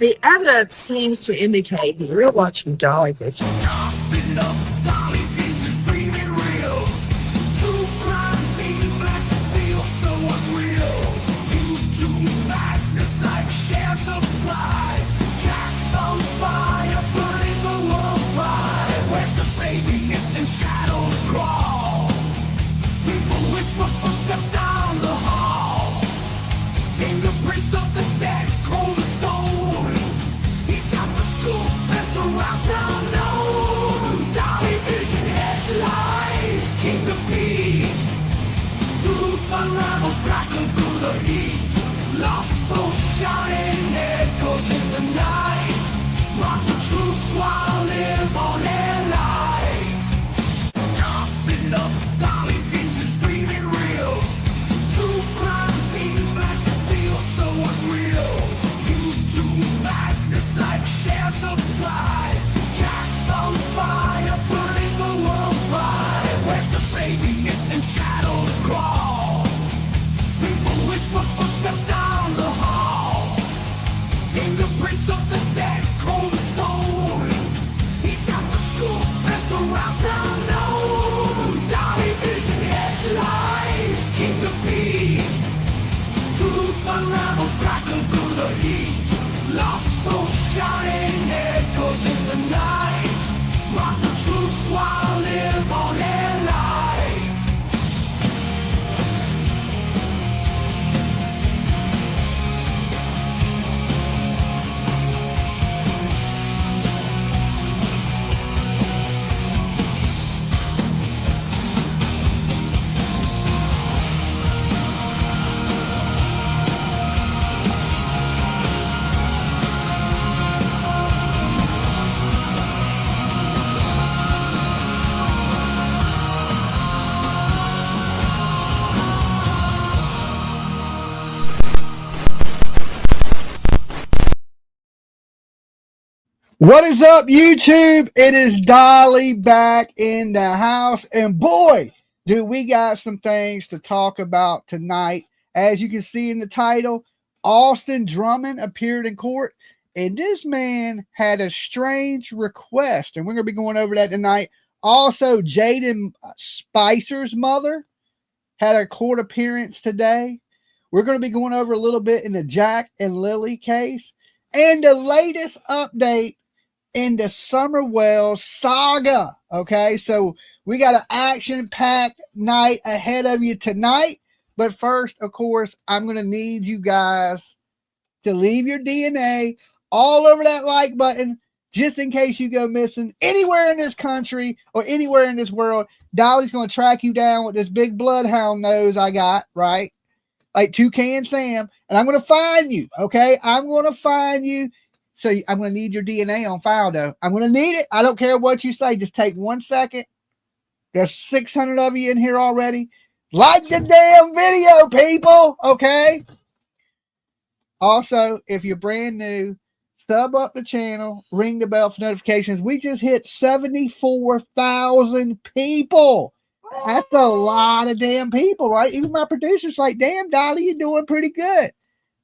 The evidence seems to indicate that you're watching Dolly Vision. Topping up, Dolly Vision's dreaming real. True crime scene blast feel so unreal. YouTube madness like share, subscribe. Jack's on fire, burning the world's fire. Where's the baby missing shadows crawl? People whisper footsteps down the hall. Fingerprints of the dead, cold as stone. He's got the scoop, best around town known. Dolly Vision headlines, King of Peace. Truth unravels, crackling through the heat. Lost soul shining, echoes in the night. Rock the truth while live on their light. Topping up, Dolly Vision's dreaming real. True crime scene blast feels so unreal. YouTube madness like share, subscribe. Jack's on fire, burning the world's fire. Where's the baby missing shadows crawl? People whisper footsteps down the hall. Fingerprints of the dead, cold as stone. He's got the scoop, best around town known. Dolly Vision headlines, King of Peace. Truth unravels, crackling through the heat. Lost soul shining, echoes in the night. Rock the truth while live on their light. What is up, YouTube? It is Dolly back in the house, and boy, do we got some things to talk about tonight. As you can see in the title, Austin Drummond appeared in court, and this man had a strange request, and we're going to be going over that tonight. Also, Jaden Spicer's mother had a court appearance today. We're going to be going over a little bit in the Jack and Lily case, and the latest update in the Summerwell saga. Okay, so we got an action-packed night ahead of you tonight. But first, of course, I'm going to need you guys to leave your DNA all over that like button, just in case you go missing anywhere in this country or anywhere in this world. Dolly's going to track you down with this big bloodhound nose I got, right? Like Toucan Sam. And I'm going to find you, okay? I'm going to find you. So I'm going to need your DNA on file, though. I'm going to need it. I don't care what you say. Just take 1 second. There's 600 of you in here already. Like the damn video, people. Okay? Also, if you're brand new, sub up the channel. Ring the bell for notifications. We just hit 74,000 people. That's a lot of damn people, right? Even my producer's like, damn, Dolly, you're doing pretty good.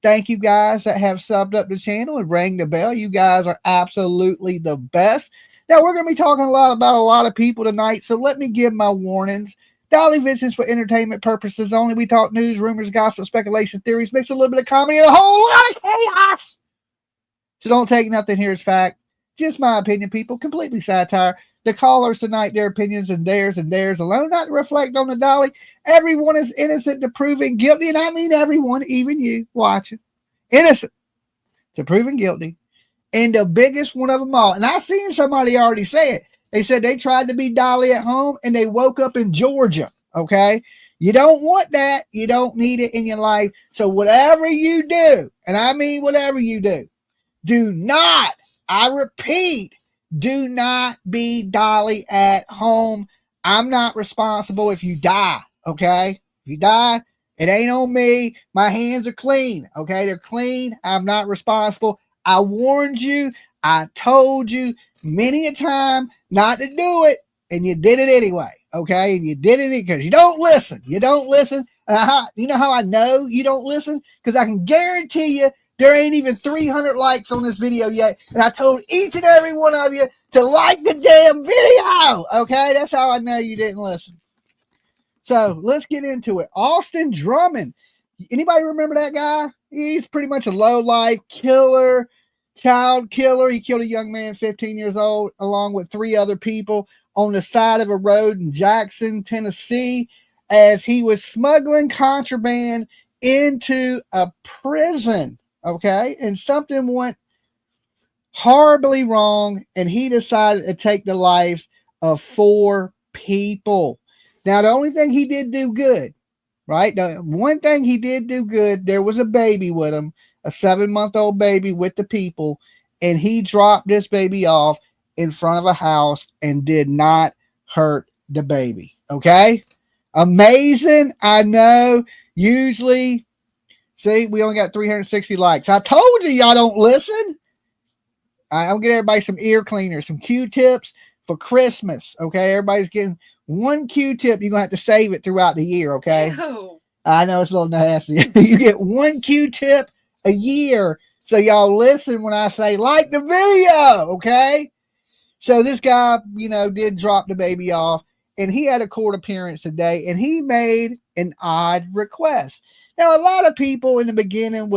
Thank you guys that have subbed up the channel and rang the bell. You guys are absolutely the best. Now, we're going to be talking a lot about a lot of people tonight, so let me give my warnings. Dolly Vision's for entertainment purposes only. We talk news, rumors, gossip, speculation, theories, mixed with a little bit of comedy and a whole lot of chaos. So don't take nothing here as fact. Just my opinion, people. Completely satire. The callers tonight, their opinions and theirs alone, not to reflect on the Dolly. Everyone is innocent to proving guilty, and I mean everyone, even you watching. Innocent to proving guilty. And the biggest one of them all, and I seen somebody already say it. They said they tried to be Dolly at home, and they woke up in Georgia, okay? You don't want that. You don't need it in your life. So whatever you do, and I mean whatever you do not, I repeat, do not be Dolly at home. I'm not responsible if you die, okay? If you die, it ain't on me. My hands are clean, okay? They're clean. I'm not responsible. I warned you. I told you many a time not to do it, and you did it anyway, okay? And you did it because you don't listen. You don't listen. You know how I know you don't listen? Because I can guarantee you There ain't even 300 likes on this video yet. And I told each and every one of you to like the damn video. Okay, that's how I know you didn't listen. So let's get into it. Austin Drummond. Anybody remember that guy? He's pretty much a low-life killer, child killer. He killed a young man, 15 years old, along with 3 other people on the side of a road in Jackson, Tennessee, as he was smuggling contraband into a prison. Okay, and something went horribly wrong, and he decided to take the lives of 4 people. Now, the only thing he did do good, right? The one thing he did do good, there was a baby with him, a 7-month-old baby with the people, and he dropped this baby off in front of a house and did not hurt the baby. Okay? Amazing. I know. Usually, see, we only got 360 likes. I told you y'all don't listen. I'll get everybody some ear cleaners, some Q-tips for Christmas. Okay? Everybody's getting one Q-tip. You're going to have to save it throughout the year. Okay? Ew. I know it's a little nasty. You get one Q-tip a year. So y'all listen when I say like the video. Okay? So this guy, did drop the baby off, and he had a court appearance today, and he made an odd request. Now, a lot of people in the beginning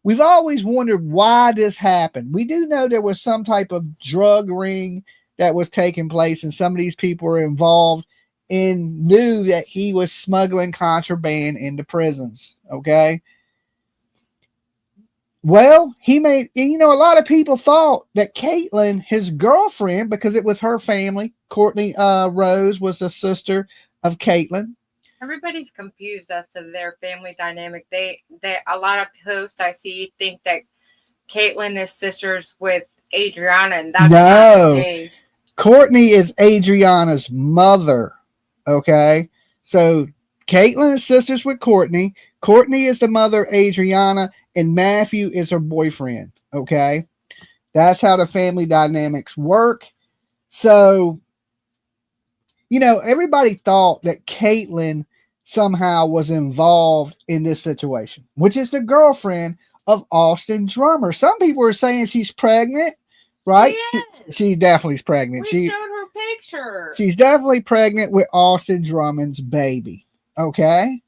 we've always wondered why this happened. We do know there was some type of drug ring that was taking place, and some of these people were involved and knew that he was smuggling contraband into prisons. Okay. Well, he made, a lot of people thought that Caitlin, his girlfriend, because it was her family, Courtney Rose was the sister of Caitlin. Everybody's confused as to their family dynamic. They a lot of posts I see think that Caitlin is sisters with Adriana, and that's not the case. Courtney is Adriana's mother. Okay, so Caitlin is sisters with Courtney. Courtney is the mother of Adriana, and Matthew is her boyfriend. Okay, that's how the family dynamics work. So, everybody thought that Caitlin somehow was involved in this situation, which is the girlfriend of Austin Drummer. Some people are saying she's pregnant, right? Yes. She definitely is pregnant. We showed her picture. She's definitely pregnant with Austin Drummond's baby. Okay?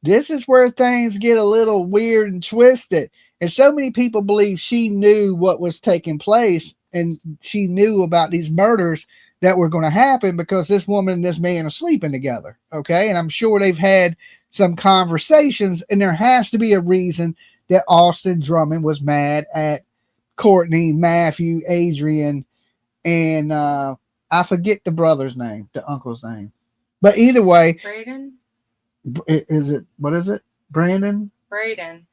This is where things get a little weird and twisted. And so many people believe she knew what was taking place, and she knew about these murders that were going to happen because this woman and this man are sleeping together. Okay? And I'm sure they've had some conversations, and there has to be a reason that Austin Drummond was mad at Courtney, Matthew, Adrian, and I forget the brother's name, the uncle's name. But either way, Braden? What is it? Brandon? Braden?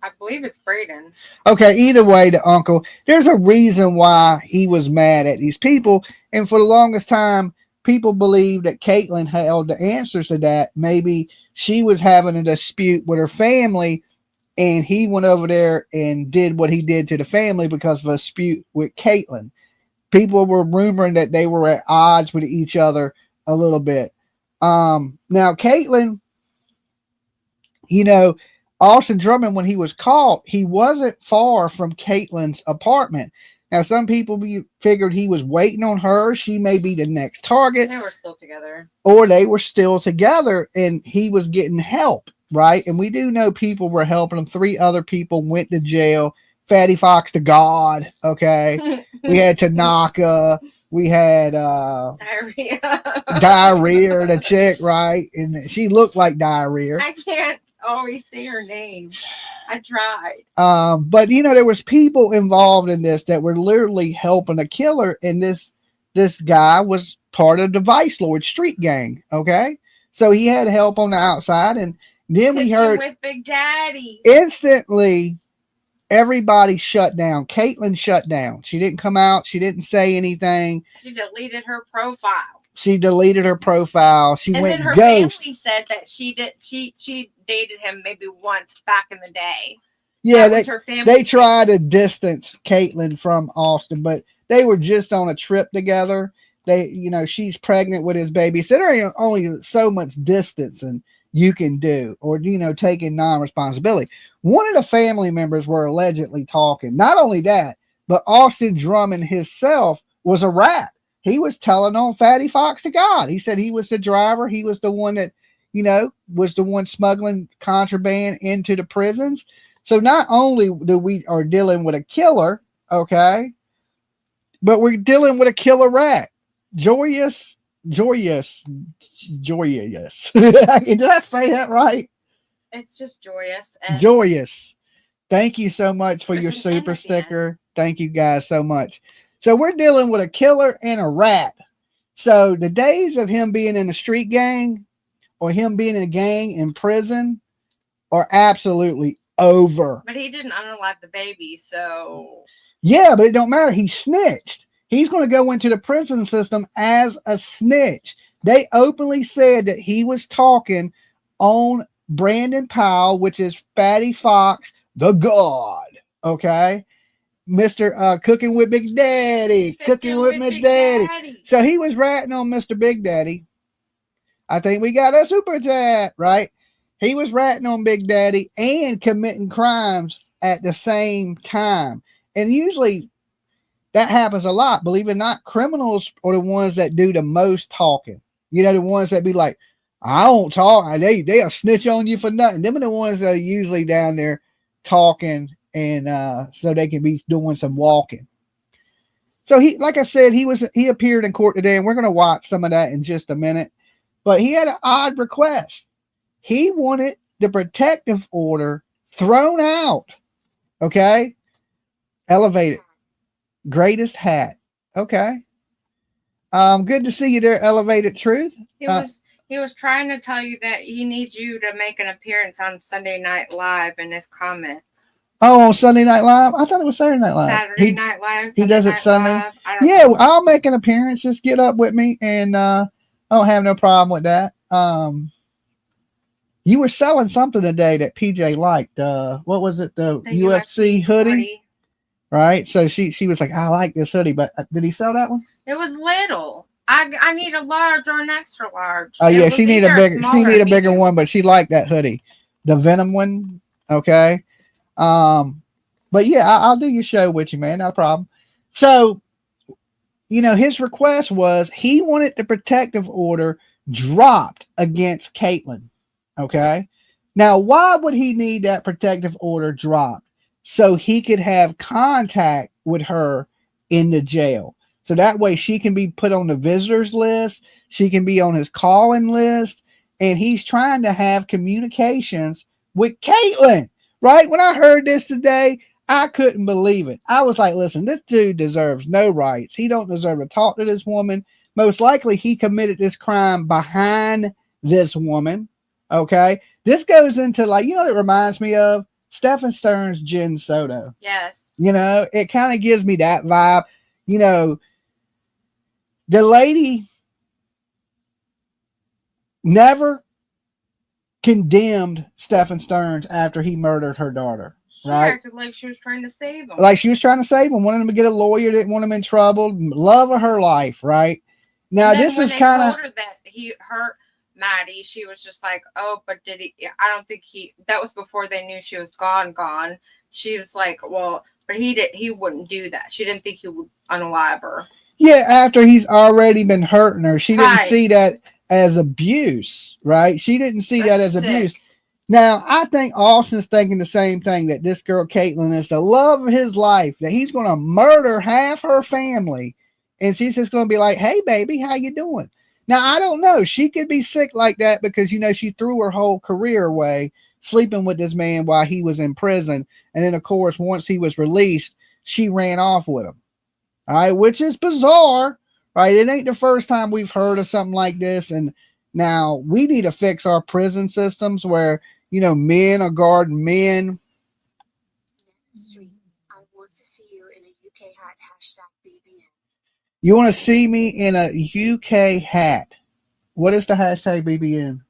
I believe it's Braden. Okay, either way, the uncle, there's a reason why he was mad at these people. And for the longest time, people believe that Caitlin held the answers to that. Maybe she was having a dispute with her family, and he went over there and did what he did to the family because of a dispute with Caitlin. People were rumoring that they were at odds with each other a little bit. Now, Caitlin, Austin Drummond, when he was caught, he wasn't far from Caitlin's apartment. Now, some people figured he was waiting on her. She may be the next target. They were still together. Or they were still together, and he was getting help, right? And we do know people were helping him. 3 other people went to jail. Fatty Fox the God, okay? We had Tanaka. We had Diarrhea. Diarrhea, the chick, right? And she looked like Diarrhea. I can't always say her name. I tried. But there was people involved in this that were literally helping the killer, and this guy was part of the Vice Lord street gang. Okay, so he had help on the outside, and then we heard with Big Daddy. Instantly. Everybody shut down. Caitlin shut down. She didn't come out. She didn't say anything. She deleted her profile. She went then her ghost. Family said that she dated him maybe once back in the day. Yeah, they tried to distance Caitlin from Austin, but they were just on a trip together. She's pregnant with his baby. So there ain't only so much distance, and you can do, or, taking non-responsibility. One of the family members were allegedly talking. Not only that, but Austin Drummond himself was a rat. He was telling on Fatty Fox to God. He said he was the driver. He was the one that, was the one smuggling contraband into the prisons. So not only do we are dealing with a killer, okay, but we're dealing with a killer rat. Joyous. Did I say that right? It's just joyous. Joyous. Thank you so much for There's your an N super at the end. sticker. Thank you guys so much. So we're dealing with a killer and a rat. So the days of him being in a street gang or him being in a gang in prison are absolutely over. But he didn't unalive the baby, so. Yeah, but it don't matter. He snitched. He's going to go into the prison system as a snitch. They openly said that he was talking on Brandon Powell, which is Fatty Fox, the God. Okay. Mr. Cooking with Big Daddy. Cooking with my Big daddy. So he was ratting on Mr. Big Daddy. I think we got a super chat, right? He was ratting on Big Daddy and committing crimes at the same time. And usually that happens a lot. Believe it or not, criminals are the ones that do the most talking. The ones that be like, I don't talk. They'll snitch on you for nothing. Them are the ones that are usually down there talking, and so they can be doing some walking. So he, like I said, he appeared in court today, and we're going to watch some of that in just a minute. But he had an odd request. He wanted the protective order thrown out. Okay. Elevated. Greatest hat. Okay. Good to see you there, Elevated Truth. He was trying to tell you that he needs you to make an appearance on Sunday Night Live in his comment. Oh, on Sunday Night Live? I thought it was Saturday Night Live. Saturday Night Live. He does it Sunday. Live. Yeah, I'll make an appearance. Just get up with me, and I don't have no problem with that. You were selling something today that PJ liked. What was it? The UFC hoodie. Right. So she was like, I like this hoodie, but did he sell that one? It was little. I need a large or an extra large. Oh yeah, she need a bigger one, but she liked that hoodie, the Venom one. Okay. But yeah, I'll do your show with you, man. No problem. So, his request was he wanted the protective order dropped against Caitlin. Okay. Now, why would he need that protective order dropped? So he could have contact with her in the jail. So that way she can be put on the visitors list. She can be on his calling list. And he's trying to have communications with Caitlin. Right? When I heard this today, I couldn't believe it. I was like, listen, this dude deserves no rights. He don't deserve to talk to this woman. Most likely he committed this crime behind this woman. Okay. This goes into what it reminds me of? Stephen Stern's Jen Soto. Yes. It kind of gives me that vibe. The lady never condemned Stephen Stearns after he murdered her daughter. She right? acted like she was trying to save him. Like she was trying to save him, wanted him to get a lawyer, didn't want him in trouble, love of her life, right? Now this is kind of that he hurt Maddie. She was just like, oh, but did he? I don't think he. That was before they knew she was gone. She was like, well, but he wouldn't do that. She didn't think he would unalive her. Yeah, after he's already been hurting her, she didn't see that as abuse, right? She didn't see that as abuse. Now, I think Austin's thinking the same thing, that this girl, Caitlin, is the love of his life, that he's going to murder half her family. And she's just going to be like, hey, baby, how you doing? Now, I don't know. She could be sick like that because, she threw her whole career away sleeping with this man while he was in prison. And then, of course, once he was released, she ran off with him. All right, which is bizarre, right? It ain't the first time we've heard of something like this. And now we need to fix our prison systems where, men are guarding men. Street. I want to see you in a UK hat, #BBN. You want to see me in a UK hat. What is the hashtag BBN?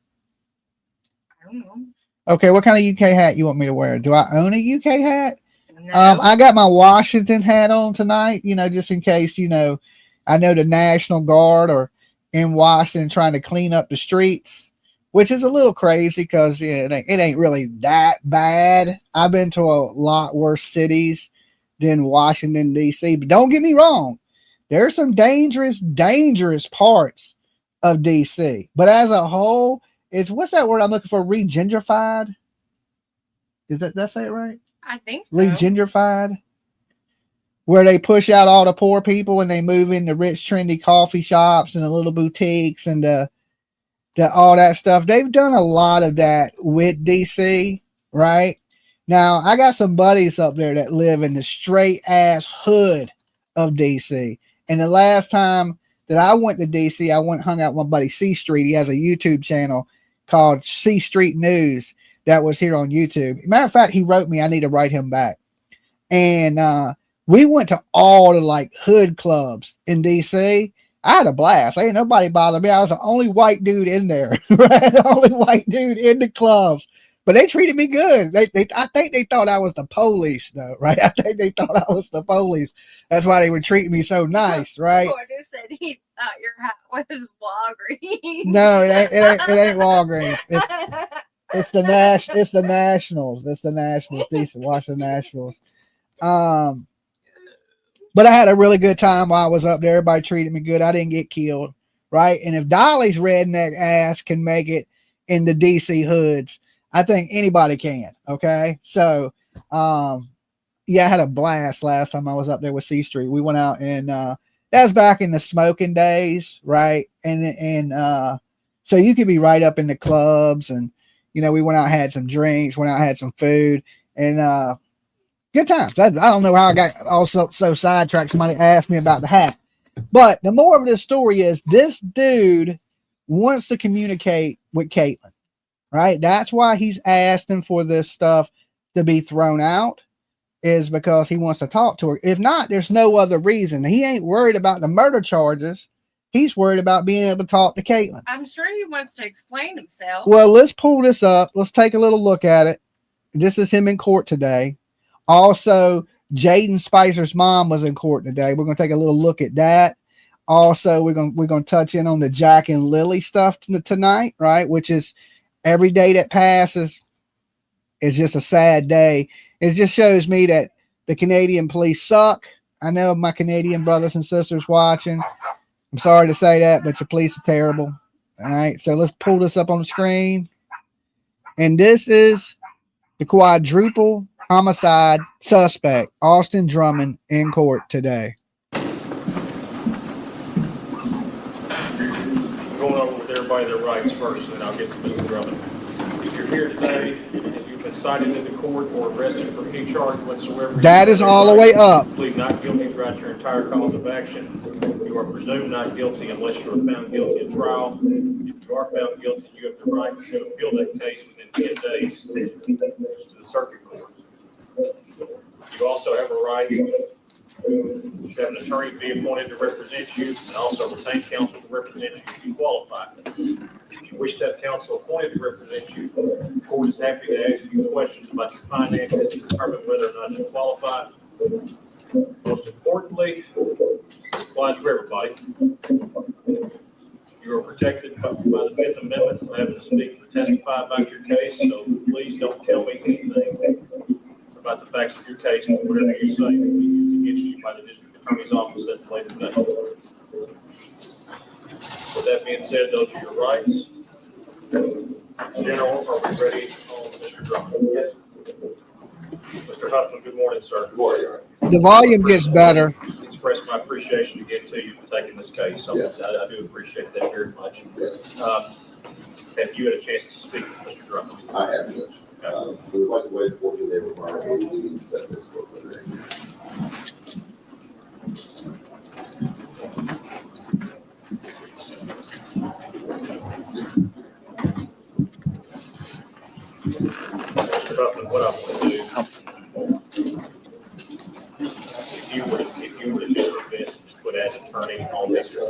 I don't know. Okay, what kind of UK hat you want me to wear? Do I own a UK hat? No. I got my Washington hat on tonight, just in case, I know the National Guard are in Washington trying to clean up the streets. which is a little crazy because it ain't really that bad. I've been to a lot worse cities than Washington, D.C. But don't get me wrong. There's some dangerous parts of D.C. But as a whole, it's what's that word I'm looking for? Regentrified? Did that say it right? I think so. Regentrified? Where they push out all the poor people and they move into rich, trendy coffee shops and the little boutiques and all that stuff. They've done a lot of that with DC, right? Now, I got some buddies up there that live in the straight ass hood of DC. And the last time that I went to DC, I went and hung out with my buddy C Street. He has a YouTube channel called C Street News that was here on YouTube. Matter of fact, he wrote me. I need to write him back. And we went to all the like hood clubs in DC. I had a blast. Ain't nobody bothered me. I was the only white dude in there, right? The only white dude in the clubs. But they treated me good. I think they thought I was the police, though, right? I think they thought I was the police. That's why they were treating me so nice, right? Porter said he thought your hat was Walgreens. No, it ain't Walgreens. It's the Nationals. It's the Nationals. Decent. Washington Nationals. But I had a really good time while I was up there. Everybody treated me good. I didn't get killed, right? And if Dolly's redneck ass can make it in the DC hoods, I think anybody can. Okay, so yeah, I had a blast last time I was up there with C Street. We went out and that was back in the smoking days, right? And so you could be right up in the clubs, and we went out, had some drinks, went out, had some food, and good times. I don't know how I got also so sidetracked. Somebody asked me about the hat, but the more of this story is this dude wants to communicate with Caitlin, right? That's why he's asking for this stuff to be thrown out, is because he wants to talk to her. If not, there's no other reason. He ain't worried about the murder charges. He's worried about being able to talk to Caitlin. I'm sure he wants to explain himself. Well, let's pull this up. Let's take a little look at it. This is him in court today. Also, Jaden Spicer's mom was in court today. We're going to take a little look at that. Also, we're going to touch in on the Jack and Lily stuff tonight, right? Which is every day that passes is just a sad day. It just shows me that the Canadian police suck. I know my Canadian brothers and sisters watching. I'm sorry to say that, but your police are terrible. All right, so let's pull this up on the screen. And this is the quadruple homicide suspect, Austin Drummond, in court today. Going over with everybody their rights first, and then I'll get to Mr. Drummond. If you're here today and you've been cited into court or arrested for any charge whatsoever, that is all the way up. Plead not guilty throughout your entire cause of action. You are presumed not guilty unless you are found guilty at trial. If you are found guilty, you have the right to appeal that case within 10 days to the circuit court. You also have a right to have an attorney be appointed to represent you, and also retain counsel to represent you if you qualify. If you wish to have counsel appointed to represent you, the court is happy to ask you questions about your finances to determine whether or not you qualify. Most importantly, it applies to everybody. You are protected by the Fifth Amendment from having to speak or testify about your case, so please don't tell me anything about the facts of your case, and whatever you say will be used against you by the district attorney's office at the later date. With that being said, those are your rights. General, are we ready on Mr. Drummond? Yes. Mr. Huffman, good morning, sir. Good morning. The volume gets better. Express my appreciation again to you for taking this case. Yes. I do appreciate that very much. Yes. Have you had a chance to speak with Mr. Drummond? I have, Judge. We would like to wait 14 days required and we need to set this for today. Mr. Huffman, what I want to do, if you would have just just put as attorney on this, just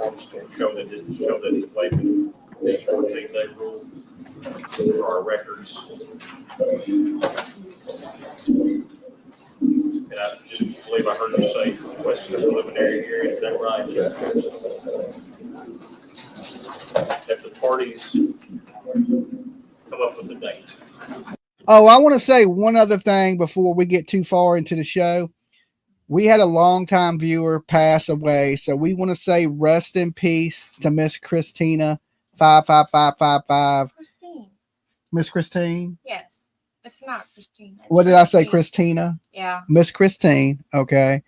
show that he's waiving these 14-day rule for our records. And I just believe I heard you say requesting a preliminary hearing. Is that right? Yes. That the parties come up with a date. Oh, I want to say one other thing before we get too far into the show. We had a longtime viewer pass away, so we want to say rest in peace to Miss Christina 55555. Christine. Miss Christine. Yes. It's not Christine. It's What did I say, Christine. Christina? Yeah. Miss Christine. Okay.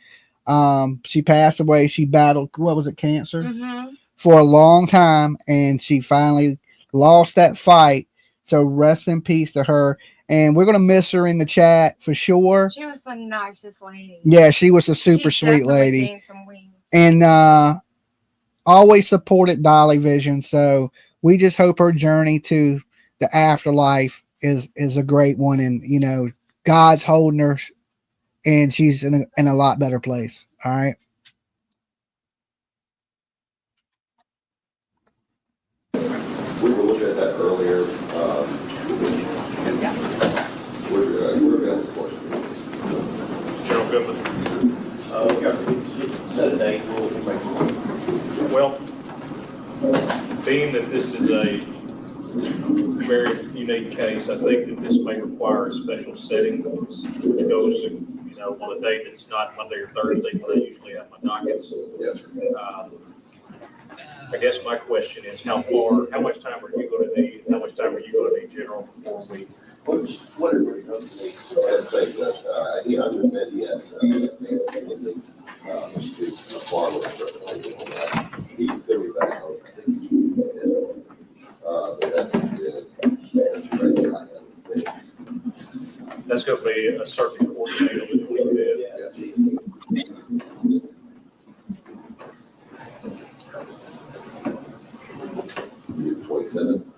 She passed away. She battled, what was it, cancer Mm-hmm. for a long time, and she finally lost that fight. So rest in peace to her. And we're gonna miss her in the chat for sure. She was the nicest lady. Yeah, she was a super She sweet definitely lady. gained some wings. And always supported Dolly Vision. So we just hope her journey to the afterlife is a great one, and you know, God's holding her, and she's in a lot better place. All right. We were looking at that earlier. We're available for questions. General Goodman. Set a date. Well, being that this is a very unique case, I think that this may require a special setting, which goes, you know, on a day that's not Monday or Thursday, when I usually have my dockets. Yes, sir. I guess my question is, how much time are you going to need? How much time are you going to need, General, before we? Whatever it comes to. I'd say, Judge, he understood, yes, basically, to a farmer, he's gonna be back home, I think he's, but that's great. That's going to be a circuit court deal between them. Yes. 27.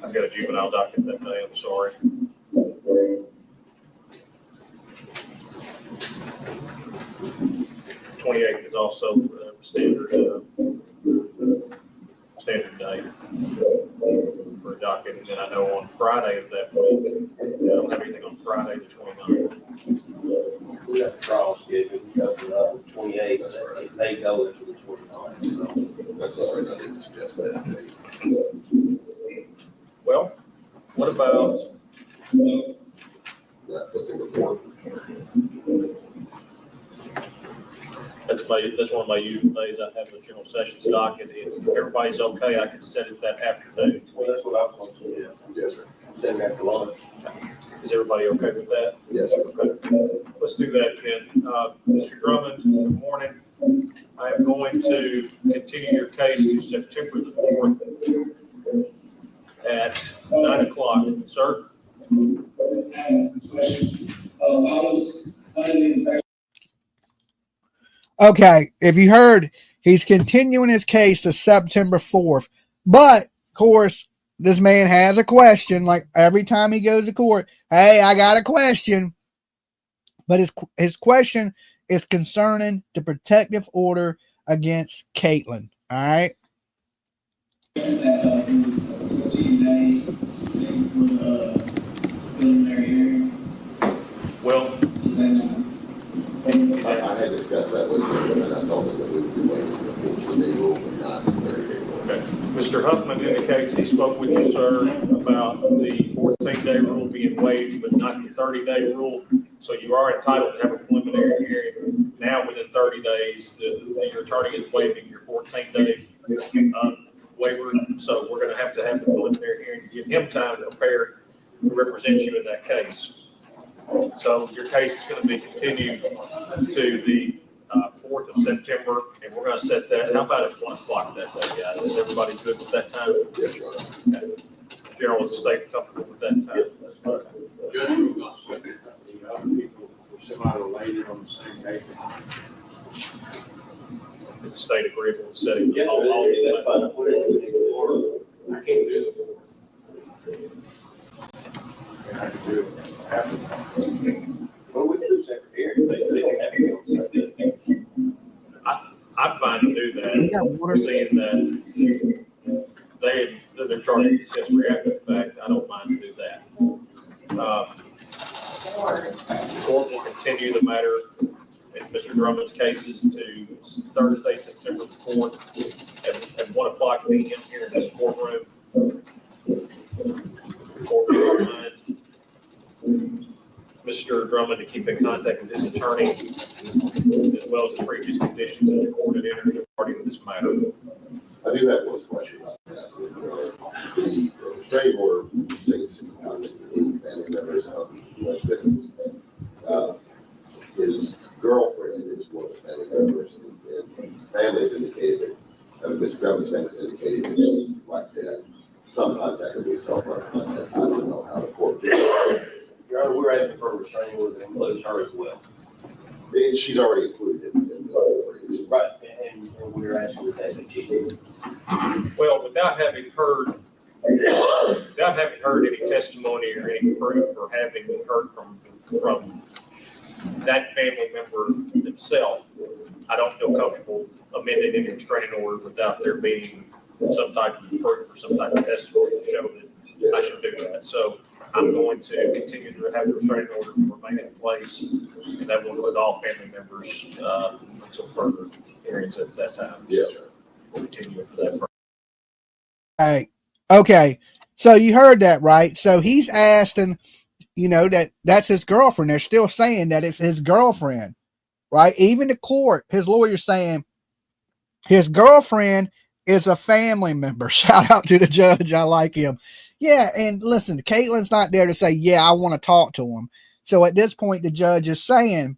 I've got a juvenile docket that day, I'm sorry. The 28th is also standard day for a docket. And then I know on Friday of that week, I don't have anything on Friday, the 29th. We got the trial scheduled, the 28th, it may go into the 29th, so. That's all right, I didn't suggest that. Well, what about, That's something before. that's one of my usual days. I have the general sessions docket. If everybody's okay, I can set it that afternoon. Well, that's what I was going to do. Yes, sir. Then after lunch. Is everybody okay with that? Yes, sir. Okay. Let's do that then. Mr. Drummond, good morning. I am going to continue your case to September the 4th at 9 o'clock. Sir? Okay, if you heard, he's continuing his case to September 4th. But, of course, this man has a question. Like every time he goes to court, hey, I got a question. But his question is concerning the protective order against Caitlin. All right. Well, I had discussed that with him, and I told him that we would be waiting for the 14-day rule, but not the 30-day rule. okay. Mr. Huffman indicates he spoke with you, sir, about the 14-day rule being waived, but not the 30-day rule. So you are entitled to have a preliminary hearing. Now, within 30 days, your attorney is waiving your 14-day waiver. So we're going to have the preliminary hearing to give him time to prepare to represent you in that case. So your case is going to be continued to the 4th of September, and we're going to set that. How about at 1 o'clock that day, guys? Is everybody good with that time? Yes, Your Honor. Okay. General, is the state comfortable with that time? Is the state agreeable with setting? Yes, that's fine. Whatever you need to order. I can't do it. Well, we can do separate hearings. They don't have to go. I'm fine to do that. Seeing that they're charging accessory after the fact, I don't mind to do that. The court will continue the matter in Mr. Drummond's cases to Thursday, September the 4th at 1 o'clock p.m. here in this courtroom. Drummond to keep in contact with his attorney, as well as the previous conditions that the court had entered regarding this matter. I do have one question about that. The restraining order states in contact with any family members of alleged victims. His girlfriend is one of the family members, and families indicated that, Mr. Drummond's family has indicated that she would like to have some contact, at least telephone contact. I don't know how the court did it. Your Honor, we're asking for a restraining order that includes her as well. And she's already included in the order. Right, and we're asking with that, that she did. Well, without having heard any testimony or any proof, or having heard from that family member themselves, I don't feel comfortable amending any restraining order without there being some type of proof or some type of testimony to show that I should do that. So I'm going to continue to have the restraining order remain in place, and that will include all family members until further hearings at that time. Yeah. We'll continue for that purpose. Hey, okay. So you heard that, right? So he's asking, that's his girlfriend. They're still saying that it's his girlfriend, right? Even the court, his lawyer's saying his girlfriend is a family member. Shout out to the judge. I like him. Yeah. And listen, Caitlin's not there to say, yeah, I want to talk to him. So at this point, the judge is saying,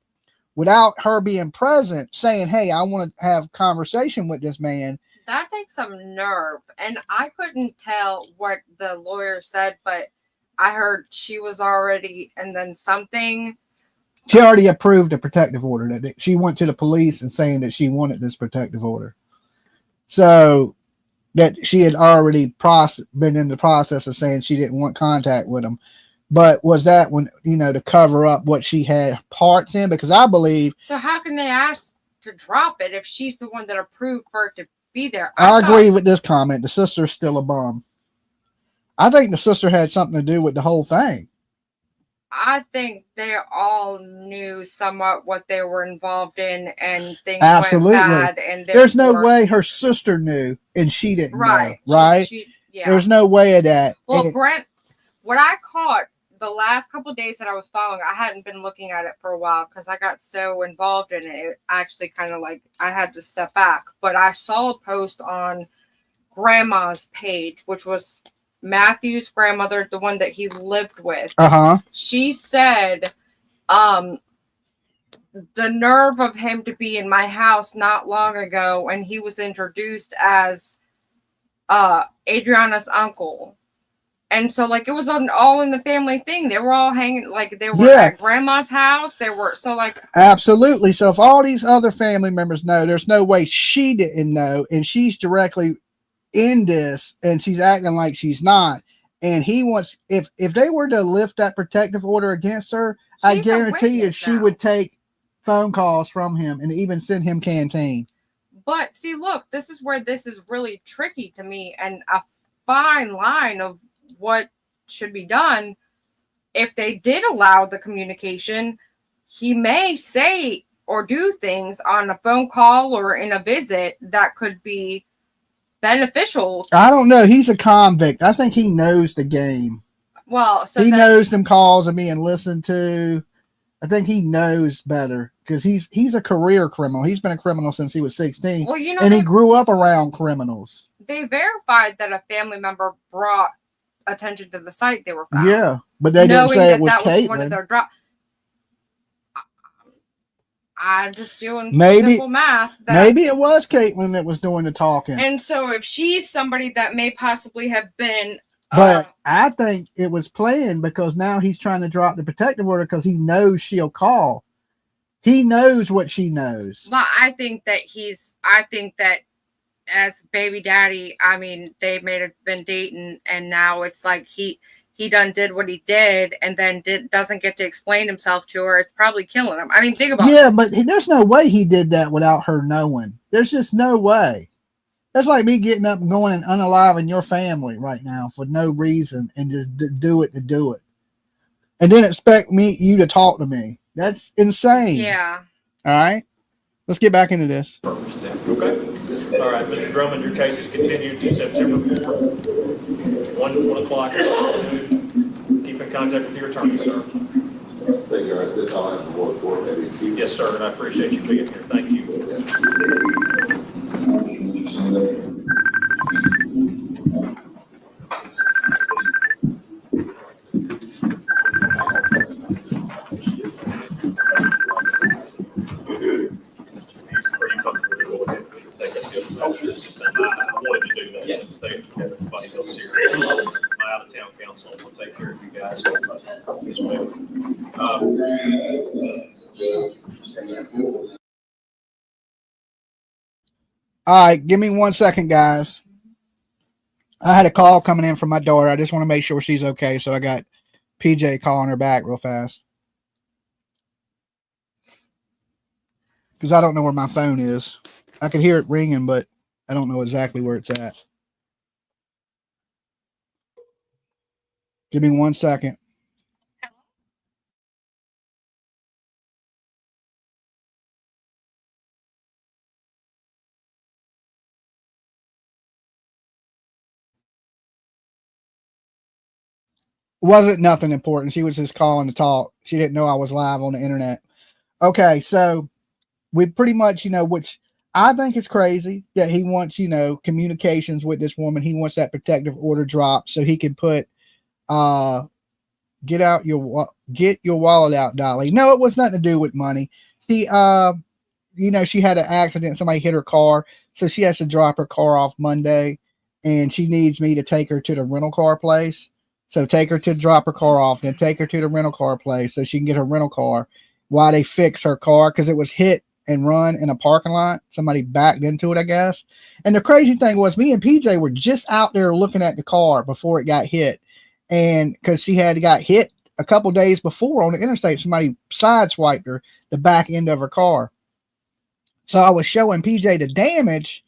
without her being present, saying, hey, I want to have conversation with this man. That takes some nerve. And I couldn't tell what the lawyer said, but I heard she was already, and then something. She already approved a protective order. That she went to the police and saying that she wanted this protective order. So that she had already been in the process of saying she didn't want contact with him. But was that when, to cover up what she had parts in? Because I believe. So how can they ask to drop it if she's the one that approved for it to be there? I agree with this comment. The sister's still a bum. I think the sister had something to do with the whole thing. I think they all knew somewhat what they were involved in, and things Absolutely. went bad. And there's no way her sister knew and she didn't right. know, right? Yeah. There's no way of that. Well, Brent, what I caught the last couple of days that I was following, I hadn't been looking at it for a while because I got so involved in it. It actually kind of like I had to step back. But I saw a post on Grandma's page, which was Matthew's grandmother, the one that he lived with. She said, the nerve of him to be in my house not long ago, and he was introduced as Adriana's uncle. And so, like, it was all in the family thing. They were all hanging, like, they were at Grandma's house. They were, so, like. Absolutely. So, if all these other family members know, there's no way she didn't know, and she's directly in this, and she's acting like she's not. And he wants, if they were to lift that protective order against her, I guarantee you she would take phone calls from him and even send him canteen. But, see, look, this is where this is really tricky to me, and a fine line of what should be done. If they did allow the communication, he may say or do things on a phone call or in a visit that could be beneficial. I don't know. He's a convict. I think he knows the game. Well, so he knows them calls are being listened to. I think he knows better because he's a career criminal. He's been a criminal since he was 16. Well, you know, and he grew up around criminals. They verified that a family member brought attention to the site they were found. Yeah, but they didn't say it was Caitlin. One of their I'm just doing simple math. Maybe it was Caitlin that was doing the talking. And so if she's somebody that may possibly have been. But I think it was planned because now he's trying to drop the protective order because he knows she'll call. He knows what she knows. Well, I think that as baby daddy, I mean, they may have been dating, and now it's like he done did what he did, and then doesn't get to explain himself to her. It's probably killing him. I mean, think about it. Yeah, but there's no way he did that without her knowing. There's just no way. That's like me getting up and going and unaliving your family right now for no reason and just do it to do it, and then expect you to talk to me. That's insane. Yeah. All right. Let's get back into this. Purpose then. Okay. All right, Mr. Drummond, your case is continued to September 4th, 1 o'clock. Keep in contact with your attorney, sir. Thank you. This Yes, sir, and I appreciate you being here. Thank you. Are you comfortable to go ahead and take that deal? I wanted to do that since everybody else here. My out-of-town council will take care of you guys. Yes, ma'am. All right, give me 1 second, guys. I had a call coming in from my daughter. I just want to make sure she's okay, so I got PJ calling her back real fast. Because I don't know where my phone is. I could hear it ringing, but I don't know exactly where it's at. Give me 1 second. Wasn't nothing important. She was just calling to talk. She didn't know I was live on the internet. Okay, so we pretty much, which I think is crazy that he wants, communications with this woman. He wants that protective order dropped so he can put, get your wallet out, Dolly. No, it was nothing to do with money. She, she had an accident. Somebody hit her car, so she has to drop her car off Monday, and she needs me to take her to the rental car place. So take her to drop her car off, then take her to the rental car place so she can get her rental car while they fix her car because it was hit and run in a parking lot. Somebody backed into it, I guess. And the crazy thing was me and PJ were just out there looking at the car before it got hit. And because she had got hit a couple days before on the interstate, somebody sideswiped her, the back end of her car. So I was showing PJ the damage.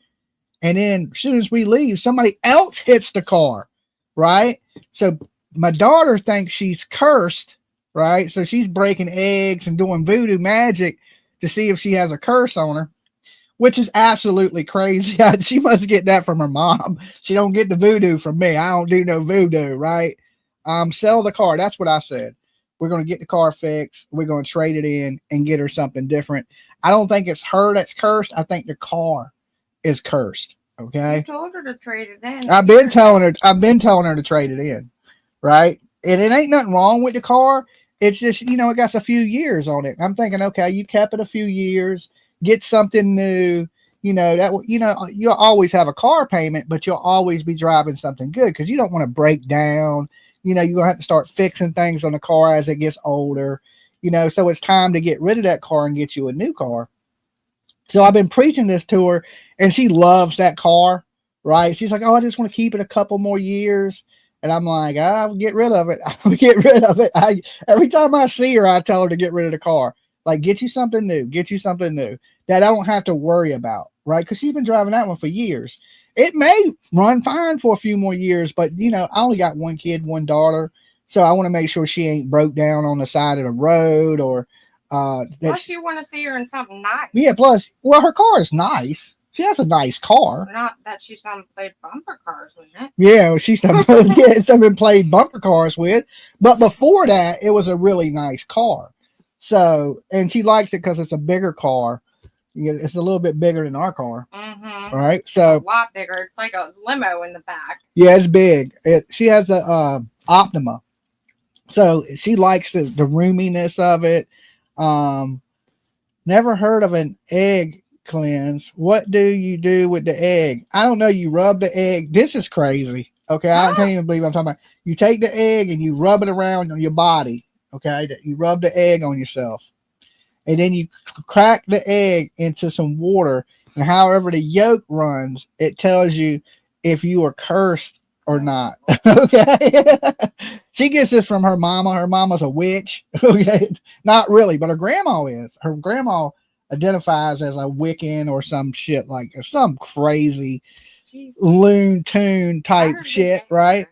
And then as soon as we leave, somebody else hits the car, right? So my daughter thinks she's cursed, right? So she's breaking eggs and doing voodoo magic to see if she has a curse on her, which is absolutely crazy. She must get that from her mom. She don't get the voodoo from me. I don't do no voodoo, right? Sell the car. That's what I said. We're going to get the car fixed. We're going to trade it in and get her something different. I don't think it's her that's cursed. I think the car is cursed. Okay. You told her to trade it in. I've been telling her to trade it in. Right. And it ain't nothing wrong with the car. It's just, it got a few years on it. I'm thinking, okay, you kept it a few years, get something new, you'll always have a car payment, but you'll always be driving something good because you don't want to break down. You're going to have to start fixing things on the car as it gets older, so it's time to get rid of that car and get you a new car. So I've been preaching this to her and she loves that car, right? She's like, oh, I just want to keep it a couple more years. And I'm like, I'll get rid of it. I'll get rid of it. Every time I see her, I tell her to get rid of the car. Like, get you something new. Get you something new that I don't have to worry about, right? Because she's been driving that one for years. It may run fine for a few more years, but, I only got one kid, one daughter. So I want to make sure she ain't broke down on the side of the road or. Plus, you want to see her in something nice. Yeah, plus, her car is nice. She has a nice car. Not that she's done played bumper cars with it. Yeah, she's been played bumper cars with. But before that, it was a really nice car. So, and she likes it because it's a bigger car. It's a little bit bigger than our car. Mm-hmm. All right. So, a lot bigger. It's like a limo in the back. Yeah, it's big. She has a Optima. So she likes the roominess of it. Never heard of an egg cleanse. What do you do with the egg? I don't know. You rub the egg. This is crazy. Okay. I can't even believe I'm talking about. You take the egg and you rub it around on your body. Okay. You rub the egg on yourself and then you crack the egg into some water, and however the yolk runs, it tells you if you are cursed or not. Okay. She gets this from her mama. Her mama's a witch. Okay. Not really, but her grandma is. Her grandma identifies as a Wiccan or some shit, like some crazy loon tune type shit, right?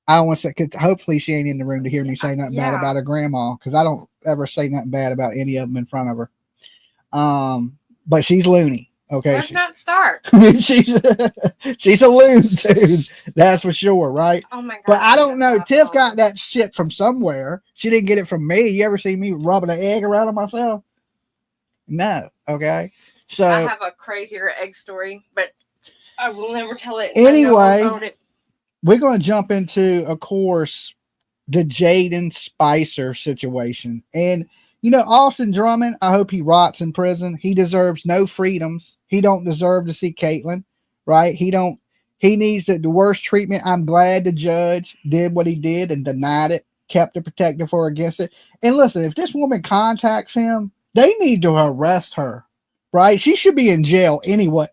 I want to say, hopefully she ain't in the room to hear me say nothing bad about her grandma, because I don't ever say nothing bad about any of them in front of her. But she's loony. Okay. Let's not start. she's a loose dude. That's for sure, right? Oh my god. But I don't know. That's Tiff awful. got that shit from somewhere. She didn't get it from me. You ever see me rubbing an egg around on myself? No. Okay. So I have a crazier egg story, but I will never tell it. Anyway, I know about it. we're going to jump into, of course, the Jaden Spicer situation. And, you know, Austin Drummond, I hope he rots in prison. He deserves no freedoms. He don't deserve to see Caitlin, right? He needs the worst treatment. I'm glad the judge did what he did and denied it, kept the protective order against it. And listen, if this woman contacts him, they need to arrest her, right? She should be in jail anyway,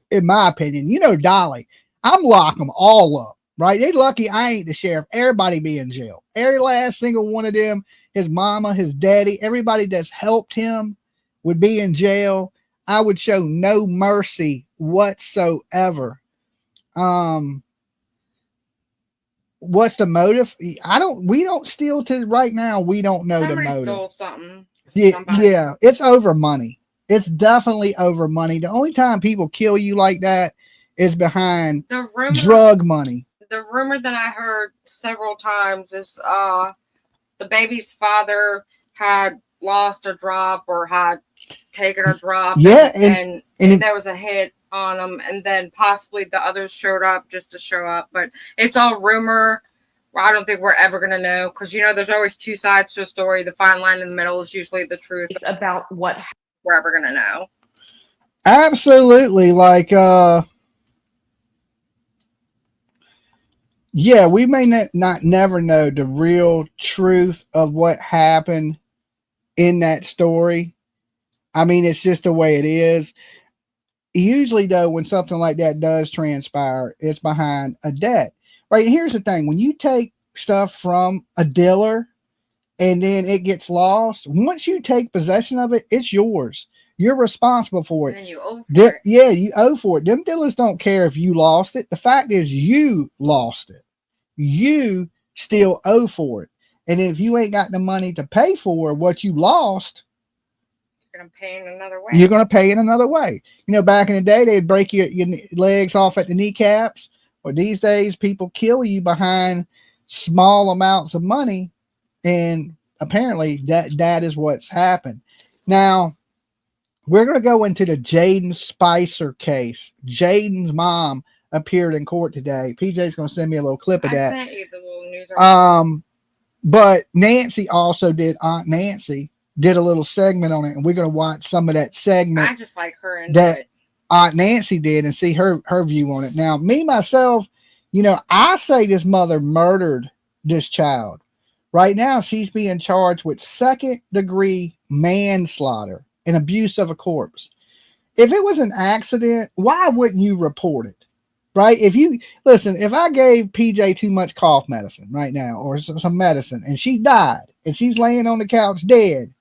in my opinion. You know, Dolly, I'm locking them all up, right? They lucky I ain't the sheriff. Everybody be in jail. Every last single one of them, his mama, his daddy, everybody that's helped him would be in jail. I would show no mercy whatsoever. What's the motive? We don't steal to right now. We don't know Somebody the motive. stole something. Yeah, it's over money. It's definitely over money. The only time people kill you like that is behind The rumor, drug money. the rumor that I heard several times is the baby's father had lost a drop or had taken a drop. Yeah, and and there was a hit on him, and then possibly the others showed up just to show up. But it's all rumor. I don't think we're ever going to know because, you know, there's always two sides to a story. The fine line in the middle is usually the truth. It's about what we're ever going to know. Absolutely. Like, yeah, we may not never know the real truth of what happened in that story. I mean, it's just the way it is. Usually, though, when something like that does transpire, it's behind a debt. Right? Here's the thing. When you take stuff from a dealer and then it gets lost, once you take possession of it, it's yours. You're responsible for it. And then you owe for it. Yeah, you owe for it. Them dealers don't care if you lost it. The fact is you lost it. You still owe for it. And if you ain't got the money to pay for what you lost, You're going to pay in another way. you're going to pay in another way. You know, back in the day, they'd break your legs off at the kneecaps. Or these days, people kill you behind small amounts of money. And apparently, that is what's happened. Now, we're going to go into the Jaden Spicer case. Jaden's mom appeared in court today. PJ's going to send me a little clip of that. I sent you the little news article. But Nancy also did. Aunt Nancy did a little segment on it, and we're going to watch some of that segment I just like her and that it. Aunt Nancy did and see her view on it. Now, me, myself, you know, I say this mother murdered this child. Right now, she's being charged with second-degree manslaughter and abuse of a corpse. If it was an accident, why wouldn't you report it? Right? If I gave PJ too much cough medicine right now or some medicine and she died and she's laying on the couch dead,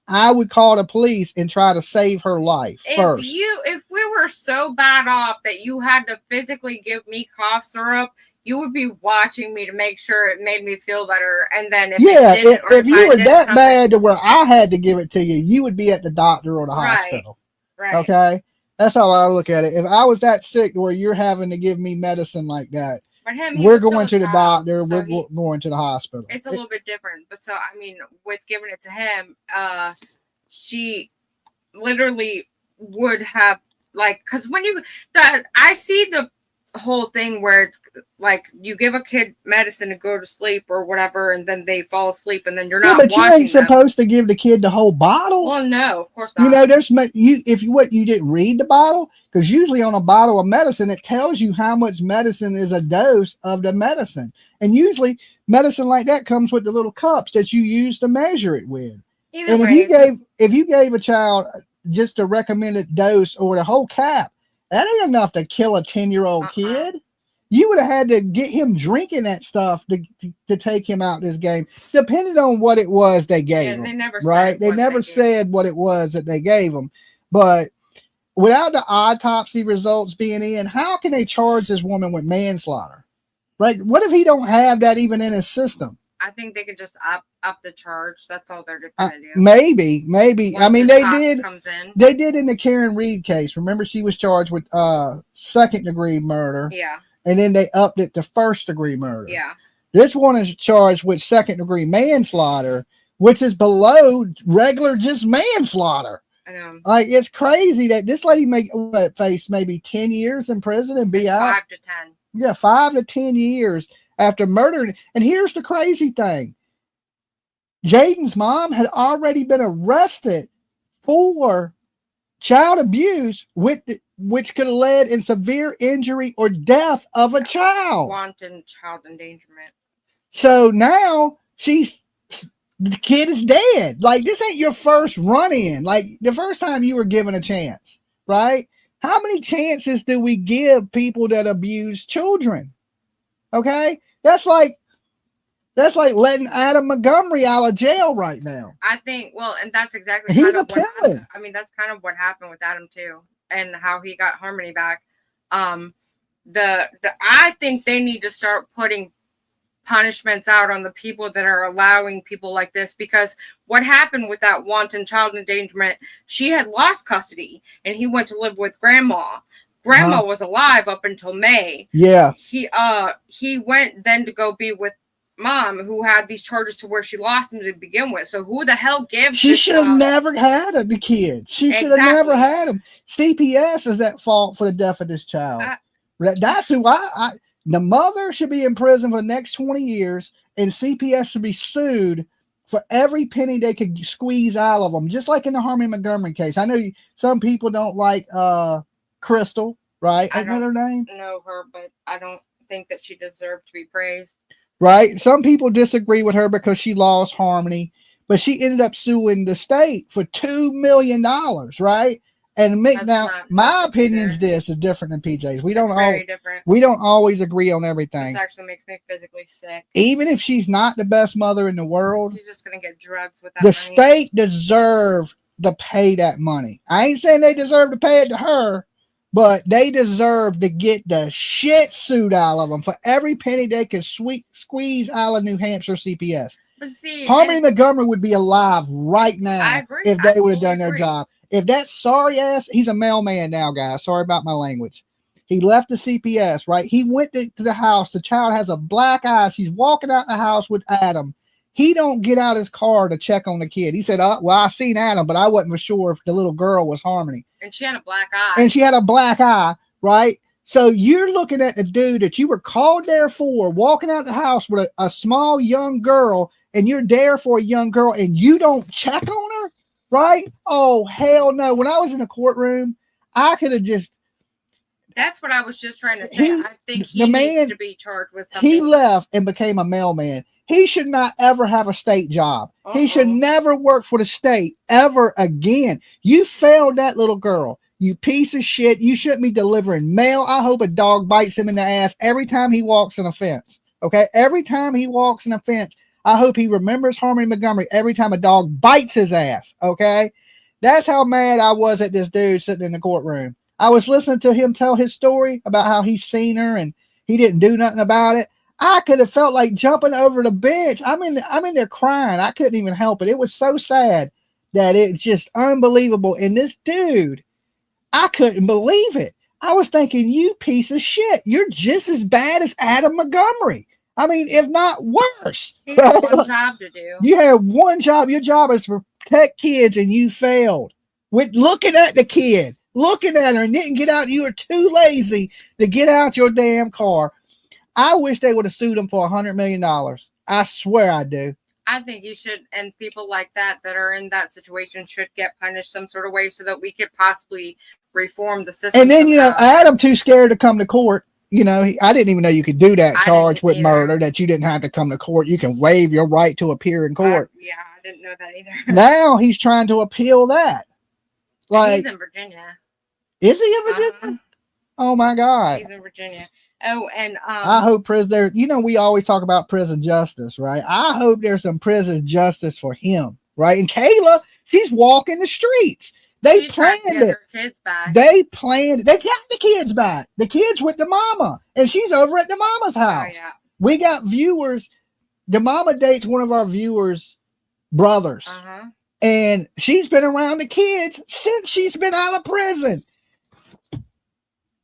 I would call the police and try to save her life first. If we were so bad off that you had to physically give me cough syrup, you would be watching me to make sure it made me feel better. And then if you were that bad to where I had to give it to you, you would be at the doctor or the hospital. Right. Okay? That's how I look at it. If I was that sick where you're having to give me medicine like that, But we're going to the doctor, we're going to the hospital. It's a little bit different. But so, I mean, with giving it to him, she literally would have, like, because I see the whole thing where it's like you give a kid medicine to go to sleep or whatever, and then they fall asleep, and then you're not. But you ain't supposed to give the kid the whole bottle. Well, no, of course not. You know, you didn't read the bottle, because usually on a bottle of medicine it tells you how much medicine is a dose of the medicine, and usually medicine like that comes with the little cups that you use to measure it with. And if you gave a child just a recommended dose or the whole cap, that ain't enough to kill a 10-year-old kid. You would have had to get him drinking that stuff to take him out this game, depending on what it was they gave him. They never said what it was that they gave him. But without the autopsy results being in, how can they charge this woman with manslaughter? Right? What if he don't have that even in his system? I think they could just up the charge. That's all they're gonna do. Maybe. Once I mean, the they cop did. Comes in. They did in the Karen Reed case. Remember, she was charged with second-degree murder, Yeah. and then they upped it to first-degree murder. Yeah. This one is charged with second-degree manslaughter, which is below regular just manslaughter. I know. Like, it's crazy that this lady may face maybe 10 years in prison and be out. 5 to 10. Yeah, 5 to 10 years after murdering. And here's the crazy thing. Jaden's mom had already been arrested for child abuse, which could have led in severe injury or death of a child. Wanton child endangerment. So now the kid is dead. Like, this ain't your first run-in. Like, the first time you were given a chance, right? How many chances do we give people that abuse children? Okay? That's like letting Adam Montgomery out of jail right now. I think, well, and that's exactly He's kind of appealing. what happened. I mean, that's kind of what happened with Adam too, and how he got Harmony back. I think they need to start putting punishments out on the people that are allowing people like this, because what happened with that wanton child endangerment, she had lost custody and he went to live with grandma. Grandma was alive up until May. Yeah. He went then to go be with mom, who had these charges to where she lost him to begin with. So who the hell gives? She should have never had the kid. She should have never had him. CPS is at fault for the death of this child. That's who the mother should be in prison for the next 20 years, and CPS should be sued for every penny they could squeeze out of them, just like in the Harmony Montgomery case. I know some people don't like Crystal, right? Isn't that her name? Know her, but I don't think that she deserved to be praised. Right? Some people disagree with her because she lost Harmony, but she ended up suing the state for $2 million, right? And now, my opinion's this is different than PJ's. We don't always agree on everything. This actually makes me physically sick. Even if she's not the best mother in the world, she's just gonna get drugs with that the money. state deserves to pay that money. I ain't saying they deserve to pay it to her, but they deserve to get the shit suit out of them for every penny they can squeeze out of New Hampshire CPS. But see, Harmony Montgomery would be alive right now. I agree. If they would have done their job. If that sorry ass, he's a mailman now, guys. Sorry about my language. He left the CPS, right? He went to the house. The child has a black eye. She's walking out the house with Adam. He don't get out his car to check on the kid. He said, well, I seen Adam, but I wasn't for sure if the little girl was Harmony. And she had a black eye. Right? So you're looking at the dude that you were called there for, walking out the house with a small young girl, and you're there for a young girl, and you don't check on her? Right? Oh, hell no. When I was in the courtroom, I could have just... That's what I was just trying to say. I think he needs to be charged with something. He left and became a mailman. He should not ever have a state job. He should never work for the state ever again. You failed that little girl. You piece of shit. You shouldn't be delivering mail. I hope a dog bites him in the ass every time he walks in a fence. Okay? Every time he walks in a fence, I hope he remembers Harmony Montgomery every time a dog bites his ass. Okay? That's how mad I was at this dude sitting in the courtroom. I was listening to him tell his story about how he's seen her and he didn't do nothing about it. I could have felt like jumping over the bench. I'm in there crying. I couldn't even help it. It was so sad that it's just unbelievable. And this dude, I couldn't believe it. I was thinking, you piece of shit. You're just as bad as Adam Montgomery. I mean, if not worse. He had one job to do. You had one job. Your job is to protect kids, and you failed. With looking at the kid, looking at her, and didn't get out. You were too lazy to get out your damn car. I wish they would have sued him for $100 million. I swear I do. I think you should, and people like that are in that situation should get punished some sort of way so that we could possibly reform the system. And then, Adam too scared to come to court. I didn't even know you could do that charge with murder, that you didn't have to come to court. You can waive your right to appear in court. Yeah, I didn't know that either. Now he's trying to appeal that. Like, he's in Virginia. Is he in Virginia? Oh my God. He's in Virginia. Oh, and I hope prison we always talk about prison justice, right? I hope there's some prison justice for him, right? And Kayla, she's walking the streets. They planned it. Her kids back. They planned. They got the kids back. The kids with the mama, and she's over at the mama's house. Oh, yeah. We got viewers the mama dates one of our viewers' brothers. Uh-huh. And she's been around the kids since she's been out of prison.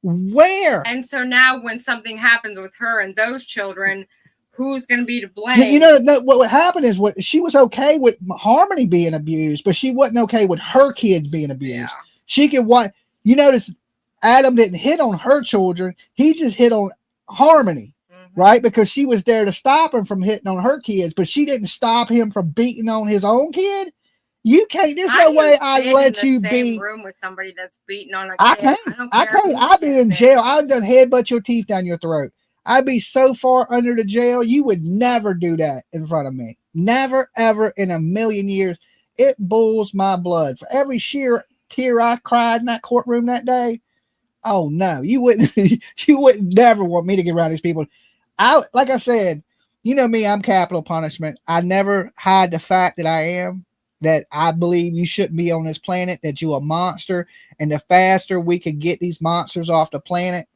Where? And so now when something happens with her and those children, who's going to be to blame? You know, what happened is what she was okay with Harmony being abused, but she wasn't okay with her kids being abused. Yeah. She could want, you notice Adam didn't hit on her children. He just hit on Harmony, right? Because she was there to stop him from hitting on her kids, but she didn't stop him from beating on his own kid. You can't. There's no way I let you be. Room with somebody that's beating on a kid. I can't. I can't. I'd be in jail. I'd done headbutt your teeth down your throat. I'd be so far under the jail. You would never do that in front of me. Never, ever in a million years. It boils my blood. For every sheer tear I cried in that courtroom that day. Oh no, you wouldn't. You would never want me to get around these people. Like I said, you know me. I'm capital punishment. I never hide the fact that I am. That I believe you shouldn't be on this planet, that you're a monster, and the faster we could get these monsters off the planet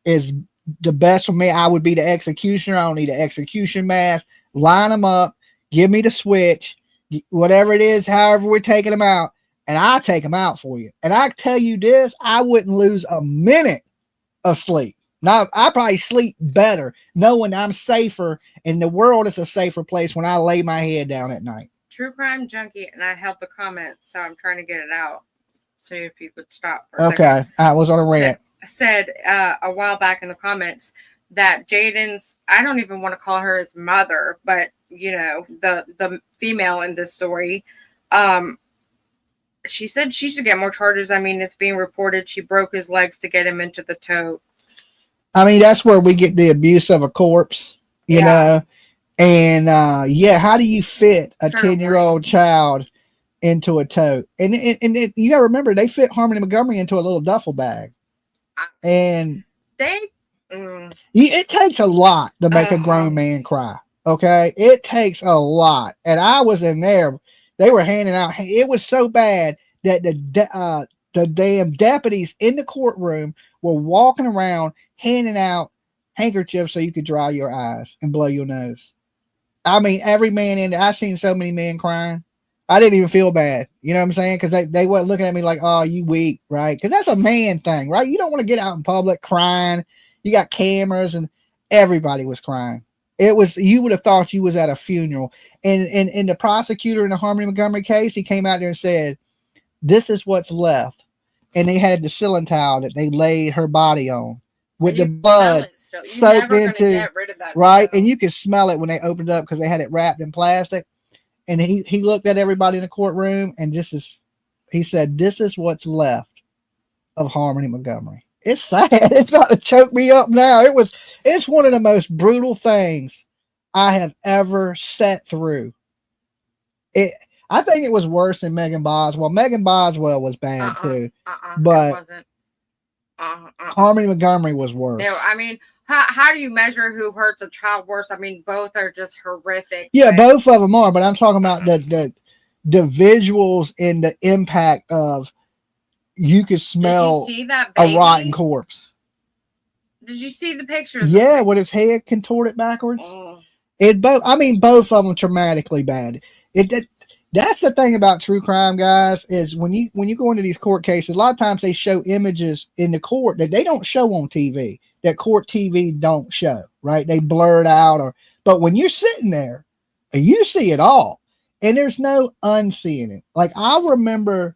is the best for me. I would be the executioner. I don't need an execution mask. Line them up, give me the switch, whatever it is, however we're taking them out, and I'll take them out for you. And I tell you this, I wouldn't lose a minute of sleep. Now, I probably sleep better knowing I'm safer and the world is a safer place when I lay my head down at night. True Crime Junkie, and I held the comments, so I'm trying to get it out. So if you could stop for a second. I was on a rant. Said a while back in the comments that Jaden's, I don't even want to call her his mother, but you know, the female in this story, she said she should get more charges. I mean, it's being reported she broke his legs to get him into the tote. I mean, that's where we get the abuse of a corpse, you know. And how do you fit a 10-year-old child into a tote? And you gotta remember, they fit Harmony Montgomery into a little duffel bag. And it takes a lot to make a grown man cry. Okay, it takes a lot. And I was in there. They were handing out. It was so bad that the damn deputies in the courtroom were walking around handing out handkerchiefs so you could dry your eyes and blow your nose. I mean, every man in there, I've seen so many men crying. I didn't even feel bad. You know what I'm saying? Because they weren't looking at me like, oh, you weak, right? Because that's a man thing, right? You don't want to get out in public crying. You got cameras and everybody was crying. It was, you would have thought you was at a funeral. And the prosecutor in the Harmony Montgomery case, he came out there and said, this is what's left. And they had the ceiling towel that they laid her body on with the blood soaked into, right? And you could smell it when they opened it up because they had it wrapped in plastic. And he looked at everybody in the courtroom and he said, this is what's left of Harmony Montgomery. It's sad. It's about to choke me up now. It's one of the most brutal things I have ever sat through. I think it was worse than Megan Boswell. Megan Boswell was bad too. But it wasn't. Harmony Montgomery was worse. No, I mean, how do you measure who hurts a child worse? I mean, both are just horrific. Yeah, both of them are, but I'm talking about the visuals and the impact of you could smell a rotten corpse. Did you see the pictures? Yeah, with his head contorted backwards. Both of them traumatically bad. That's the thing about true crime, guys, is when you go into these court cases, a lot of times they show images in the court that they don't show on TV, that court TV don't show, right? They blur it out, but when you're sitting there, you see it all, and there's no unseeing it. Like, I remember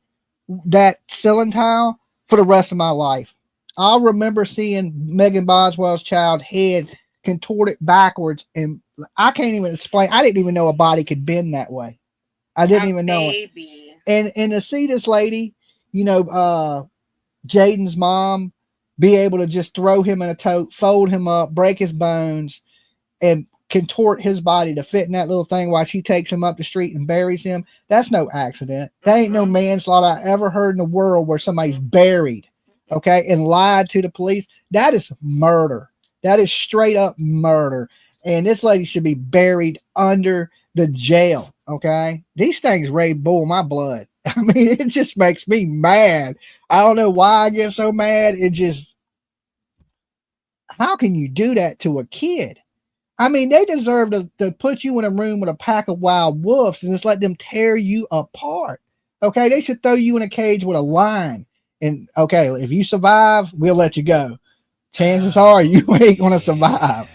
that ceiling tile for the rest of my life. I'll remember seeing Megan Boswell's child head contorted backwards, and I can't even explain. I didn't even know a body could bend that way. I didn't even know it. And to see this lady, Jaden's mom, be able to just throw him in a tote, fold him up, break his bones, and contort his body to fit in that little thing while she takes him up the street and buries him. That's no accident. That ain't no manslaughter I ever heard in the world where somebody's buried, okay, and lied to the police. That is murder. That is straight up murder. And this lady should be buried under the jail. Okay, these things boil my blood. I mean, it just makes me mad. I don't know why I get so mad. How can you do that to a kid? I mean, they deserve to put you in a room with a pack of wild wolves and just let them tear you apart. Okay, they should throw you in a cage with a lion. And okay, if you survive, we'll let you go. Chances are you ain't gonna survive.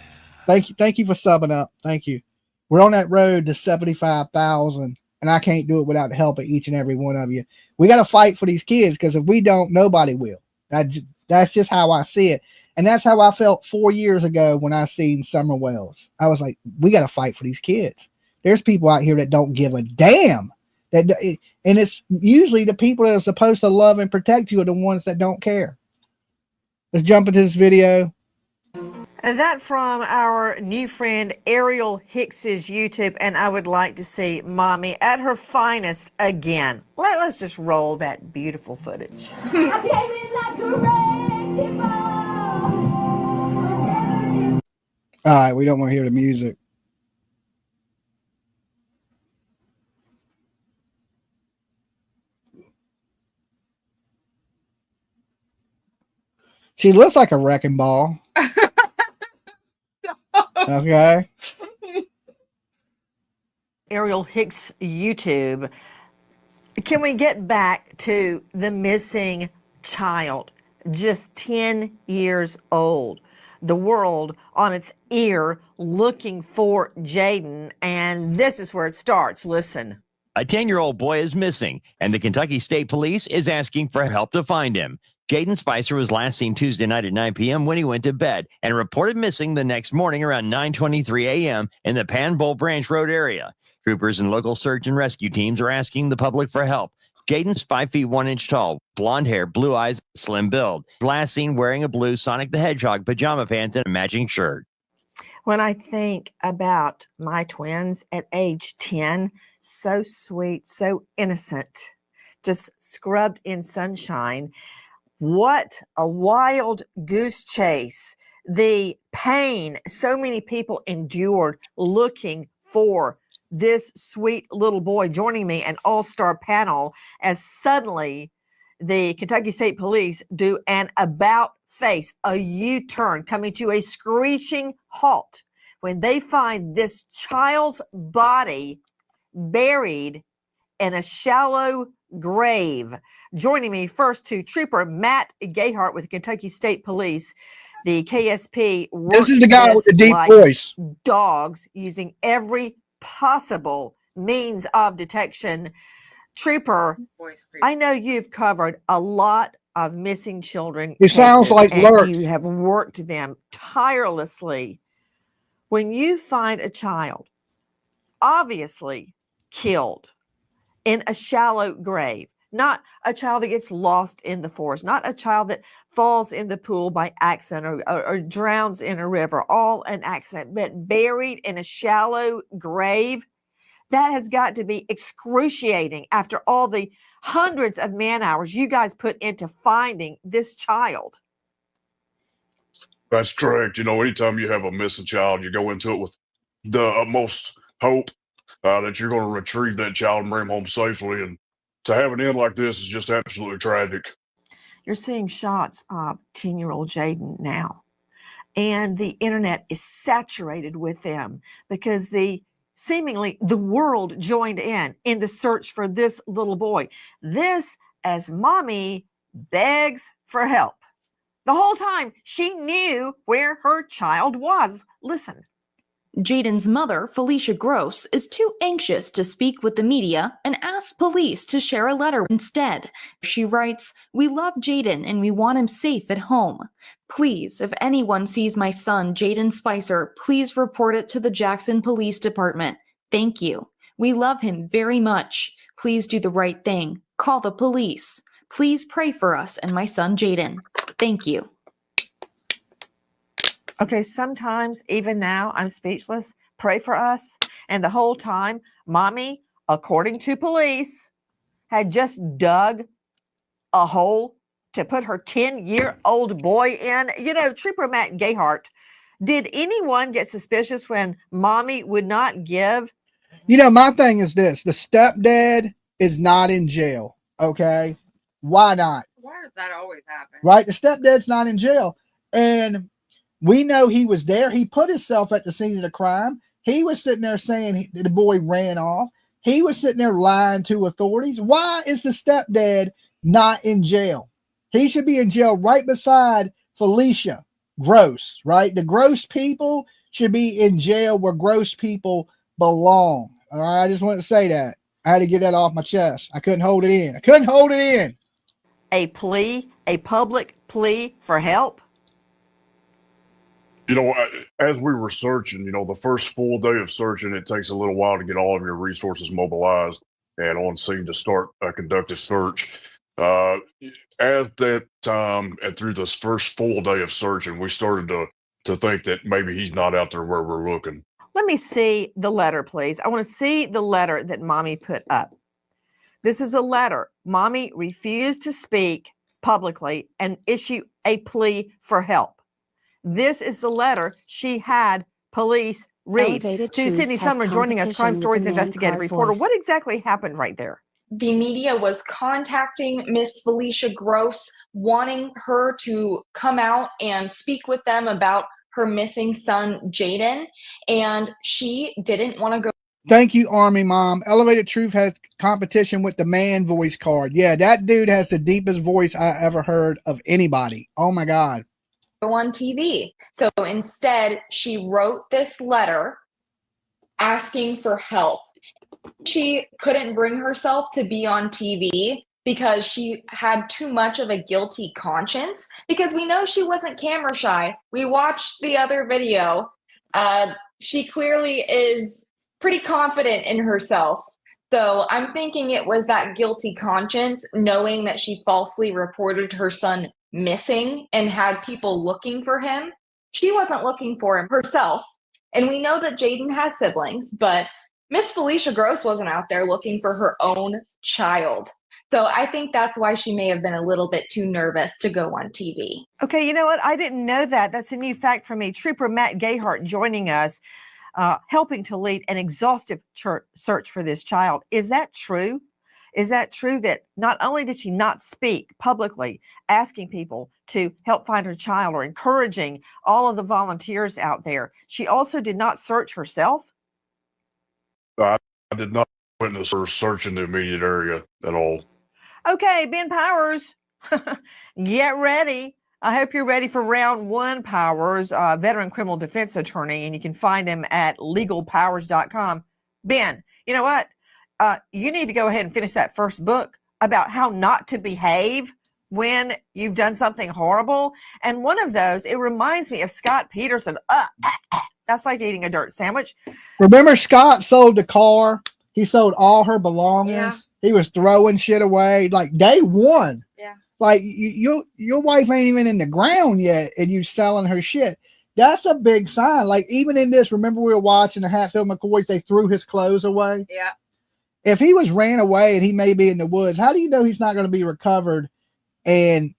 Thank you for subbing up. Thank you. We're on that road to 75,000, and I can't do it without the help of each and every one of you. We got to fight for these kids, because if we don't, nobody will. That's just how I see it. And that's how I felt 4 years ago when I seen Summer Wells. I was like, we got to fight for these kids. There's people out here that don't give a damn. And it's usually the people that are supposed to love and protect you are the ones that don't care. Let's jump into this video. And that from our new friend Ariel Hicks's YouTube, and I would like to see Mommy at her finest again. Let's just roll that beautiful footage. All right, we don't want to hear the music. She looks like a wrecking ball. Okay. Ariel Hicks YouTube. Can we get back to the missing child, just 10 years old? The world on its ear looking for Jaden, and this is where it starts. Listen. A 10-year-old boy is missing, and the Kentucky State Police is asking for help to find him. Jaden Spicer was last seen Tuesday night at 9 p.m. when he went to bed and reported missing the next morning around 9:23 a.m. in the Panbull Branch Road area. Troopers and local search and rescue teams are asking the public for help. Jaden's 5 feet 1 inch tall, blonde hair, blue eyes, slim build. Last seen wearing a blue Sonic the Hedgehog pajama pants and a matching shirt. When I think about my twins at age 10, so sweet, so innocent, just scrubbed in sunshine. What a wild goose chase. The pain so many people endured looking for this sweet little boy. Joining me, an all-star panel, as suddenly the Kentucky State Police do an about-face, a U-turn, coming to a screeching halt when they find this child's body buried in a shallow grave. Joining me first to Trooper Matt Gayhart with Kentucky State Police. The KSP. This is the guy with the deep voice. Dogs, using every possible means of detection. Trooper, I know you've covered a lot of missing children. It sounds like Lurk. You have worked them tirelessly. When you find a child obviously killed in a shallow grave, not a child that gets lost in the forest, not a child that falls in the pool by accident or drowns in a river, all an accident, but buried in a shallow grave, that has got to be excruciating after all the hundreds of man hours you guys put into finding this child. That's correct. You know, anytime you have a missing child, you go into it with the utmost hope that you're going to retrieve that child and bring him home safely. And to have an end like this is just absolutely tragic. You're seeing shots of 10-year-old Jaden now, and the internet is saturated with them because seemingly the world joined in the search for this little boy. This as Mommy begs for help. The whole time she knew where her child was. Listen. Jaden's mother, Felicia Gross, is too anxious to speak with the media and asks police to share a letter instead. She writes, "We love Jaden and we want him safe at home. Please, if anyone sees my son, Jaden Spicer, please report it to the Jackson Police Department. Thank you. We love him very much. Please do the right thing. Call the police. Please pray for us and my son, Jaden. Thank you." Okay, sometimes, even now, I'm speechless. Pray for us. And the whole time, Mommy, according to police, had just dug a hole to put her 10-year-old boy in. You know, Trooper Matt Gayhart, did anyone get suspicious when Mommy would not give? You know, my thing is this. The stepdad is not in jail, okay? Why not? Why does that always happen? Right? The stepdad's not in jail. And We know he was there. He put himself at the scene of the crime. He was sitting there saying the boy ran off. He was sitting there lying to authorities. Why is the stepdad not in jail? He should be in jail right beside Felicia Gross, right? The gross people should be in jail where gross people belong. All right, I just wanted to say that. I had to get that off my chest. I couldn't hold it in. A plea, a public plea for help? You know, as we were searching, you know, the first full day of searching, it takes a little while to get all of your resources mobilized and on scene to start a conductive search. At that time, and through this first full day of searching, we started to think that maybe he's not out there where we're looking. Let me see the letter, please. I want to see the letter that Mommy put up. This is a letter. Mommy refused to speak publicly and issue a plea for help. This is the letter she had police read. To Sydney Sumner joining us, Crime Stories investigative reporter. What exactly happened right there? The media was contacting Miss Felicia Gross, wanting her to come out and speak with them about her missing son, Jaden, and she didn't want to go. Thank you, Army Mom. Elevated Truth has competition with the man voice card. Yeah, that dude has the deepest voice I ever heard of anybody. Oh my God. Go on TV. So instead, she wrote this letter asking for help. She couldn't bring herself to be on TV because she had too much of a guilty conscience, because we know she wasn't camera shy. We watched the other video. She clearly is pretty confident in herself. So I'm thinking it was that guilty conscience, knowing that she falsely reported her son missing and had people looking for him. She wasn't looking for him herself. And we know that Jaden has siblings, but Miss Felicia Gross wasn't out there looking for her own child. So I think that's why she may have been a little bit too nervous to go on TV. Okay, you know what? I didn't know that. That's a new fact for me. Trooper Matt Gayhart joining us, helping to lead an exhaustive search for this child. Is that true? Is that true that not only did she not speak publicly, asking people to help find her child or encouraging all of the volunteers out there, she also did not search herself? I did not witness her searching the immediate area at all. Okay, Ben Powers, get ready. I hope you're ready for round one, Powers, veteran criminal defense attorney, and you can find him at legalpowers.com. Ben, you know what? You need to go ahead and finish that first book about how not to behave when you've done something horrible. And one of those, it reminds me of Scott Peterson. That's like eating a dirt sandwich. Remember Scott sold the car? He sold all her belongings. Yeah. He was throwing shit away like day one. Yeah. Like your wife ain't even in the ground yet and you selling her shit. That's a big sign. Like even in this, remember we were watching the Hatfield McCoys, they threw his clothes away. Yeah. If he was ran away and he may be in the woods, how do you know he's not going to be recovered? And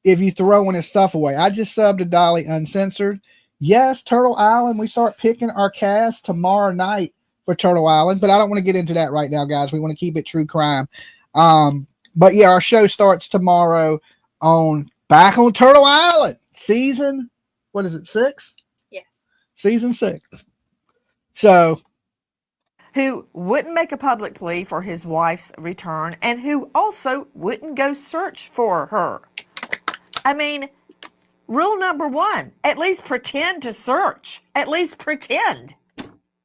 if you throwing his stuff away, I just subbed to Dolly Uncensored. Yes, Turtle Island. We start picking our cast tomorrow night for Turtle Island, but I don't want to get into that right now, guys. We want to keep it true crime. But yeah, our show starts tomorrow back on Turtle Island. Season, what is it, 6? Yes. Season 6. So, who wouldn't make a public plea for his wife's return and who also wouldn't go search for her. I mean, rule number 1, at least pretend to search. At least pretend.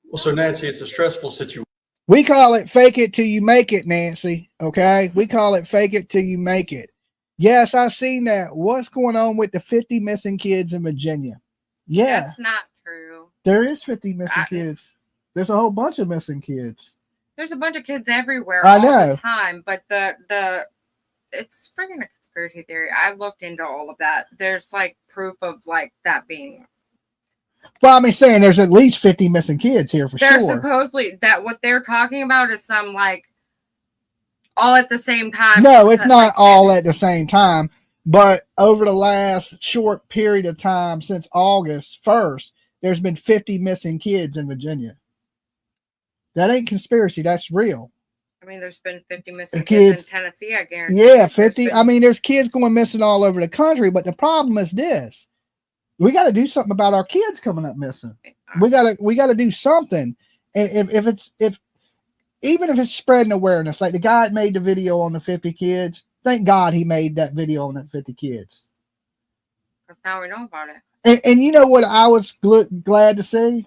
Well, so Nancy, it's a stressful situation. We call it fake it till you make it, Nancy. Okay? We call it fake it till you make it. Yes, I seen that. What's going on with the 50 missing kids in Virginia? Yeah. That's not true. There is 50 missing kids. There's a whole bunch of missing kids. There's a bunch of kids everywhere I all know. the time, but it's freaking a conspiracy theory. I looked into all of that. There's like proof of like that being. Well, I mean, saying there's at least 50 missing kids here for They're sure. supposedly that what they're talking about is some like all at the same time. No, it's not all at the same time, but over the last short period of time since August 1st, there's been 50 missing kids in Virginia. That ain't conspiracy. That's real. I mean, there's been 50 missing kids in Tennessee, I guarantee. Yeah, 50. I mean, there's kids going missing all over the country, but the problem is this. We got to do something about our kids coming up missing. We got to do something. And if even if it's spreading awareness, like the guy that made the video on the 50 kids, thank God he made that video on the 50 kids. Because now we know about it. And you know what I was glad to see?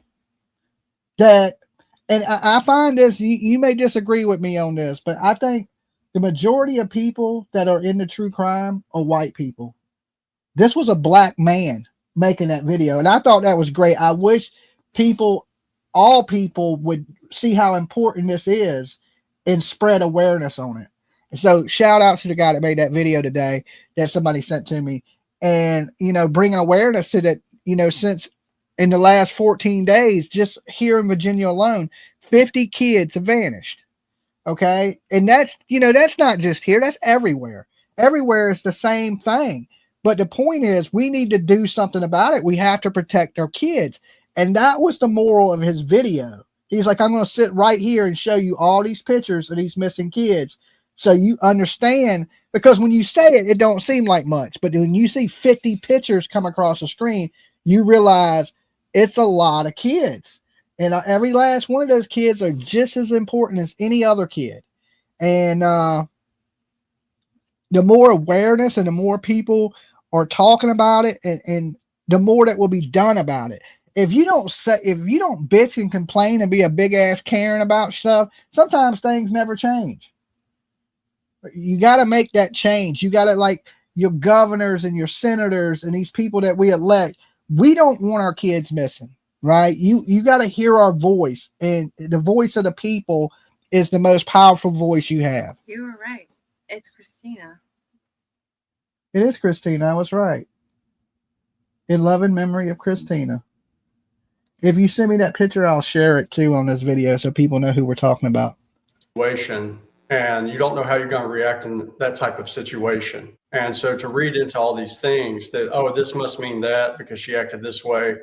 That, and I find this, you may disagree with me on this, but I think the majority of people that are into true crime are white people. This was a black man making that video, and I thought that was great. I wish all people would see how important this is and spread awareness on it. And so shout out to the guy that made that video today that somebody sent to me, and, you know, bringing awareness to that, you know, since in the last 14 days, just here in Virginia alone, 50 kids have vanished. Okay. And that's, you know, that's not just here, that's everywhere. Everywhere is the same thing. But the point is, we need to do something about it. We have to protect our kids. And that was the moral of his video. He's like, I'm going to sit right here and show you all these pictures of these missing kids, so you understand. Because when you say it, it don't seem like much. But when you see 50 pictures come across the screen, you realize it's a lot of kids. And every last one of those kids are just as important as any other kid. And the more awareness and the more people are talking about it, and the more that will be done about it. If you don't bitch and complain and be a big ass Karen about stuff, sometimes things never change. You got to make that change. You got to, like your governors and your senators and these people that we elect. We don't want our kids missing, right? You got to hear our voice, and the voice of the people is the most powerful voice you have. You were right. It's Christina. It is Christina. I was right. In loving memory of Christina. If you send me that picture, I'll share it too on this video so people know who we're talking about. Situation, and you don't know how you're going to react in that type of situation. And so to read into all these things that, oh, this must mean that because she acted this way,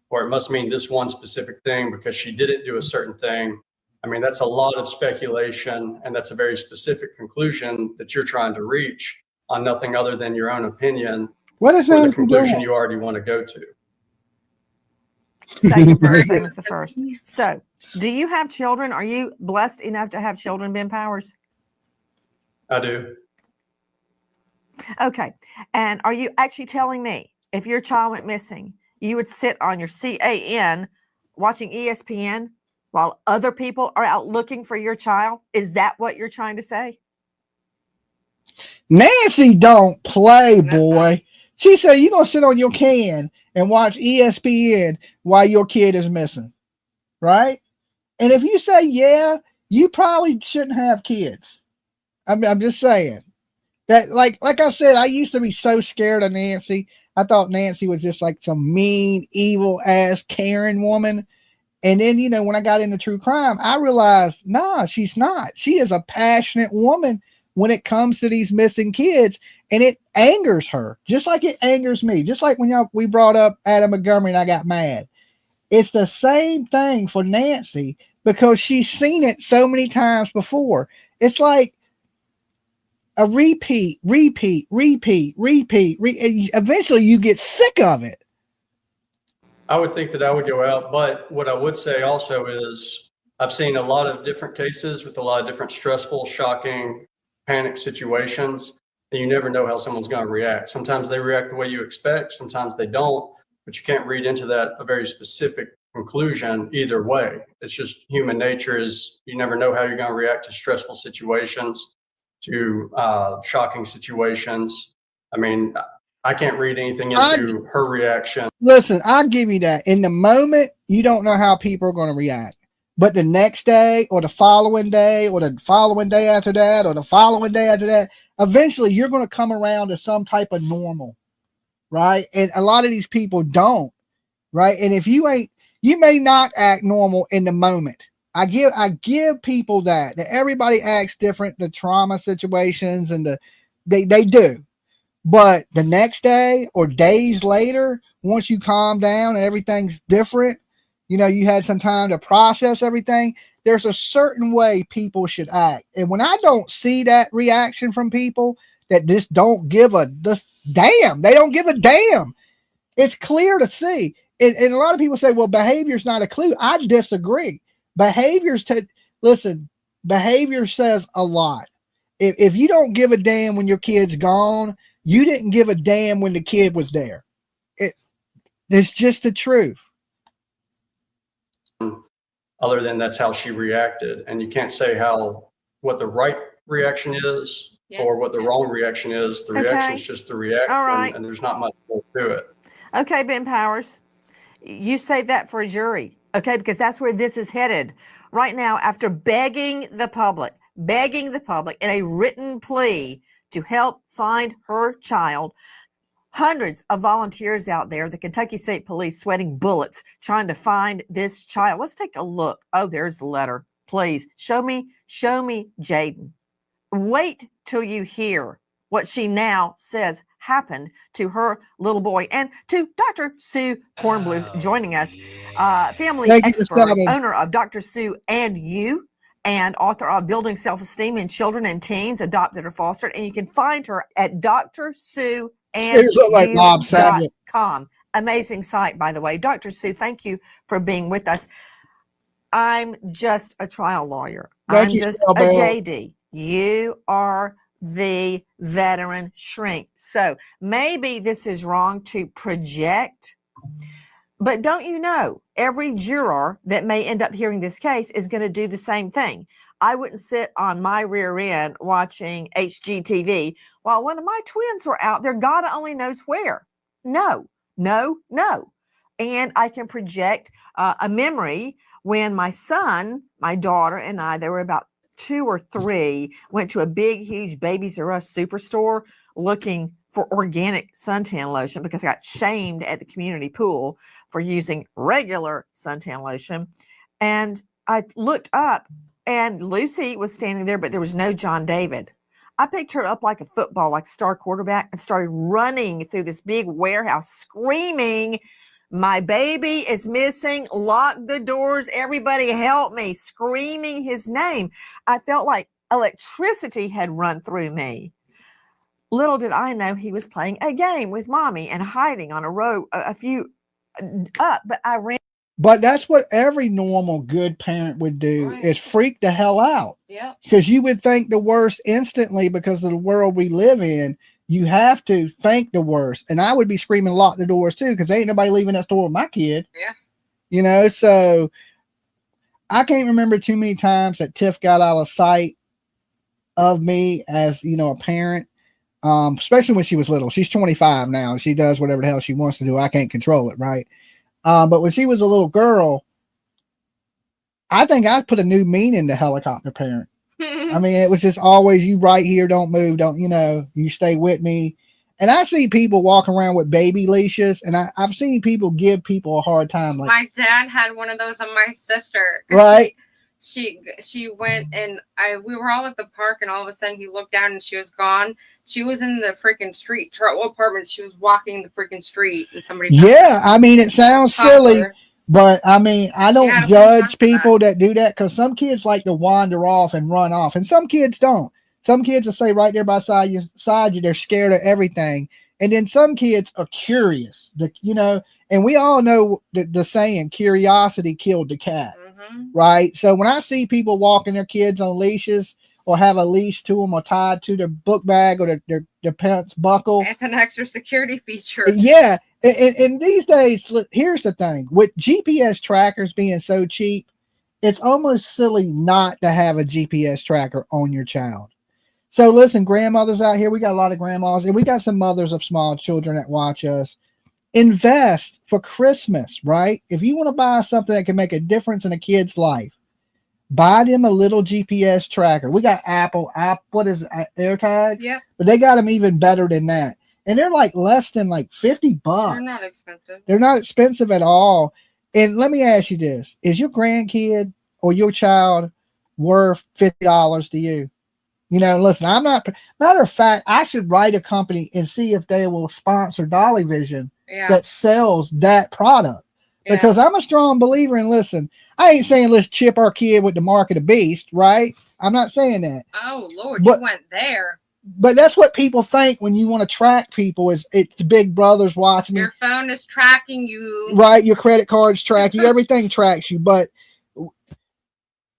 or it must mean this one specific thing because she didn't do a certain thing. I mean, that's a lot of speculation, and that's a very specific conclusion that you're trying to reach on nothing other than your own opinion. What is the conclusion you already want to go to? Second verse, same as the first. So, do you have children? Are you blessed enough to have children, Ben Powers? I do. Okay. And are you actually telling me if your child went missing, you would sit on your CAN watching ESPN while other people are out looking for your child? Is that what you're trying to say? Nancy don't play, boy. She said you're going to sit on your can and watch ESPN while your kid is missing, right? And if you say, yeah, you probably shouldn't have kids. I'm just saying that, like I said, I used to be so scared of Nancy. I thought Nancy was just like some mean, evil ass Karen woman. And then, you know, when I got into true crime, I realized, nah, she's not. She is a passionate woman when it comes to these missing kids, and it angers her, just like it angers me. Just like when we brought up Adam Montgomery and I got mad. It's the same thing for Nancy because she's seen it so many times before. It's like a repeat. Eventually you get sick of it. I would think that I would go out, but what I would say also is I've seen a lot of different cases with a lot of different stressful, shocking, panic situations, and you never know how someone's going to react. Sometimes they react the way you expect, sometimes they don't, but you can't read into that a very specific conclusion either way. It's just human nature is you never know how you're going to react to stressful situations, to shocking situations. I mean, I can't read anything into her reaction. Listen, I'll give you that. In the moment, you don't know how people are going to react. But the next day or the following day or the following day after that or the following day after that, eventually you're going to come around to some type of normal, right? And a lot of these people don't, right? And if you may not act normal in the moment. I give people that everybody acts different, the trauma situations and they do. But the next day or days later, once you calm down and everything's different, you know, you had some time to process everything. There's a certain way people should act. And when I don't see that reaction from people that just don't give a damn, they don't give a damn. It's clear to see. And a lot of people say, well, behavior's not a clue. I disagree. Behavior says a lot. If you don't give a damn when your kid's gone, you didn't give a damn when the kid was there. It's just the truth. Other than that's how she reacted. And you can't say what the right reaction is or what the wrong reaction is. The reaction is just the reaction. All right. And there's not much more to it. Okay, Ben Powers, you save that for a jury, okay? Because that's where this is headed right now. After begging the public in a written plea to help find her child, hundreds of volunteers out there, the Kentucky State Police sweating bullets trying to find this child. Let's take a look. Oh, there's the letter. Please show me Jaden. Wait till you hear what she now says happened to her little boy. And to Dr. Sue Kornbluth joining us, family expert, owner of Dr. Sue and You, and author of Building Self-Esteem in Children and Teens, Adopted or Fostered. And you can find her at drsueandyou.com. Amazing site, by the way. Dr. Sue, thank you for being with us. I'm just a trial lawyer. I'm just a JD. You are the veteran shrink. So maybe this is wrong to project, but don't you know, every juror that may end up hearing this case is going to do the same thing. I wouldn't sit on my rear end watching HGTV while one of my twins were out there, God only knows where. No. And I can project a memory when my son, my daughter, and I, they were about 2 or 3, went to a big, huge Babies R Us superstore looking for organic suntan lotion because I got shamed at the community pool for using regular suntan lotion. And I looked up and Lucy was standing there, but there was no John David. I picked her up like a football, like star quarterback, and started running through this big warehouse screaming, my baby is missing. Lock the doors. Everybody help me. Screaming his name. I felt like electricity had run through me. Little did I know he was playing a game with mommy and hiding on a row a few up, but I ran. But that's what every normal good parent would do, is freak the hell out. Yeah. Because you would think the worst instantly because of the world we live in. You have to think the worst. And I would be screaming, lock the doors too, because ain't nobody leaving that store with my kid. Yeah. You know, so I can't remember too many times that Tiff got out of sight of me as, you know, a parent, especially when she was little. She's 25 now. She does whatever the hell she wants to do. I can't control it, right? But when she was a little girl, I think I put a new meaning to helicopter parent. I mean, it was just always, you right here, don't move, don't, you know, you stay with me. And I see people walking around with baby leashes, and I've seen people give people a hard time. Like, my dad had one of those on my sister. Right. She went and we were all at the park, and all of a sudden he looked down and she was gone. She was in the freaking street, Trotwell apartment. She was walking the freaking street, and somebody. Yeah, I mean, it sounds silly, but I mean, I don't judge people that do that, because some kids like to wander off and run off, and some kids don't. Some kids will stay right there beside you. They're scared of everything. And then some kids are curious, you know, and we all know the saying, curiosity killed the cat, right? So when I see people walking their kids on leashes, or have a leash to them, or tied to their book bag, or their pants buckle. It's an extra security feature. Yeah. And these days, look, here's the thing. With GPS trackers being so cheap, it's almost silly not to have a GPS tracker on your child. So listen, grandmothers out here, we got a lot of grandmas, and we got some mothers of small children that watch us. Invest for Christmas, right? If you want to buy something that can make a difference in a kid's life, buy them a little GPS tracker. We got Apple, what is it, AirTags? Yeah. But they got them even better than that. And they're like less than like $50. They're not expensive. They're not expensive at all. And let me ask you this. Is your grandkid or your child worth $50 to you? You know, listen, I'm not, matter of fact, I should write a company and see if they will sponsor Dolly Vision that sells that product. Because I'm a strong believer in, listen, I ain't saying let's chip our kid with the mark of the beast, right? I'm not saying that. Oh, Lord, But you went there. but that's what people think when you want to track people is it's Big Brother's watching me. Your phone is tracking you. Right, your credit cards track you, everything tracks you, but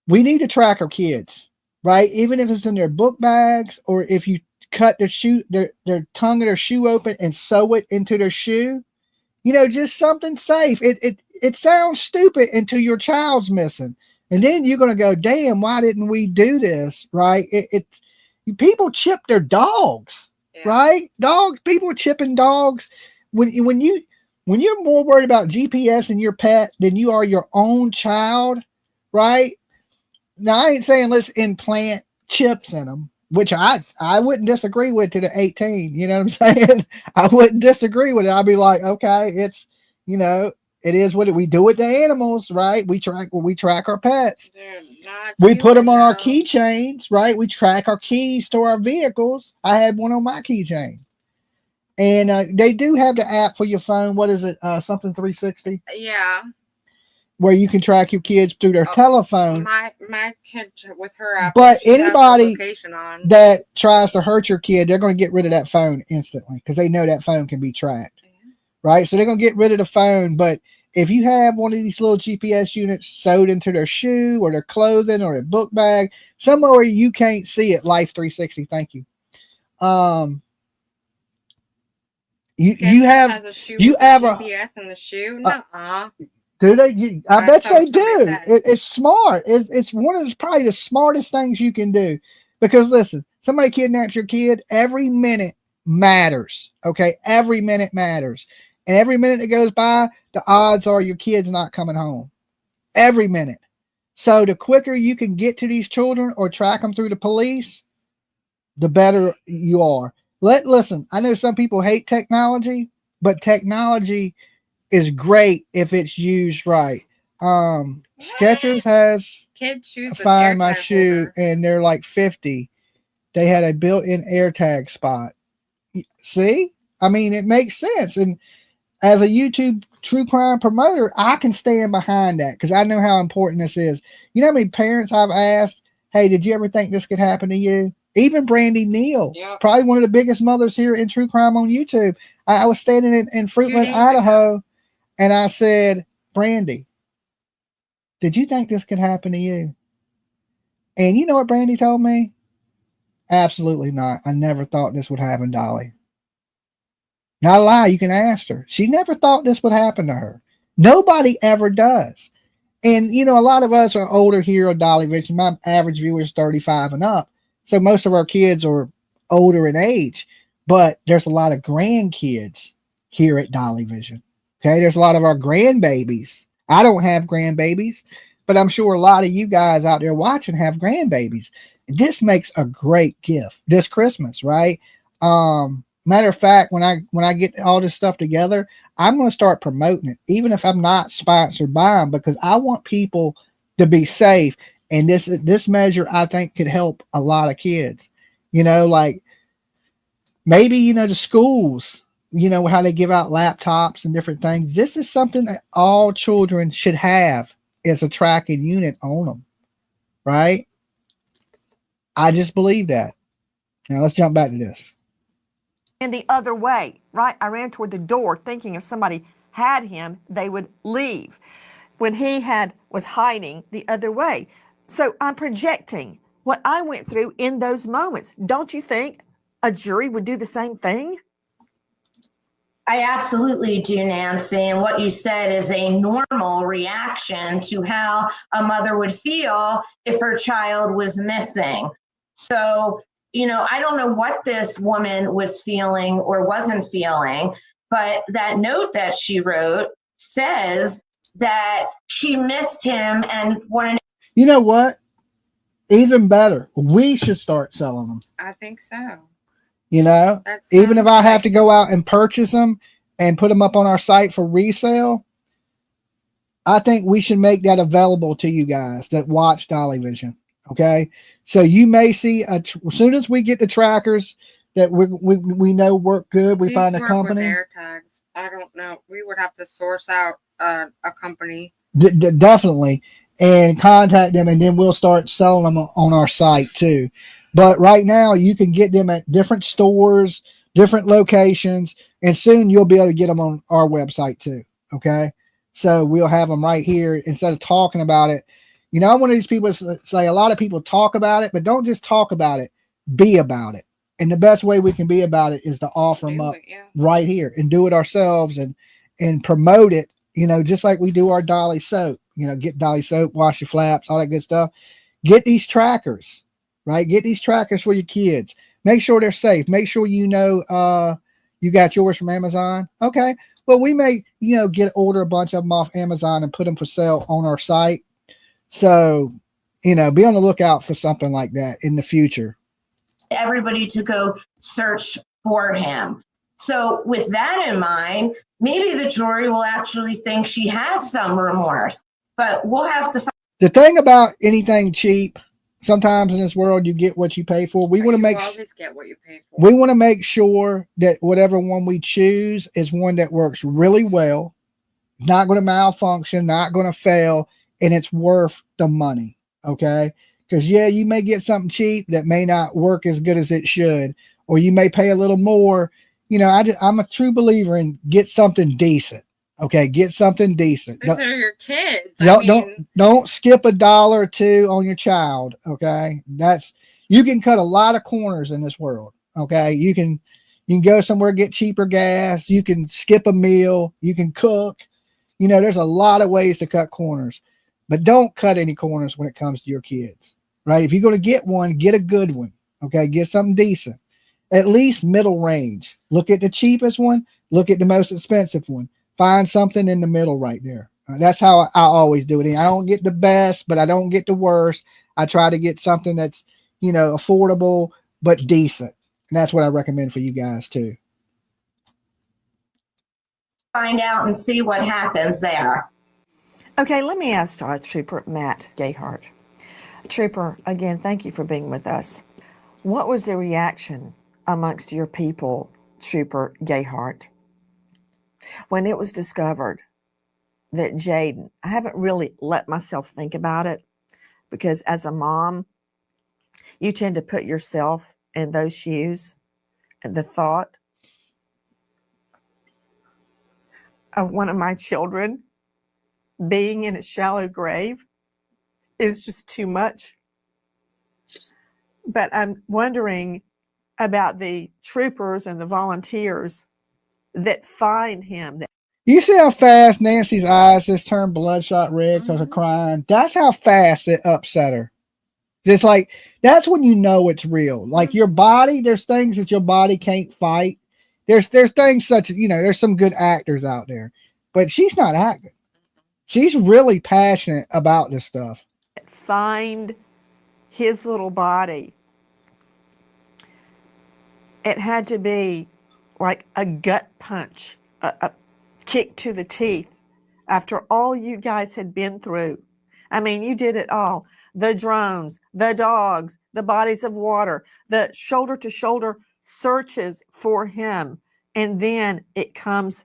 we need to track our kids, right? Even if it's in their book bags or if you cut their tongue of their shoe open and sew it into their shoe, just something safe. It sounds stupid until your child's missing. And then you're going to go, damn, why didn't we do this? Right. People chip their dogs, right? People chipping dogs. When you're more worried about GPS and your pet than you are your own child, right? Now, I ain't saying let's implant chips in them, which I wouldn't disagree with to the 18. You know what I'm saying? I wouldn't disagree with it. I'd be like, okay, it's, it is what we do with the animals, right? We track our pets. We put them on our keychains, right? We track our keys to our vehicles. I had one on my keychain. And they do have the app for your phone. What is it? Something 360? Yeah. Where you can track your kids through their telephone. My kid with her app. But she has the anybody location on. that tries to hurt your kid, they're going to get rid of that phone instantly because they know that phone can be tracked. Right? So they're going to get rid of the phone. But if you have one of these little GPS units sewed into their shoe or their clothing or their book bag, somewhere where you can't see it, Life 360, thank you. You have a GPS in the shoe? Nuh-uh. Do they? I bet they do. It's smart. It's one of probably the smartest things you can do. Because listen, somebody kidnaps your kid, every minute matters. Okay, every minute matters, and every minute that goes by, the odds are your kid's not coming home. Every minute. So the quicker you can get to these children or track them through the police, the better you are. Listen, I know some people hate technology, but technology is great if it's used right. Skechers has Kids shoes Find My Shoe, and they're like $50. They had a built-in AirTag spot. See? I mean, it makes sense. And as a YouTube true crime promoter, I can stand behind that because I know how important this is. You know how many parents I've asked, hey, did you ever think this could happen to you? Even Brandy Neal, probably one of the biggest mothers here in true crime on YouTube. I was standing in Fruitland, Idaho, and I said, Brandy, did you think this could happen to you? And you know what Brandy told me? Absolutely not. I never thought this would happen, Dolly. Not a lie, you can ask her. She never thought this would happen to her. Nobody ever does. And, a lot of us are older here on Dolly Vision. My average viewer is 35 and up. So most of our kids are older in age. But there's a lot of grandkids here at Dolly Vision. Okay, there's a lot of our grandbabies. I don't have grandbabies, but I'm sure a lot of you guys out there watching have grandbabies. This makes a great gift this Christmas, right? Matter of fact, when I get all this stuff together, I'm going to start promoting it, even if I'm not sponsored by them, because I want people to be safe. And this measure, I think, could help a lot of kids. Like maybe, the schools, how they give out laptops and different things. This is something that all children should have as a tracking unit on them, right? I just believe that. Now let's jump back to this. And the other way, right? I ran toward the door thinking if somebody had him, they would leave. When he was hiding the other way. So I'm projecting what I went through in those moments. Don't you think a jury would do the same thing? I absolutely do, Nancy. And what you said is a normal reaction to how a mother would feel if her child was missing. So, I don't know what this woman was feeling or wasn't feeling, but that note that she wrote says that she missed him and wanted. You know what? Even better, we should start selling them. I think so. Even if I have to go out and purchase them and put them up on our site for resale, I think we should make that available to you guys that watch Dolly Vision. Okay, so you may see as soon as we get the trackers that we know work good, we find a company. With AirTags. I don't know. We would have to source out a company. Definitely, and contact them, and then we'll start selling them on our site too. But right now you can get them at different stores, different locations, and soon you'll be able to get them on our website too. Okay. So we'll have them right here instead of talking about it. You know, I'm one of these people that say a lot of people talk about it, but don't just talk about it, be about it. And the best way we can be about it is to offer them up right here and do it ourselves and promote it, you know, just like we do our Dolly soap, you know, get Dolly soap, wash your flaps, all that good stuff. Get these trackers, right? Get these trackers for your kids. Make sure they're safe. Make sure you know you got yours from Amazon. Okay. Well, we may, you know, order a bunch of them off Amazon and put them for sale on our site. So, you know, be on the lookout for something like that in the future. Everybody to go search for him. So with that in mind, maybe the jury will actually think she had some remorse, but we'll have to. The thing about anything cheap, sometimes in this world you get what you pay for. We want to make always get what you pay for. We want to make sure that whatever one we choose is one that works really well, not going to malfunction, not going to fail, and it's worth the money. Okay. Because, yeah, you may get something cheap that may not work as good as it should, or you may pay a little more. You know, I'm a true believer in get something decent. Okay, get something decent. These are your kids. Don't skip $1 or $2 on your child. Okay, you can cut a lot of corners in this world. Okay, you can go somewhere, get cheaper gas. You can skip a meal. You can cook. You know, there's a lot of ways to cut corners, but don't cut any corners when it comes to your kids. Right? If you're going to get one, get a good one. Okay, get something decent, at least middle range. Look at the cheapest one. Look at the most expensive one. Find something in the middle right there. That's how I always do it. I don't get the best, but I don't get the worst. I try to get something that's, you know, affordable but decent, and that's what I recommend for you guys too. Find out and see what happens there. Okay, let me ask Trooper Matt Gayhart. Trooper, again, thank you for being with us. What was the reaction amongst your people, Trooper Gayhart, when it was discovered that Jaden, I haven't really let myself think about it because as a mom, you tend to put yourself in those shoes, and the thought of one of my children being in a shallow grave is just too much. But I'm wondering about the troopers and the volunteers that find him. You see how fast Nancy's eyes just turned bloodshot red because of crying? That's how fast it upset her. Just like, that's when you know it's real. Like your body, there's things that your body can't fight. There's things such, you know, there's some good actors out there, but she's not acting. She's really passionate about this stuff. Find his little body. It had to be like a gut punch, a kick to the teeth after all you guys had been through. I mean, you did it all. The drones, the dogs, the bodies of water, the shoulder to shoulder searches for him. And then it comes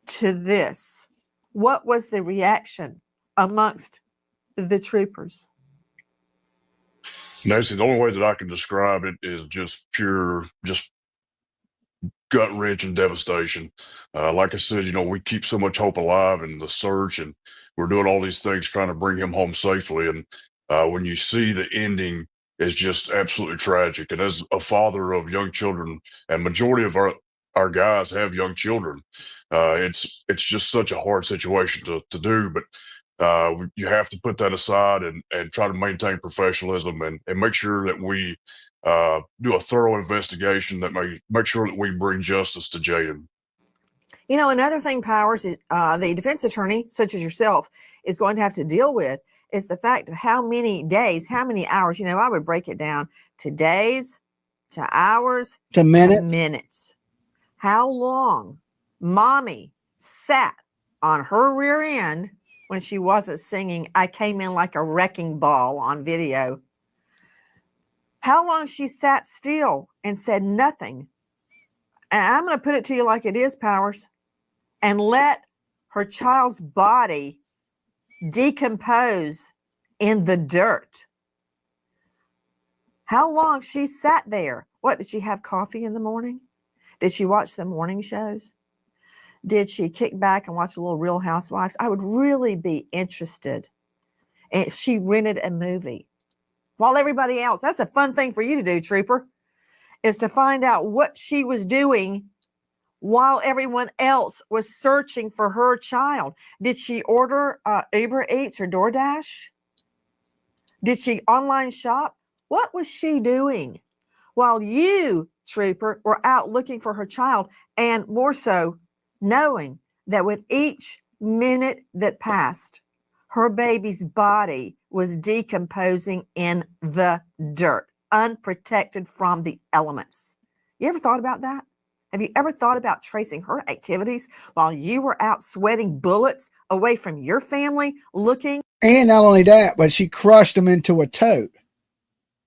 to this. What was the reaction amongst the troopers? Nancy, the only way that I can describe it is just pure, just gut wrenching devastation. Like I said, you know, we keep so much hope alive in the search, and we're doing all these things trying to bring him home safely. And when you see the ending, it's just absolutely tragic. And as a father of young children, and majority of our guys have young children, it's just such a hard situation to do. But you have to put that aside and try to maintain professionalism and make sure that we do a thorough investigation that may make sure that we bring justice to Jaden. You know, another thing, Powers, the defense attorney, such as yourself, is going to have to deal with is the fact of how many days, how many hours. You know, I would break it down to days, to hours, to minutes. To minutes. How long mommy sat on her rear end when she wasn't singing I Came In Like a Wrecking Ball on video. How long she sat still and said nothing. And I'm going to put it to you like it is, Powers, and let her child's body decompose in the dirt. how long she sat there. What, did she have coffee in the morning? Did she watch the morning shows? Did she kick back and watch a little Real Housewives? I would really be interested if she rented a movie while everybody else. That's a fun thing for you to do, Trooper, is to find out what she was doing while everyone else was searching for her child. Did she order Uber Eats or DoorDash? Did she online shop? What was she doing while you, Trooper, were out looking for her child, and more so knowing that with each minute that passed, her baby's body was decomposing in the dirt, unprotected from the elements? You ever thought about that? Have you ever thought about tracing her activities while you were out sweating bullets away from your family looking? And not only that, but she crushed them into a tote.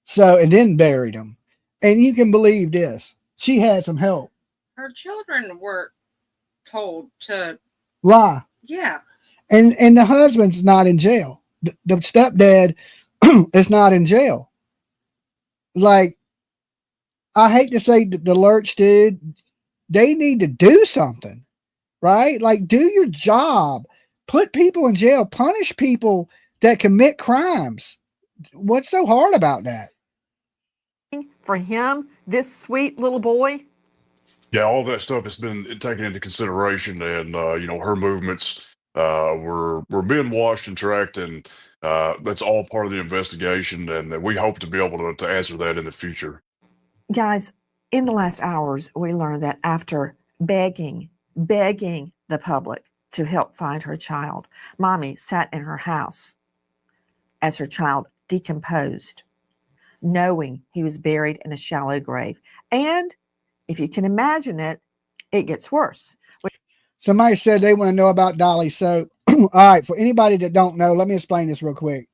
So, and then buried them. And you can believe this. She had some help. Her children were told to Lie. Yeah. And the husband's not in jail. The stepdad is not in jail. Like, I hate to say the lurch dude, they need to do something, right? Like, do your job. Put people in jail. Punish people that commit crimes. What's so hard about that? For him, this sweet little boy. Yeah, all that stuff has been taken into consideration, and her movements were being watched and tracked, and that's all part of the investigation, and we hope to be able to answer that in the future. Guys, in the last hours, we learned that after begging the public to help find her child, Mommy sat in her house as her child decomposed, knowing he was buried in a shallow grave. And if you can imagine it, it gets worse. Somebody said they want to know about Dolly soap. All right, for anybody that don't know, let me explain this real quick.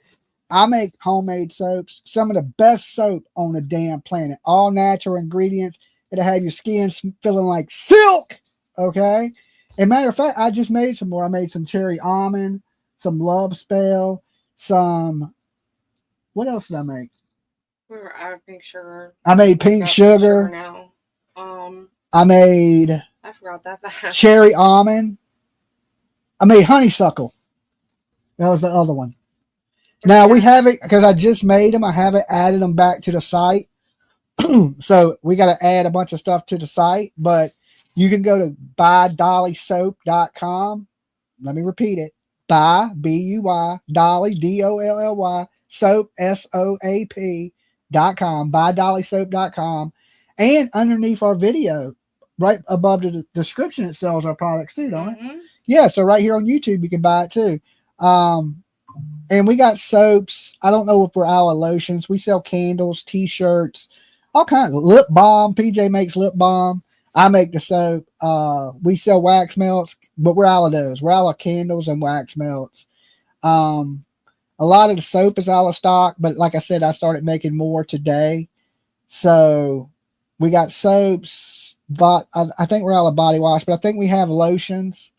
I make homemade soaps, some of the best soap on the damn planet, all natural ingredients. It'll have your skin feeling like silk, okay? And matter of fact, I just made some more. I made some cherry almond, some love spell, some, what else did I make? We were out of pink sugar. I made pink sugar. Now. I made I forgot that fast. cherry almond. I made honeysuckle. That was the other one. Now we haven't, because I just made them, I haven't added them back to the site. So we got to add a bunch of stuff to the site, but you can go to buydollysoap.com. Let me repeat it. Buy, B-U-Y, Dolly, D-O-L-L-Y, soap, S-O-A-P.com, buydollysoap.com. And underneath our video, right above the description, it sells our products too, don't it? Yeah, so right here on YouTube, you can buy it too. And we got soaps. I don't know if we're out of lotions. We sell candles, t-shirts, all kinds of lip balm. PJ makes lip balm. I make the soap. We sell wax melts, but we're out of those. We're out of candles and wax melts. A lot of the soap is out of stock, but like I said, I started making more today. So we got soaps, but I think we're out of body wash, but I think we have lotions.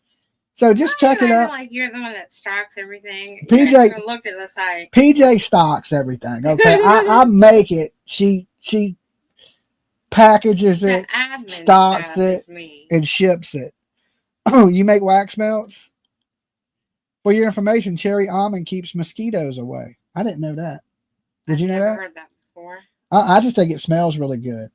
So just check it out. Like you're the one that stocks everything. PJ You looked at the site. PJ stocks everything. Okay, I make it. She packages it, stocks it, and ships it. Oh, you make wax melts? For your information, cherry almond keeps mosquitoes away. I didn't know that. Did you know that? I've heard that before. I just think it smells really good.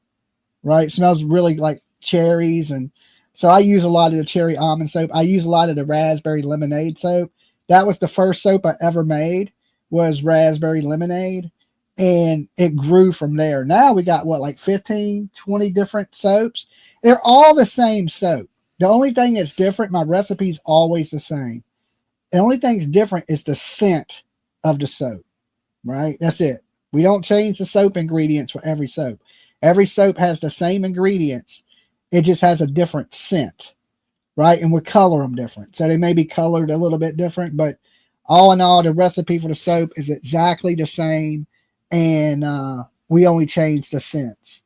Right? It smells really like cherries, and so I use a lot of the cherry almond soap. I use a lot of the raspberry lemonade soap. That was the first soap I ever made, was raspberry lemonade, and it grew from there. Now we got like 15, 20 different soaps. They're all the same soap. The only thing that's different, my recipe's always the same. The only thing that's different is the scent of the soap, right? That's it. We don't change the soap ingredients for every soap. Every soap has the same ingredients. It just has a different scent, right? And we color them different. So they may be colored a little bit different, but all in all, the recipe for the soap is exactly the same. And we only change the scents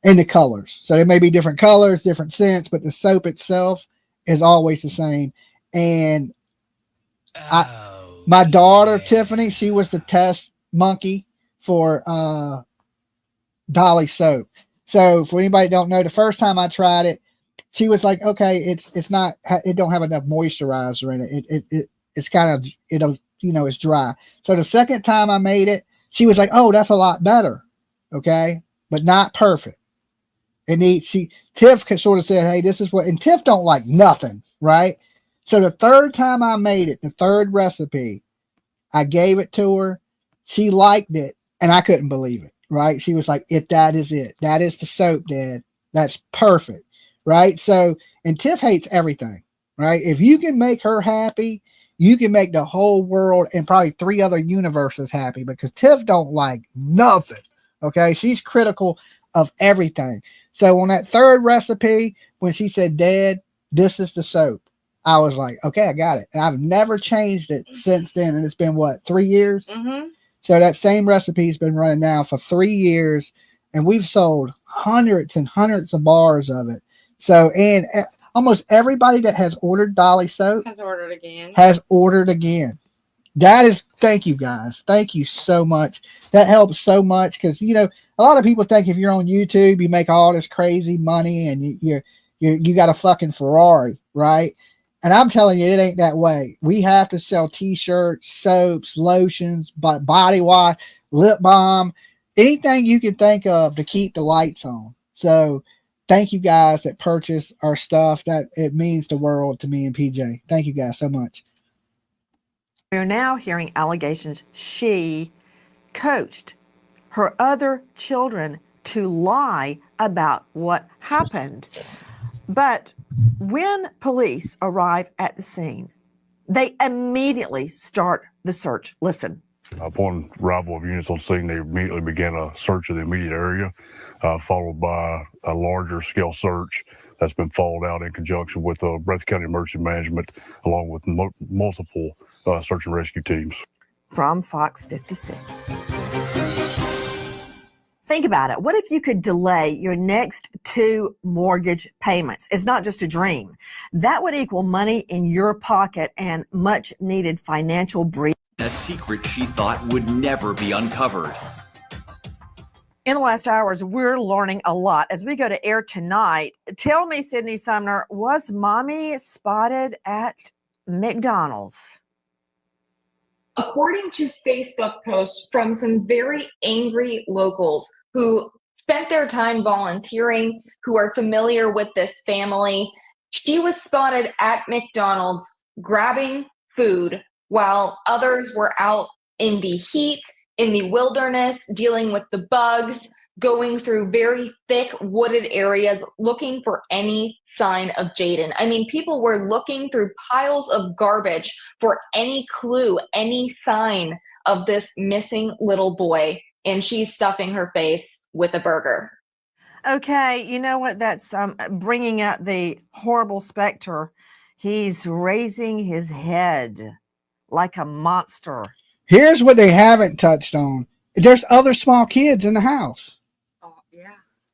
and the colors. So there may be different colors, different scents, but the soap itself is always the same. And my daughter, Tiffany, she was the test monkey for Dolly soap. So for anybody that don't know, the first time I tried it, she was like, okay, it's not, it don't have enough moisturizer in it. It's kind of, it'll, it's dry. So the second time I made it, she was like, oh, that's a lot better. Okay. But not perfect. Tiff sort of said, hey, this is what, and Tiff don't like nothing. Right. So the third time I made it, the third recipe, I gave it to her. She liked it and I couldn't believe it. Right. She was like, that is it. That is the soap, Dad. That's perfect. Right. So, and Tiff hates everything. Right. If you can make her happy, you can make the whole world and probably 3 other universes happy, because Tiff don't like nothing. Okay. She's critical of everything. So on that third recipe, when she said, Dad, this is the soap, I was like, okay, I got it. And I've never changed it since then. And it's been what, 3 years? Mm-hmm. So that same recipe has been running now for 3 years, and we've sold hundreds and hundreds of bars of it. So, and almost everybody that has ordered Dolly soap Has ordered again. That is, thank you guys. Thank you so much. That helps so much, because, a lot of people think if you're on YouTube, you make all this crazy money and you got a fucking Ferrari, right? And I'm telling you, it ain't that way. We have to sell t-shirts, soaps, lotions, body wash, lip balm, anything you can think of to keep the lights on. So thank you guys that purchase our stuff. That it means the world to me and PJ. Thank you guys so much. We're now hearing allegations she coached her other children to lie about what happened. But when police arrive at the scene, they immediately start the search. Listen. Upon arrival of units on scene, they immediately began a search of the immediate area, followed by a larger scale search that's been followed out in conjunction with Breathitt County Emergency Management, along with multiple search and rescue teams. From Fox 56. Think about it. What if you could delay your next 2 mortgage payments? It's not just a dream. That would equal money in your pocket and much needed financial breathing. A secret she thought would never be uncovered. In the last hours, we're learning a lot as we go to air tonight. Tell me, Sydney Sumner, was mommy spotted at McDonald's? According to Facebook posts from some very angry locals who spent their time volunteering, who are familiar with this family, she was spotted at McDonald's grabbing food while others were out in the heat, in the wilderness, dealing with the bugs, going through very thick wooded areas, looking for any sign of Jaden. I mean, people were looking through piles of garbage for any clue, any sign of this missing little boy, and she's stuffing her face with a burger. Okay, you know what? That's bringing up the horrible specter. He's raising his head like a monster. Here's what they haven't touched on. There's other small kids in the house.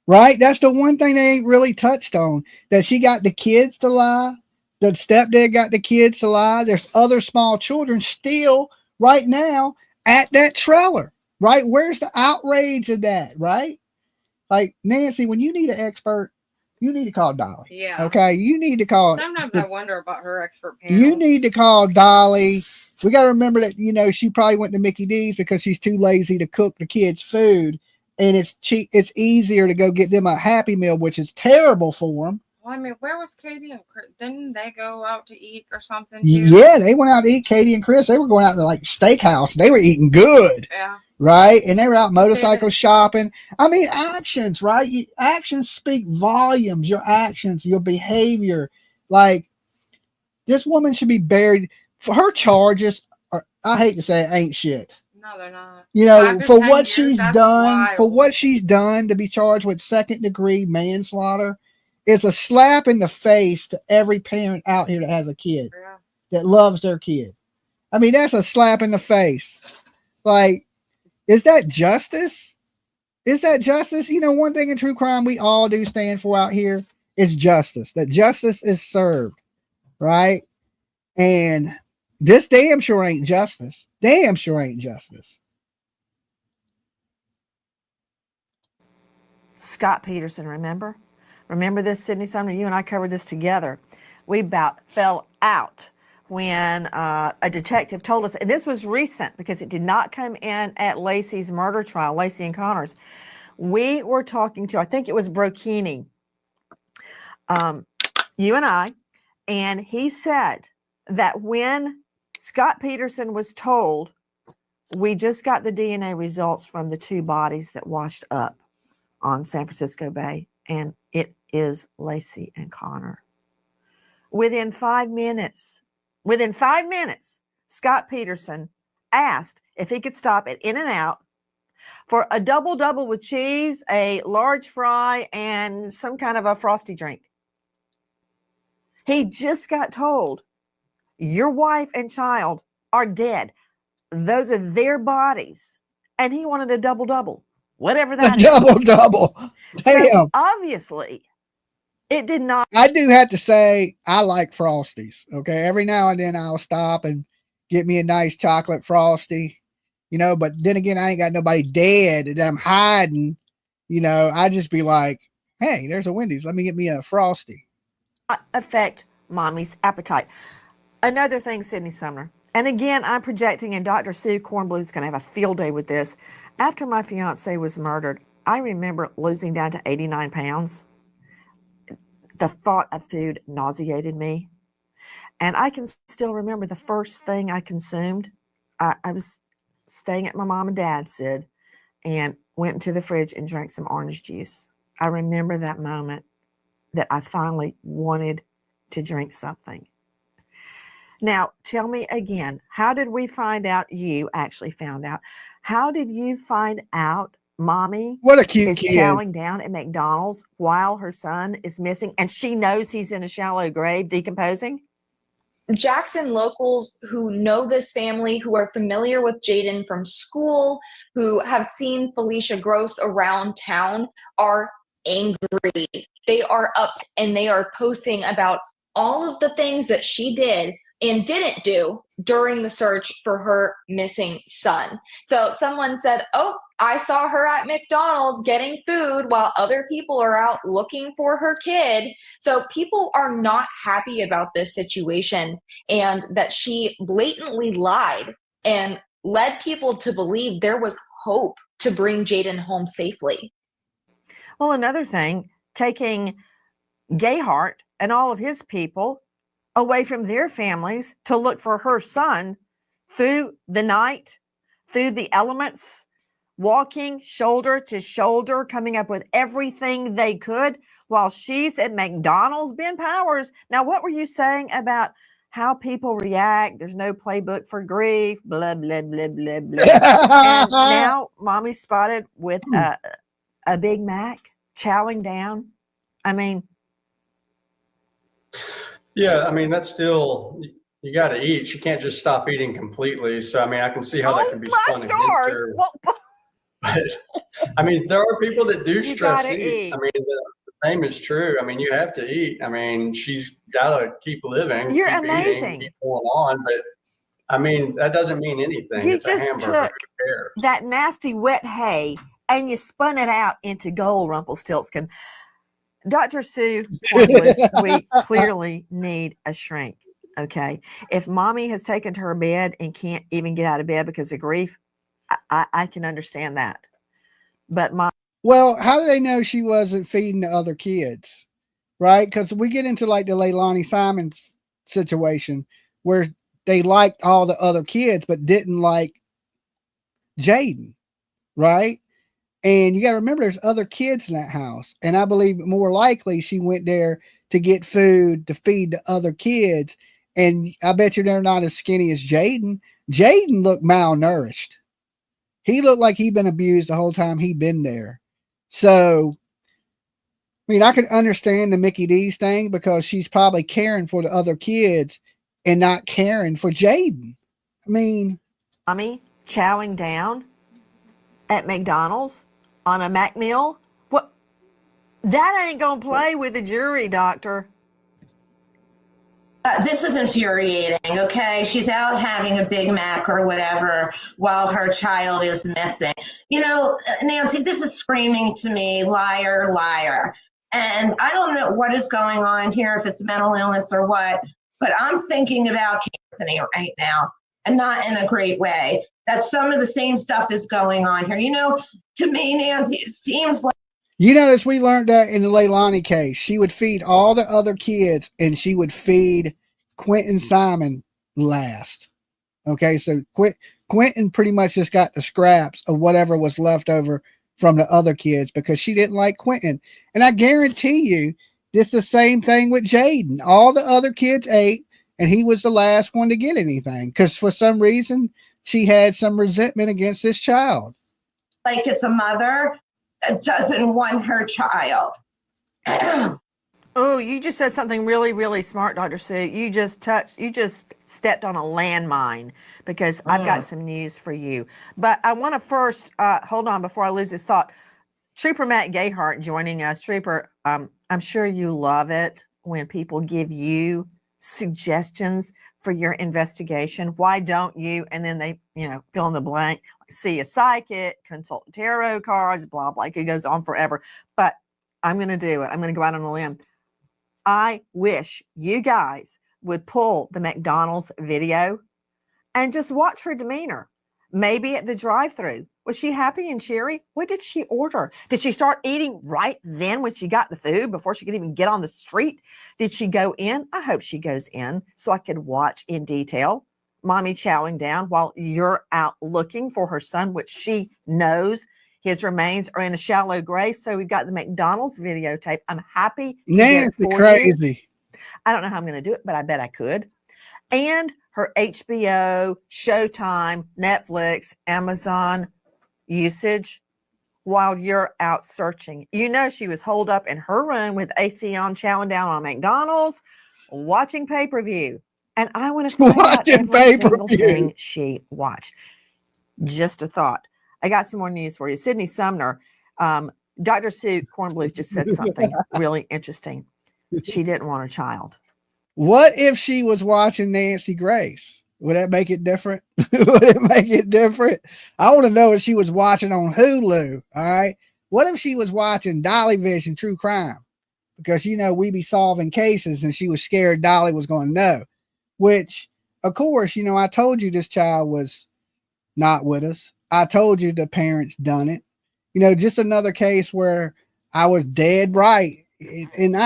Right? That's the one thing they ain't really touched on, that she got the kids to lie. The stepdad got the kids to lie. There's other small children still right now at that trailer, right? Where's the outrage of that, right? Like, Nancy, when you need an expert, you need to call Dolly. Yeah. Okay? You need to call. Sometimes I wonder about her expert panel. You need to call Dolly. We got to remember that, she probably went to Mickey D's because she's too lazy to cook the kids' food. And it's cheap. It's easier to go get them a Happy Meal, which is terrible for them. Well, I mean, where was Katie and Chris? Didn't they go out to eat or something? Yeah, they went out to eat. Katie and Chris, they were going out to like steakhouse. They were eating good. Yeah. Right? And they were out motorcycle shopping. I mean, actions, right? Actions speak volumes. Your actions, your behavior. Like, this woman should be buried. For her charges, I hate to say it, ain't shit. No, they're not. For what she's done, to be charged with 2nd-degree manslaughter, it's a slap in the face to every parent out here that has a kid, that loves their kid. I mean, that's a slap in the face. Like, is that justice? Is that justice? One thing in true crime we all do stand for out here is justice. That justice is served, right? And this damn sure ain't justice. Damn sure ain't justice. Scott Peterson, remember? Remember this, Sydney Sumner? You and I covered this together. We about fell out when a detective told us, and this was recent because it did not come in at Lacey's murder trial, Lacey and Connor's. We were talking to, I think it was Brokini, you and I, and he said that when Scott Peterson was told, we just got the DNA results from the 2 bodies that washed up on San Francisco Bay, and it is Lacey and Connor. Within 5 minutes, Scott Peterson asked if he could stop at In-N-Out for a double with cheese, a large fry, and some kind of a frosty drink. He just got told, your wife and child are dead. Those are their bodies. And he wanted a double, whatever that is. Double. So Damn. obviously, it did not. I do have to say, I like Frosties. Okay. Every now and then I'll stop and get me a nice chocolate Frosty, but then again, I ain't got nobody dead that I'm hiding. I just be like, hey, there's a Wendy's. Let me get me a Frosty. Affect mommy's appetite. Another thing, Sydney Sumner, and again, I'm projecting, and Dr. Sue Kornbluth's going to have a field day with this. After my fiance was murdered, I remember losing down to 89 pounds. The thought of food nauseated me. And I can still remember the first thing I consumed. I was staying at my mom and dad's, Sid, and went into the fridge and drank some orange juice. I remember that moment that I finally wanted to drink something. Now, tell me again, how did we find out? You actually found out. How did you find out mommy what a cute is kid. chowing down at McDonald's while her son is missing and she knows he's in a shallow grave decomposing? Jackson locals who know this family, who are familiar with Jaden from school, who have seen Felicia Gross around town, are angry. They are up and they are posting about all of the things that she did and didn't do during the search for her missing son. So someone said, oh, I saw her at McDonald's getting food while other people are out looking for her kid. So people are not happy about this situation, and that she blatantly lied and led people to believe there was hope to bring Jaden home safely. Well, another thing, taking Gayhart and all of his people away from their families to look for her son through the night, through the elements, walking shoulder to shoulder, coming up with everything they could while she's at McDonald's. Ben Powers, now what were you saying about how people react? There's no playbook for grief, blah, blah, blah, blah, blah. And now mommy's spotted with a Big Mac chowing down. I mean, Yeah, I mean, that's still, you got to eat. She can't just stop eating completely. So, I mean, I can see how that can be spun against her. But, I mean, there are people that do stress eat. I mean, the same is true. I mean, you have to eat. I mean, she's got to keep living. You're keep amazing. Eating, keep going on. But, I mean, that doesn't mean anything. You it's just a hamburger. took that nasty wet hay and you spun it out into gold, Rumpelstiltskin. Dr. Sue Kornbluth, we clearly need a shrink, okay? If mommy has taken to her bed and can't even get out of bed because of grief, I can understand that. But well, how do they know she wasn't feeding the other kids, right? Because we get into like the Leilani Simons situation where they liked all the other kids but didn't like Jaden, right? And you got to remember, there's other kids in that house. And I believe more likely she went there to get food to feed the other kids. And I bet you they're not as skinny as Jaden. Jaden looked malnourished. He looked like he'd been abused the whole time he'd been there. So, I mean, I could understand the Mickey D's thing because she's probably caring for the other kids and not caring for Jaden. I mean, mommy chowing down at McDonald's on a Mac meal? What? That ain't gonna play with the jury, doctor. This is infuriating, okay? She's out having a Big Mac or whatever while her child is missing. You know, Nancy, this is screaming to me, liar, liar. And I don't know what is going on here, if it's mental illness or what, but I'm thinking about Anthony right now, and not in a great way. That some of the same stuff is going on here. You know, to me, Nancy, it seems like. You notice we learned that in the Leilani case. She would feed all the other kids and she would feed Quentin Simon last. Okay, so Quentin pretty much just got the scraps of whatever was left over from the other kids because she didn't like Quentin. And I guarantee you, it's the same thing with Jaden. All the other kids ate and he was the last one to get anything because for some reason she had some resentment against this child. Like it's a mother that doesn't want her child. Oh, you just said something really, really smart, Dr. Sue. You just stepped on a landmine because I've got some news for you. But I want to first, hold on before I lose this thought. Trooper Matt Gayhart joining us. Trooper, I'm sure you love it when people give you suggestions for your investigation. Why don't you? And then they, fill in the blank, see a psychic, consult tarot cards, blah, blah. It goes on forever. But I'm going to do it. I'm going to go out on a limb. I wish you guys would pull the McDonald's video and just watch her demeanor. Maybe at the drive-thru. Was she happy and cheery? What did she order? Did she start eating right then when she got the food before she could even get on the street? Did she go in? I hope she goes in so I could watch in detail mommy chowing down while you're out looking for her son, which she knows his remains are in a shallow grave. So we've got the McDonald's videotape. I'm happy to get it for crazy. you. I don't know how I'm going to do it, but I bet I could. And her HBO, Showtime, Netflix, Amazon usage while you're out searching. You know she was holed up in her room with AC on, chowing down on McDonald's, watching pay-per-view. And I want to find out every single thing she watched. Just a thought. I got some more news for you. Sydney Sumner, Dr. Sue Kornbluth just said something really interesting. She didn't want a child. What if she was watching Nancy Grace? Would that make it different? Would it make it different? I want to know if she was watching on Hulu. All right. What if she was watching Dolly Vision True Crime? Because, we be solving cases and she was scared Dolly was going to know. Which, of course, I told you this child was not with us. I told you the parents done it. Just another case where I was dead right. And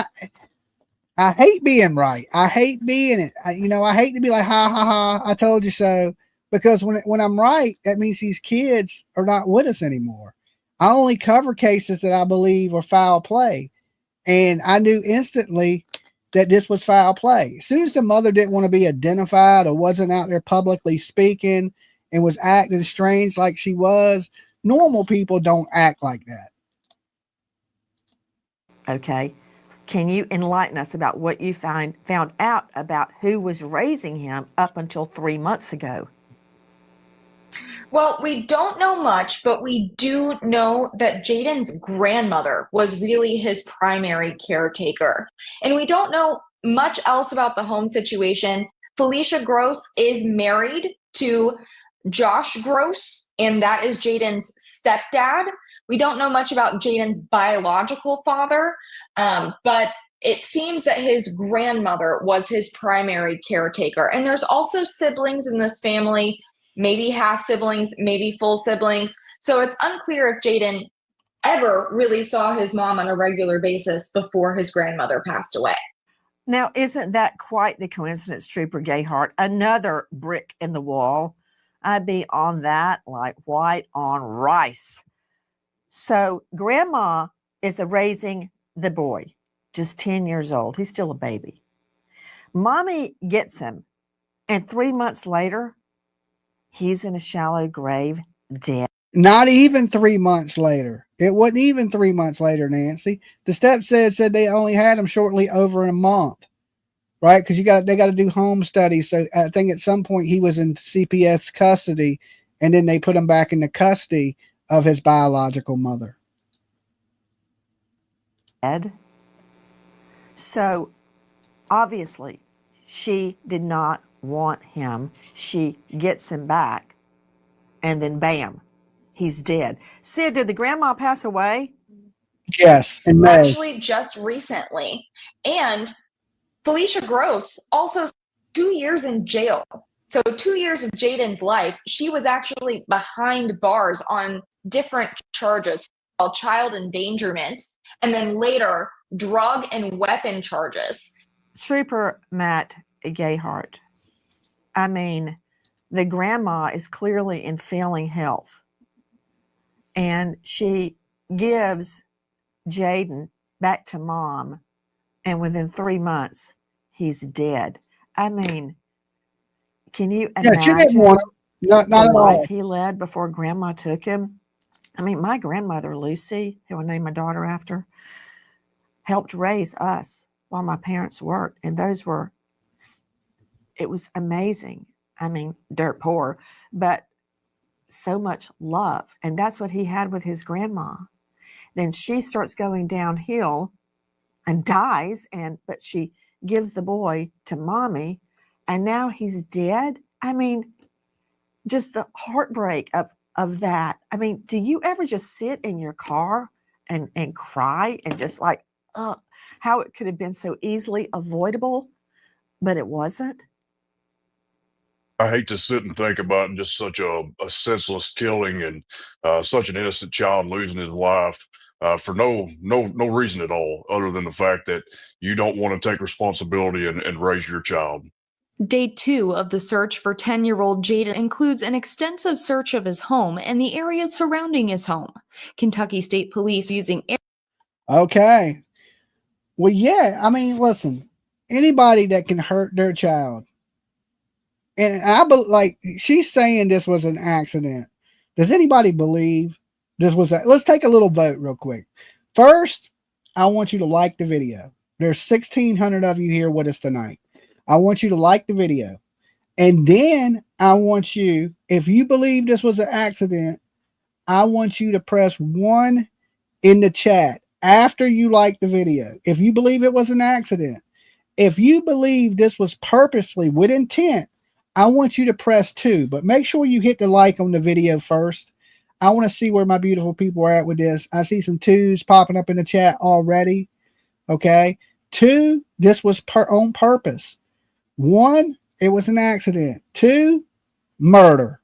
I hate being right. I hate being it. I hate to be like, ha, ha, ha, I told you so. Because when I'm right, that means these kids are not with us anymore. I only cover cases that I believe are foul play. And I knew instantly that this was foul play. As soon as the mother didn't want to be identified or wasn't out there publicly speaking and was acting strange like she was, normal people don't act like that. Okay. Can you enlighten us about what you found out about who was raising him up until 3 months ago? Well, we don't know much, but we do know that Jaden's grandmother was really his primary caretaker. And we don't know much else about the home situation. Felicia Gross is married to Josh Gross, and that is Jaden's stepdad. We don't know much about Jaden's biological father, but it seems that his grandmother was his primary caretaker. And there's also siblings in this family, maybe half siblings, maybe full siblings. So it's unclear if Jaden ever really saw his mom on a regular basis before his grandmother passed away. Now, isn't that quite the coincidence, Trooper Gayhart? Another brick in the wall. I'd be on that like white on rice. So grandma is raising the boy, just 10 years old. He's still a baby. Mommy gets him. And 3 months later, he's in a shallow grave, dead. Not even 3 months later. It wasn't even 3 months later, Nancy. The stepdad said they only had him shortly over a month, right? Because they got to do home studies. So I think at some point he was in CPS custody, and then they put him back into custody of his biological mother. Ed. So obviously she did not want him. She gets him back, and then bam, he's dead. Sid, did the grandma pass away? Yes, in May. Actually, just recently. And Felicia Gross also 2 years in jail. So 2 years of Jaden's life, she was actually behind bars on different charges called child endangerment, and then later drug and weapon charges. Trooper Matt Gayhart. I mean, the grandma is clearly in failing health, and she gives Jaden back to mom, and within 3 months, he's dead. I mean, can you Yeah, she didn't imagine want him. Not the at all. life he led before grandma took him? I mean, my grandmother, Lucy, who I named my daughter after, helped raise us while my parents worked. And it was amazing. I mean, dirt poor, but so much love. And that's what he had with his grandma. Then she starts going downhill and dies, but she gives the boy to mommy, and now he's dead. I mean, just the heartbreak of that. I mean, do you ever just sit in your car and cry and just like, how it could have been so easily avoidable, but it wasn't? I hate to sit and think about just such a senseless killing and such an innocent child losing his life for no reason at all, other than the fact that you don't want to take responsibility and raise your child. Day 2 of the search for 10-year-old Jaden includes an extensive search of his home and the area surrounding his home. Kentucky State Police using Okay. Well, yeah. I mean, listen, anybody that can hurt their child, and like she's saying this was an accident. Does anybody believe this was let's take a little vote real quick. First, I want you to like the video. There's 1,600 of you here with us tonight. I want you to like the video. And then I want you, if you believe this was an accident, I want you to press 1 in the chat after you like the video. If you believe it was an accident, if you believe this was purposely with intent, I want you to press 2, but make sure you hit the like on the video first. I want to see where my beautiful people are at with this. I see some 2s popping up in the chat already. Okay. 2, this was on purpose. 1, it was an accident. 2, murder.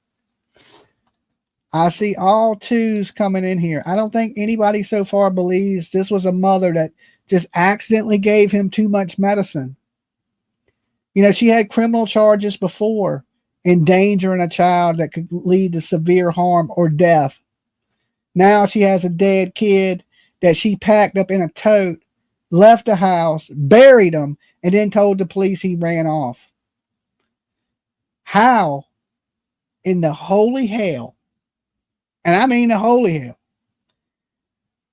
I see all 2s coming in here. I don't think anybody so far believes this was a mother that just accidentally gave him too much medicine. You know, she had criminal charges before, endangering a child that could lead to severe harm or death. Now she has a dead kid that she packed up in a tote, left the house, buried him, and then told the police he ran off. How in the holy hell, and I mean the holy hell,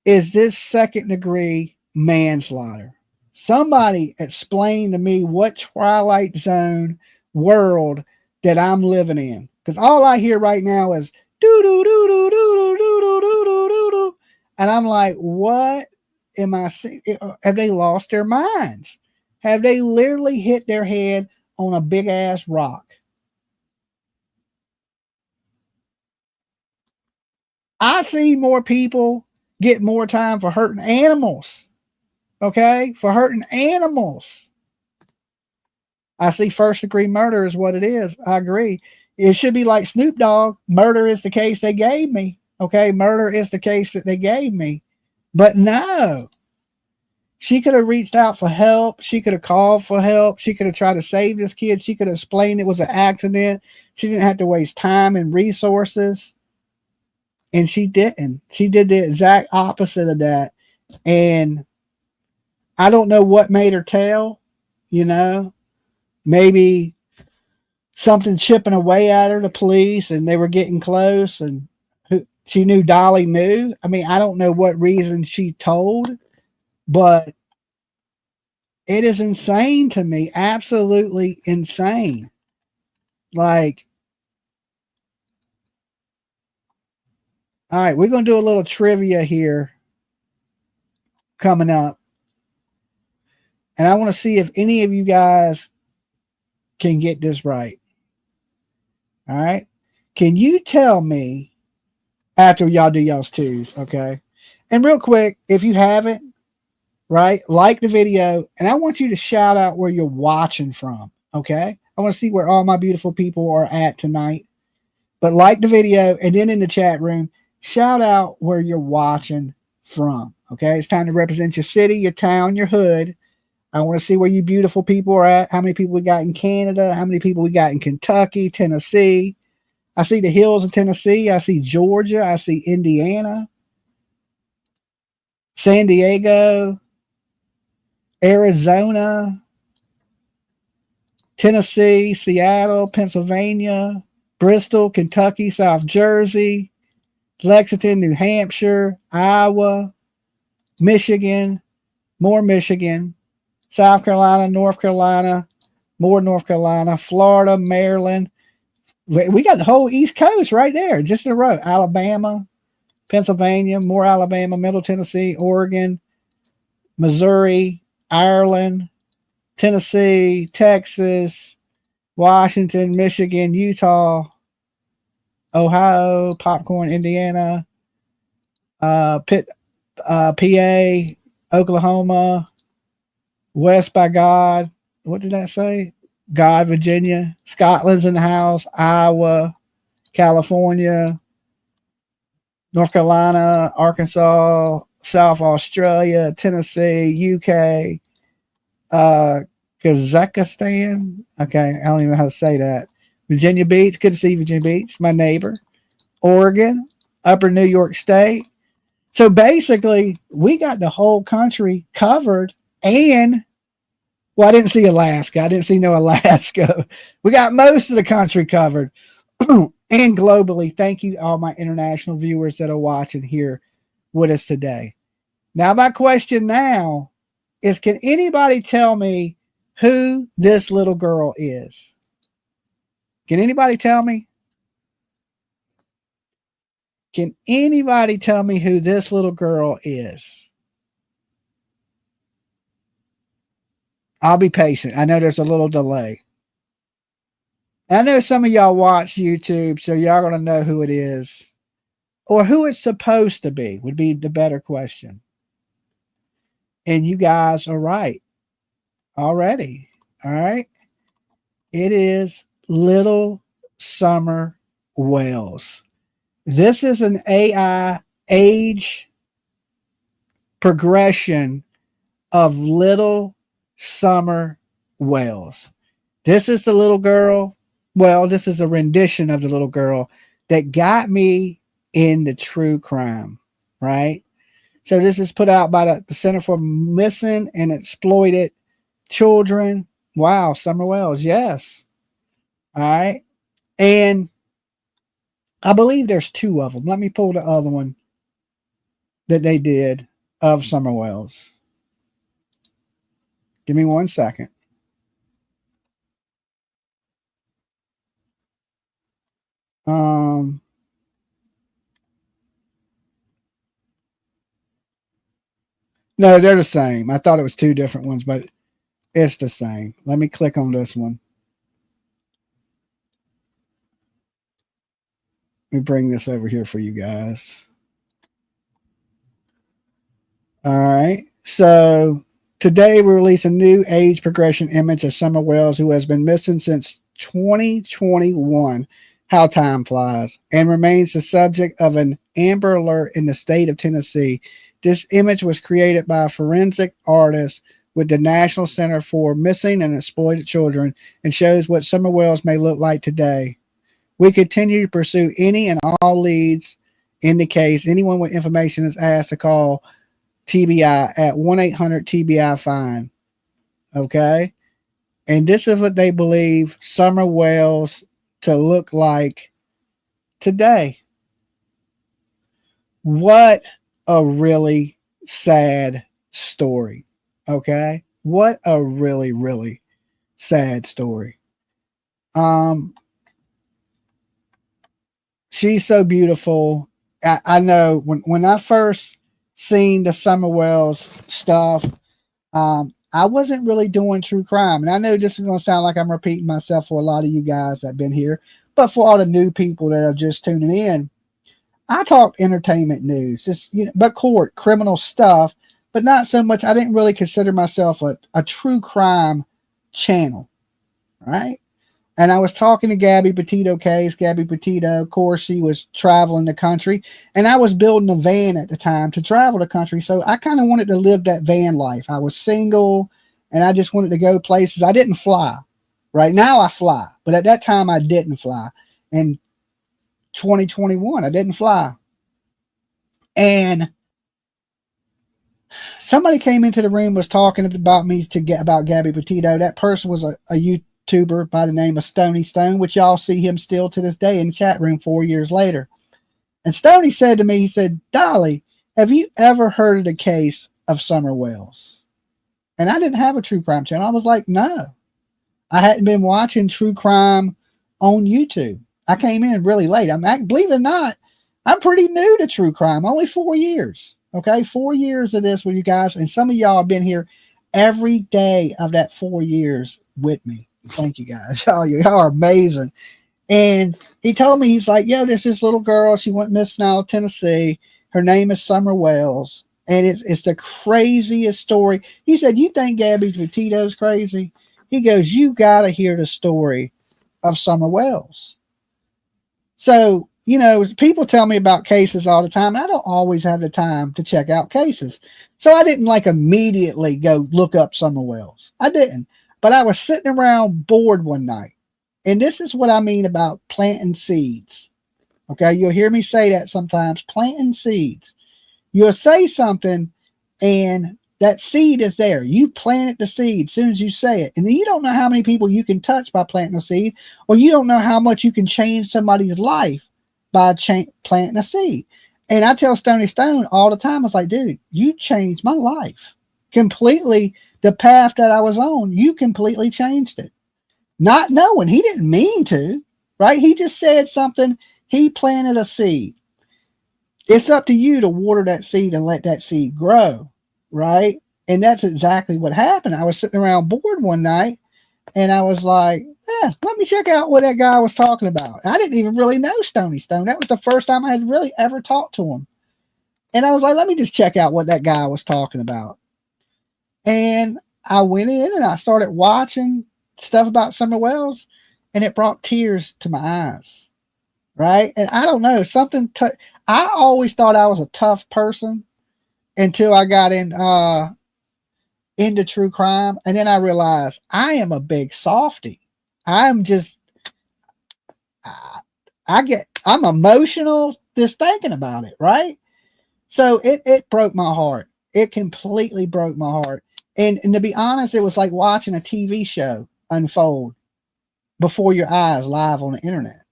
is this second-degree manslaughter? Somebody explain to me what Twilight Zone world that I'm living in. Because all I hear right now is do-do-do-do-do-do-do-do-do-do-do. And I'm like, what am I seeing? Have they lost their minds? Have they literally hit their head on a big-ass rock? I see more people get more time for hurting animals. Okay, for hurting animals. I see first-degree murder is what it is. I agree. It should be like Snoop Dogg. Murder is the case they gave me. Okay, murder is the case that they gave me. But no. She could have reached out for help. She could have called for help. She could have tried to save this kid. She could have explained it was an accident. She didn't have to waste time and resources. And she didn't. She did the exact opposite of that. And I don't know what made her tell, you know, maybe something chipping away at her, the police, and they were getting close, and she knew Dolly knew. I mean, I don't know what reason she told, but it is insane to me. Absolutely insane. Like, all right, we're going to do a little trivia here coming up. And I want to see if any of you guys can get this right. All right. Can you tell me after y'all do y'all's twos? Okay. And real quick, if you haven't, right, like the video, and I want you to shout out where you're watching from. Okay. I want to see where all my beautiful people are at tonight. But like the video, and then in the chat room, shout out where you're watching from. Okay. It's time to represent your city, your town, your hood. I want to see where you beautiful people are at. How many people we got in Canada? How many people we got in Kentucky, Tennessee? I see the hills of Tennessee. I see Georgia. I see Indiana, San Diego, Arizona, Tennessee, Seattle, Pennsylvania, Bristol, Kentucky, South Jersey, Lexington, New Hampshire, Iowa, Michigan, more Michigan, South Carolina, North Carolina, more North Carolina, Florida, Maryland. We got the whole East Coast right there, just in a row. Alabama, Pennsylvania, more Alabama, Middle Tennessee, Oregon, Missouri, Ireland, Tennessee, Texas, Washington, Michigan, Utah, Ohio, Popcorn, Indiana, PA, Oklahoma, West by God. What did that say? God, Virginia, Scotland's in the house, Iowa, California, North Carolina, Arkansas, South Australia, Tennessee, UK, Kazakhstan. Okay, I don't even know how to say that. Virginia Beach, good to see Virginia Beach, my neighbor. Oregon, Upper New York State. So basically, we got the whole country covered. And, well, I didn't see Alaska. I didn't see no Alaska. We got most of the country covered. And globally, thank you all my international viewers that are watching here with us today. Now, my question now is, can anybody tell me who this little girl is? Can anybody tell me? Can anybody tell me who this little girl is? I'll be patient. I know there's a little delay. I know some of y'all watch YouTube, so y'all going to know who it is. Or who it's supposed to be would be the better question. And you guys are right already. All right. It is Little Summer Wells. This is an AI age progression of Little Summer Wells. This is the little girl. Well, this is a rendition of the little girl that got me into true crime, right? So this is put out by the Center for Missing and Exploited Children. Wow, Summer Wells, yes. All right. And I believe there's two of them. Let me pull the other one that they did of Summer Wells. Give me 1 second. No, they're the same. I thought it was two different ones, but it's the same. Let me click on this one. Let me bring this over here for you guys. All right. So today we release a new age progression image of Summer Wells, who has been missing since 2021. How time flies, and remains the subject of an Amber Alert in the state of Tennessee. This image was created by a forensic artist with the National Center for Missing and Exploited Children and shows what Summer Wells may look like today. We continue to pursue any and all leads in the case. Anyone with information is asked to call TBI at 1-800-TBI-FIND. Okay? And this is what they believe Summer Wells to look like today. What a really sad story. Okay? What a really, really sad story. She's so beautiful. I know when I first seen the Summer Wells stuff, I wasn't really doing true crime. And I know this is going to sound like I'm repeating myself for a lot of you guys that have been here, but for all the new people that are just tuning in, I talked entertainment news, just, but court, criminal stuff, but not so much. I didn't really consider myself a true crime channel, right? And I was talking to Gabby Petito case. Gabby Petito, of course, she was traveling the country, and I was building a van at the time to travel the country. So I kind of wanted to live that van life. I was single, and I just wanted to go places. I didn't fly. Right now I fly, but at that time I didn't fly. In 2021, I didn't fly. And somebody came into the room, was talking about me about Gabby Petito. That person was a YouTuber by the name of Stony Stone, which y'all see him still to this day in the chat room 4 years later. And Stony said to me, he said, Dolly, have you ever heard of the case of Summer Wells? And I didn't have a true crime channel. I was like, no. I hadn't been watching true crime on YouTube. I came in really late. Believe it or not, I'm pretty new to true crime, only 4 years. Okay, 4 years of this with you guys. And some of y'all have been here every day of that 4 years with me. Thank you guys. Y'all are amazing. And he told me, he's like, yo, there's this little girl. She went missing out of Tennessee. Her name is Summer Wells. And it's the craziest story. He said, you think Gabby Petito's crazy? He goes, you got to hear the story of Summer Wells. So, people tell me about cases all the time. And I don't always have the time to check out cases. So I didn't immediately go look up Summer Wells. I didn't. But I was sitting around bored one night. And this is what I mean about planting seeds. Okay, you'll hear me say that sometimes, planting seeds. You'll say something and that seed is there. You planted the seed as soon as you say it. And you don't know how many people you can touch by planting a seed, or you don't know how much you can change somebody's life by planting a seed. And I tell Stony Stone all the time, I was like, dude, you changed my life completely. The path that I was on, you completely changed it. Not knowing, he didn't mean to, right? He just said something. He planted a seed. It's up to you to water that seed and let that seed grow, right? And that's exactly what happened. I was sitting around bored one night, and I was like, let me check out what that guy was talking about. I didn't even really know Stony Stone. That was the first time I had really ever talked to him. And I was like, let me just check out what that guy was talking about. And I went in and I started watching stuff about Summer Wells, and it brought tears to my eyes, right? And I don't know, I always thought I was a tough person until I got into true crime. And then I realized I am a big softie. I'm emotional just thinking about it, right? So it broke my heart. It completely broke my heart. And to be honest, it was like watching a TV show unfold before your eyes live on the internet.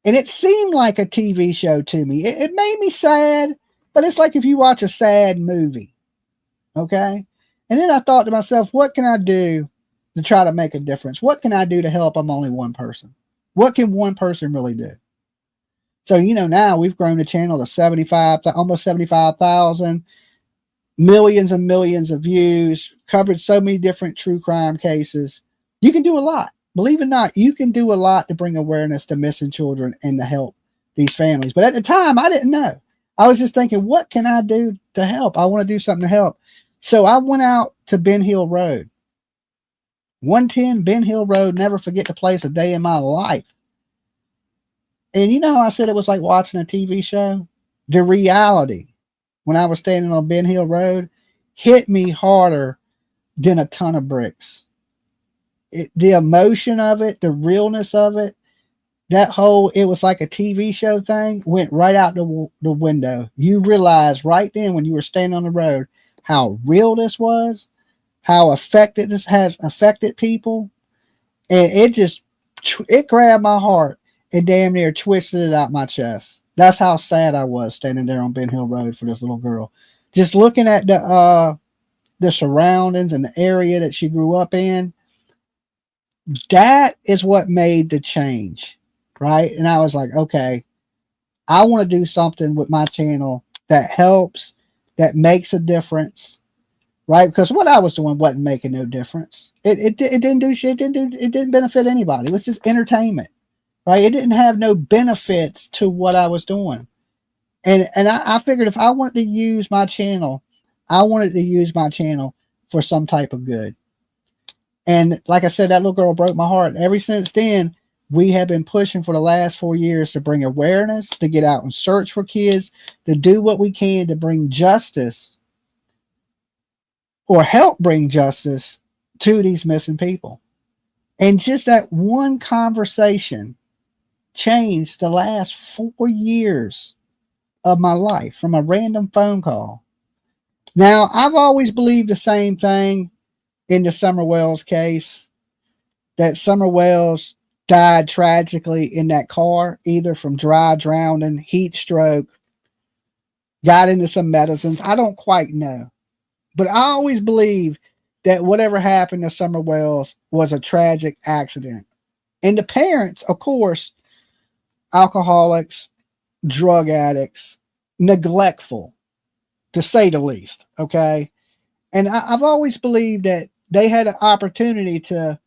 And it seemed like a TV show to me. It made me sad, but it's like if you watch a sad movie. Okay. And then I thought to myself, what can I do to try to make a difference? What can I do to help? I'm only one person. What can one person really do? So, now we've grown the channel to almost 75,000, millions and millions of views, covered so many different true crime cases. You can do a lot. Believe it or not, you can do a lot to bring awareness to missing children and to help these families. But at the time, I didn't know. I was just thinking, what can I do to help? I want to do something to help. So I went out to Ben Hill Road. 110 Ben Hill Road, never forget the place a day in my life. And you know how I said it was like watching a TV show? The reality, when I was standing on Ben Hill Road, hit me harder than a ton of bricks. The emotion of it, the realness of it, it was like a TV show thing, went right out the window. You realize right then when you were standing on the road how real this was, how affected this has affected people. And it grabbed my heart and damn near twisted it out my chest. That's how sad I was standing there on Ben Hill Road for this little girl. Just looking at the surroundings and the area that she grew up in. That is what made the change, right? And I was like, okay, I want to do something with my channel that helps, that makes a difference, right? Because what I was doing wasn't making no difference. It didn't do shit. It didn't benefit anybody. It was just entertainment, right? It didn't have no benefits to what I was doing. And I figured if I wanted to use my channel, I wanted to use my channel for some type of good. And like I said, that little girl broke my heart. Ever since then, we have been pushing for the last 4 years to bring awareness, to get out and search for kids, to do what we can to bring justice or help bring justice to these missing people. And just that one conversation changed the last 4 years of my life from a random phone call. Now, I've always believed the same thing in the Summer Wells case, that Summer Wells died tragically in that car, either from dry drowning, heat stroke, got into some medicines. I don't quite know. But I always believed that whatever happened to Summer Wells was a tragic accident. And the parents, of course, alcoholics, drug addicts, neglectful, to say the least, okay? And I've always believed that they had an opportunity to,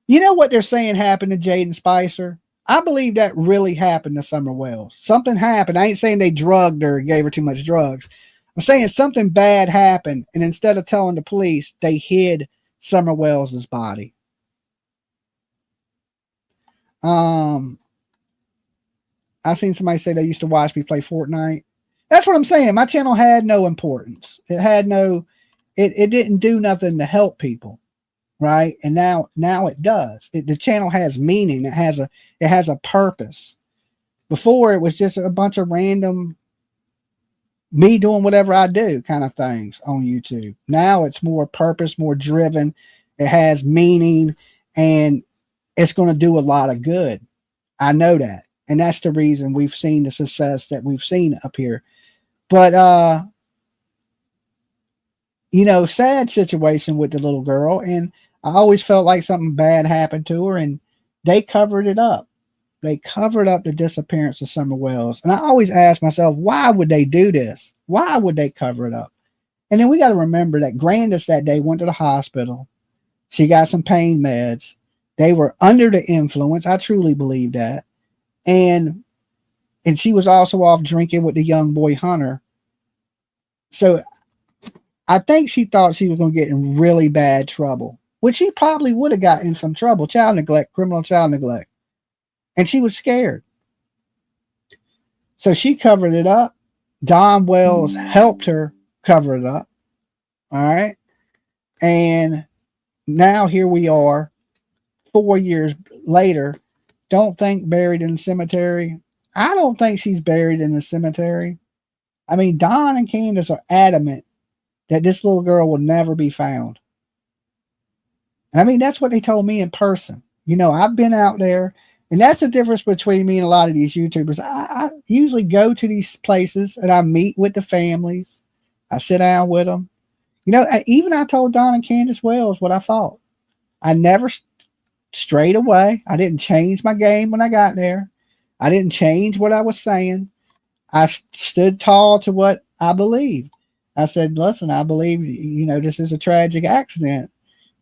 you know what they're saying happened to Jaden Spicer? I believe that really happened to Summer Wells. Something happened. I ain't saying they drugged her, gave her too much drugs. I'm saying something bad happened, and instead of telling the police, they hid Summer Wells's body. I seen somebody say they used to watch me play Fortnite. That's what I'm saying. My channel had no importance. It had no, it didn't do nothing to help people, right? And now it does. The channel has meaning. It has a purpose. Before, it was just a bunch of random me doing whatever I do kind of things on YouTube. Now it's more purpose, more driven. It has meaning, and it's going to do a lot of good. I know that. And that's the reason we've seen the success that we've seen up here. But, sad situation with the little girl. And I always felt like something bad happened to her, and they covered it up. They covered up the disappearance of Summer Wells. And I always ask myself, why would they do this? Why would they cover it up? And then we got to remember that Grandis that day went to the hospital. She got some pain meds. They were under the influence. I truly believe that. And she was also off drinking with the young boy Hunter. So I think she thought she was going to get in really bad trouble, which she probably would have got in some trouble. Child neglect, criminal child neglect. And she was scared. So she covered it up. Don Wells helped her cover it up. All right. And now here we are 4 years later. Don't think buried in the cemetery. I don't think she's buried in the cemetery. I mean, Don and Candace are adamant that this little girl will never be found. And I mean, that's what they told me in person. I've been out there, and that's the difference between me and a lot of these YouTubers. I usually go to these places and I meet with the families. I sit down with them. Even I told Don and Candace Wells what I thought. I never strayed away. I didn't change my game when I got there. I didn't change what I was saying. I stood tall to what I believed. I said, listen, I believe, this is a tragic accident,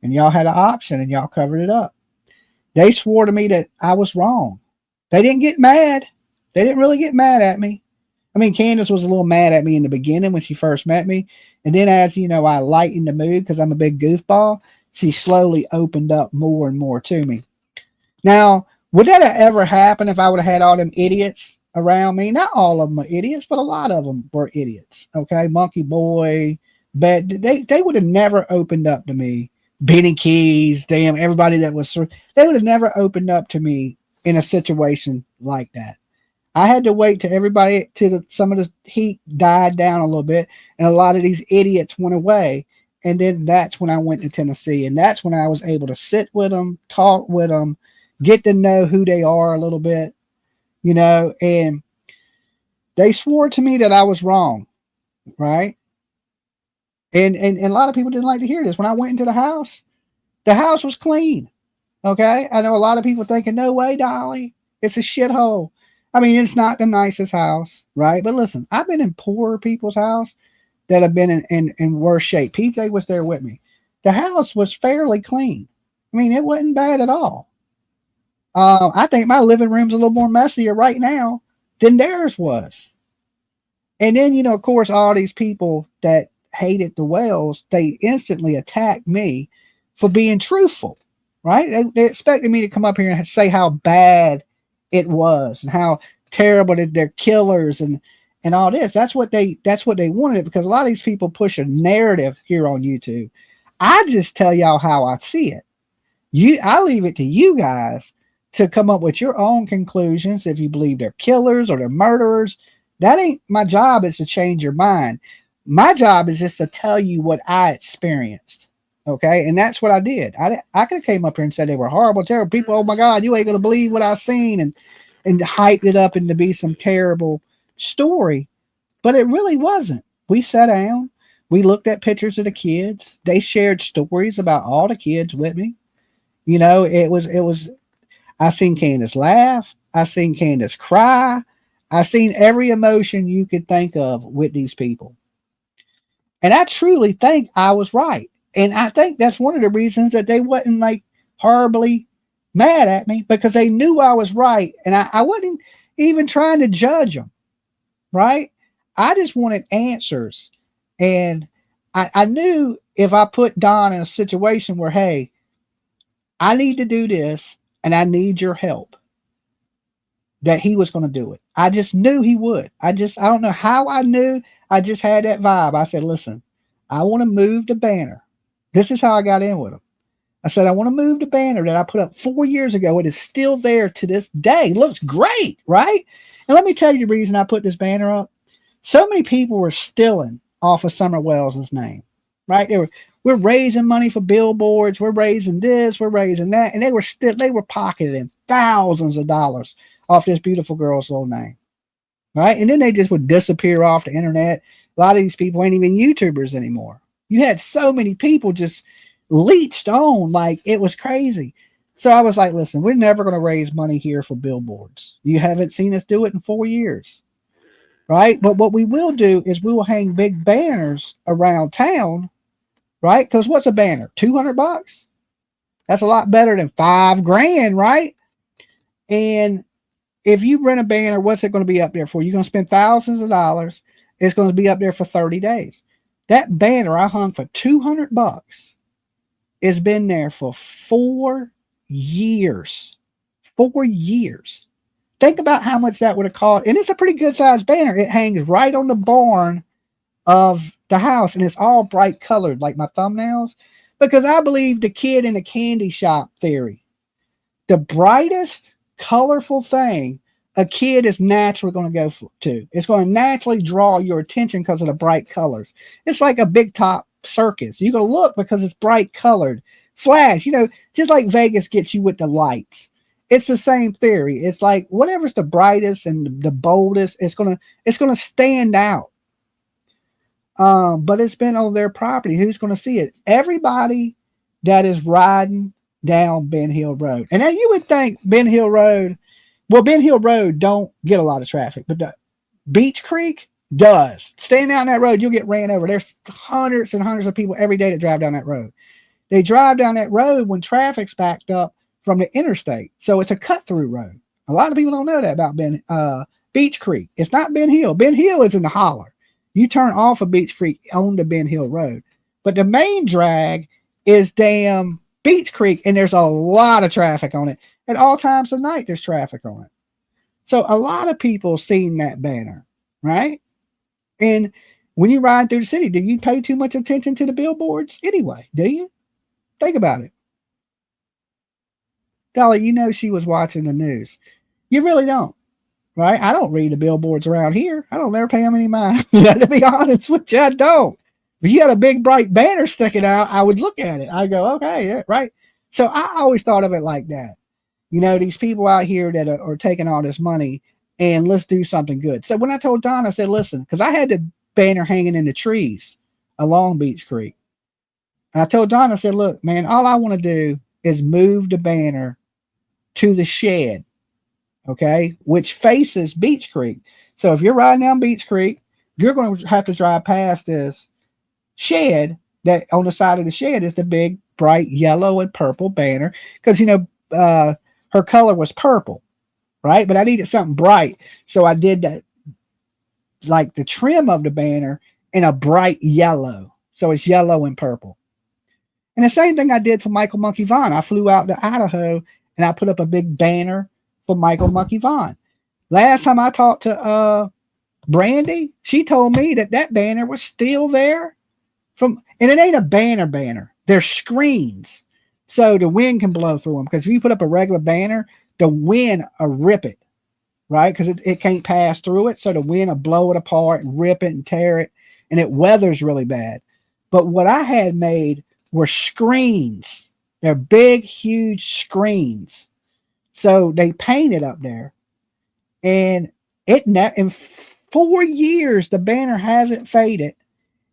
and y'all had an option and y'all covered it up. They swore to me that I was wrong. They didn't get mad. They didn't really get mad at me. I mean, Candace was a little mad at me in the beginning when she first met me. And then as, I lightened the mood because I'm a big goofball, she slowly opened up more and more to me. Now, would that have ever happened if I would have had all them idiots around me? Not all of them are idiots, but a lot of them were idiots. Okay. Monkey Boy, but they would have never opened up to me. Benny Keys, damn, everybody that was, they would have never opened up to me in a situation like that. I had to wait till everybody, some of the heat died down a little bit, and a lot of these idiots went away. And then that's when I went to Tennessee, and that's when I was able to sit with them, talk with them, get to know who they are a little bit, and they swore to me that I was wrong, right? And a lot of people didn't like to hear this. When I went into the house was clean. Okay. I know a lot of people thinking, no way, Dolly, it's a shithole. I mean, it's not the nicest house, right? But listen, I've been in poorer people's house that have been in worse shape. PJ was there with me. The house was fairly clean. I mean, it wasn't bad at all. I think my living room's a little more messier right now than theirs was. And then, you know, of course, all these people that hated the Wells, they instantly attacked me for being truthful, right? They expected me to come up here and say how bad it was and how terrible that they're killers and all this. That's what they wanted, because a lot of these people push a narrative here on YouTube. I just tell y'all how I see it. I leave it to you guys to come up with your own conclusions. If you believe they're killers or they're murderers, that ain't my job. Is to change your mind. My job is just to tell you what I experienced. Okay. And that's what I did. I could have came up here and said they were horrible, terrible people. Oh my God, you ain't going to believe what I seen, and hyped it up into be some terrible story. But it really wasn't. We sat down, we looked at pictures of the kids. They shared stories about all the kids with me. You know, it was, I seen Candace laugh. I seen Candace cry. I seen every emotion you could think of with these people. And I truly think I was right. And I think that's one of the reasons that they wasn't like horribly mad at me, because they knew I was right. And I wasn't even trying to judge them. Right. I just wanted answers. And I knew if I put Don in a situation where, hey, I need to do this and I need your help, that he was going to do it. I just knew he would. I don't know how I knew. I just had that vibe. I said, listen, I want to move the banner. This is how I got in with him. I said, I want to move the banner that I put up 4 years ago. It is still there to this day. Looks great, right? And let me tell you the reason I put this banner up. So many people were stealing off of Summer Wells' name, right? We're raising money for billboards. We're raising this. We're raising that. And they were pocketing thousands of dollars off this beautiful girl's little name, right? And then they just would disappear off the internet. A lot of these people ain't even YouTubers anymore. You had so many people just leached on like it was crazy. So I was like, listen, we're never going to raise money here for billboards. You haven't seen us do it in 4 years, right? But what we will do is we will hang big banners around town, right? Because what's a banner? $200? That's a lot better than $5,000, right? And if you rent a banner, what's it going to be up there for? You're going to spend thousands of dollars. It's going to be up there for 30 days. That banner I hung for $200. It's been there for 4 years. 4 years. Think about how much that would have cost. And it's a pretty good sized banner. It hangs right on the barn of the house, and it's all bright colored like my thumbnails, because I believe the kid in the candy shop theory. The brightest colorful thing a kid is naturally going to go to. It's going to naturally draw your attention because of the bright colors. It's like a big top circus. You're going to look because it's bright colored. Flash, you know, just like Vegas gets you with the lights. It's the same theory. It's like whatever's the brightest and the boldest, it's going to stand out. But it's been on their property. Who's going to see it? Everybody that is riding down Ben Hill Road. And now you would think Ben Hill Road don't get a lot of traffic, but the Beach Creek does. Staying down that road, you'll get ran over. There's hundreds and hundreds of people every day that drive down that road. They drive down that road when traffic's backed up from the interstate. So it's a cut-through road. A lot of people don't know that about Beach Creek. It's not Ben Hill. Ben Hill is in the holler. You turn off of Beach Creek onto Ben Hill Road. But the main drag is damn Beach Creek, and there's a lot of traffic on it. At all times of night, there's traffic on it. So a lot of people seen that banner, right? And when you ride through the city, do you pay too much attention to the billboards anyway? Do you? Think about it. Dolly, you know she was watching the news. You really don't, right? I don't read the billboards around here. I don't ever pay them any mind. To be honest with you, I don't. If you had a big bright banner sticking out, I would look at it. I go, okay, yeah, right. So I always thought of it like that. You know, these people out here that are taking all this money, and let's do something good. So when I told Don, I said, listen, because I had the banner hanging in the trees along Beach Creek. And I told Don, I said, look, man, all I want to do is move the banner to the shed, okay, which faces Beach Creek. So if you're riding down Beach Creek, you're going to have to drive past this shed. That on the side of the shed is the big bright yellow and purple banner, because her color was purple, right? But I needed something bright, so I did that, like the trim of the banner in a bright yellow, so it's yellow and purple. And the same thing I did for Michael Monkey Vaughn. I flew out to Idaho and I put up a big banner for Michael Monkey Vaughn. Last time I talked to Brandy, she told me that banner was still there. And it ain't a banner. They're screens, so the wind can blow through them. Because if you put up a regular banner, the wind will rip it, right? Because it can't pass through it, so the wind will blow it apart and rip it and tear it, and it weathers really bad. But what I had made were screens. They're big, huge screens. So they painted up there, and in 4 years the banner hasn't faded.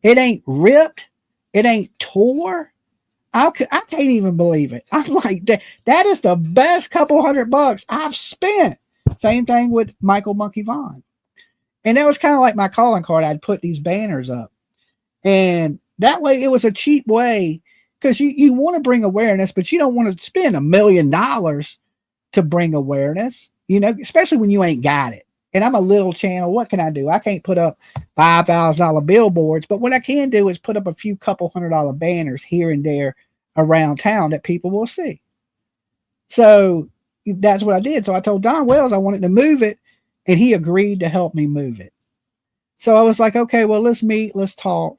It ain't ripped. It ain't tore. I can't even believe it. I'm like, that is the best couple $100 I've spent. Same thing with Michael Monkey Vaughn. And that was kind of like my calling card. I'd put these banners up. And that way it was a cheap way, because you want to bring awareness, but you don't want to spend $1 million to bring awareness, especially when you ain't got it. And I'm a little channel. What can I do? I can't put up $5,000 billboards, but what I can do is put up a few couple $100 banners here and there around town that people will see. So that's what I did. So I told Don Wells I wanted to move it, and he agreed to help me move it. So I was like, okay, well, let's meet, let's talk.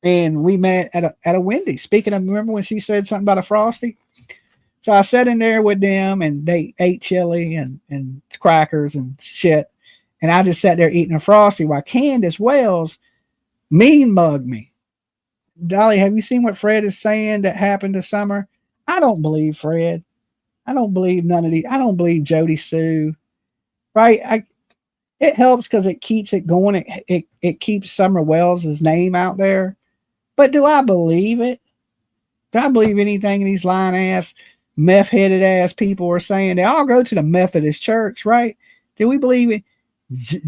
And we met at a Wendy's. Speaking of, remember when she said something about a Frosty? So I sat in there with them, and they ate chili and crackers and shit. And I just sat there eating a Frosty while Candace Wells mean mugged me. Dolly, have you seen what Fred is saying that happened this summer? I don't believe Fred. I don't believe none of these. I don't believe Jody Sue. Right? It helps because it keeps it going. It keeps Summer Wells' name out there. But do I believe it? Do I believe anything these lying ass, meth-headed ass people are saying? They all go to the Methodist church, right? Do we believe it?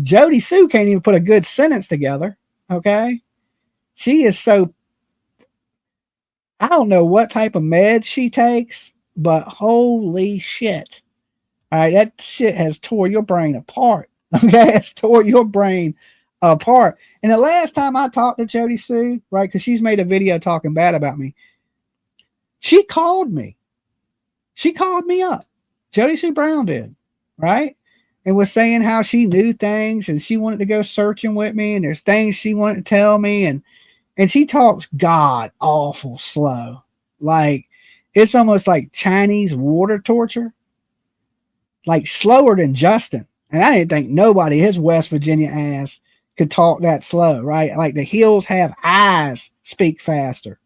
Jody Sue can't even put a good sentence together, okay? She is so... I don't know what type of meds she takes, but holy shit. All right, that shit has tore your brain apart, okay? It's tore your brain apart. And the last time I talked to Jody Sue, right, because she's made a video talking bad about me, she called me. She called me up. Jody Sue Brown did, right? And was saying how she knew things and she wanted to go searching with me, and there's things she wanted to tell me, and she talks god awful slow. Like it's almost like Chinese water torture. Like slower than Justin. And I didn't think nobody, his West Virginia ass, could talk that slow, right? Like the hills have eyes, speak faster.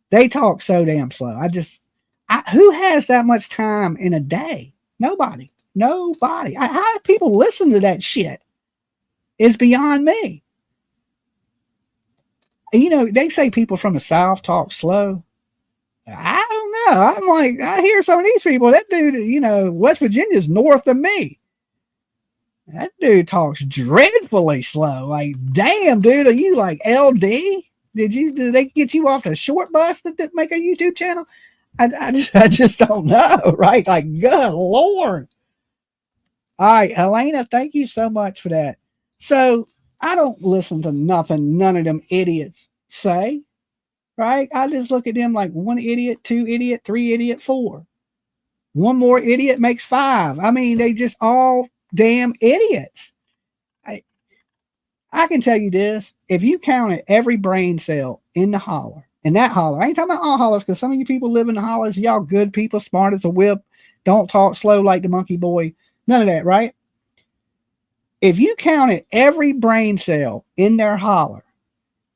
They talk so damn slow. Who has that much time in a day? Nobody. How do people listen to that shit? It's beyond me. They say people from the South talk slow. I don't know. I'm like, I hear some of these people, that dude, West Virginia's north of me. That dude talks dreadfully slow. Like, damn, dude, are you like LD? Did they get you off the short bus that make a YouTube channel? I just don't know, right? Like, good Lord. All right, Helena, thank you so much for that. So I don't listen to nothing none of them idiots say, right? I just look at them like 1 idiot, 2 idiot, 3 idiot, 4. One more idiot makes 5. I mean, they just all damn idiots. I can tell you this. If you counted every brain cell in the holler, and that holler, I ain't talking about all hollers, because some of you people live in the hollers, y'all good people, smart as a whip, don't talk slow like the monkey boy, none of that, right? If you counted every brain cell in their holler,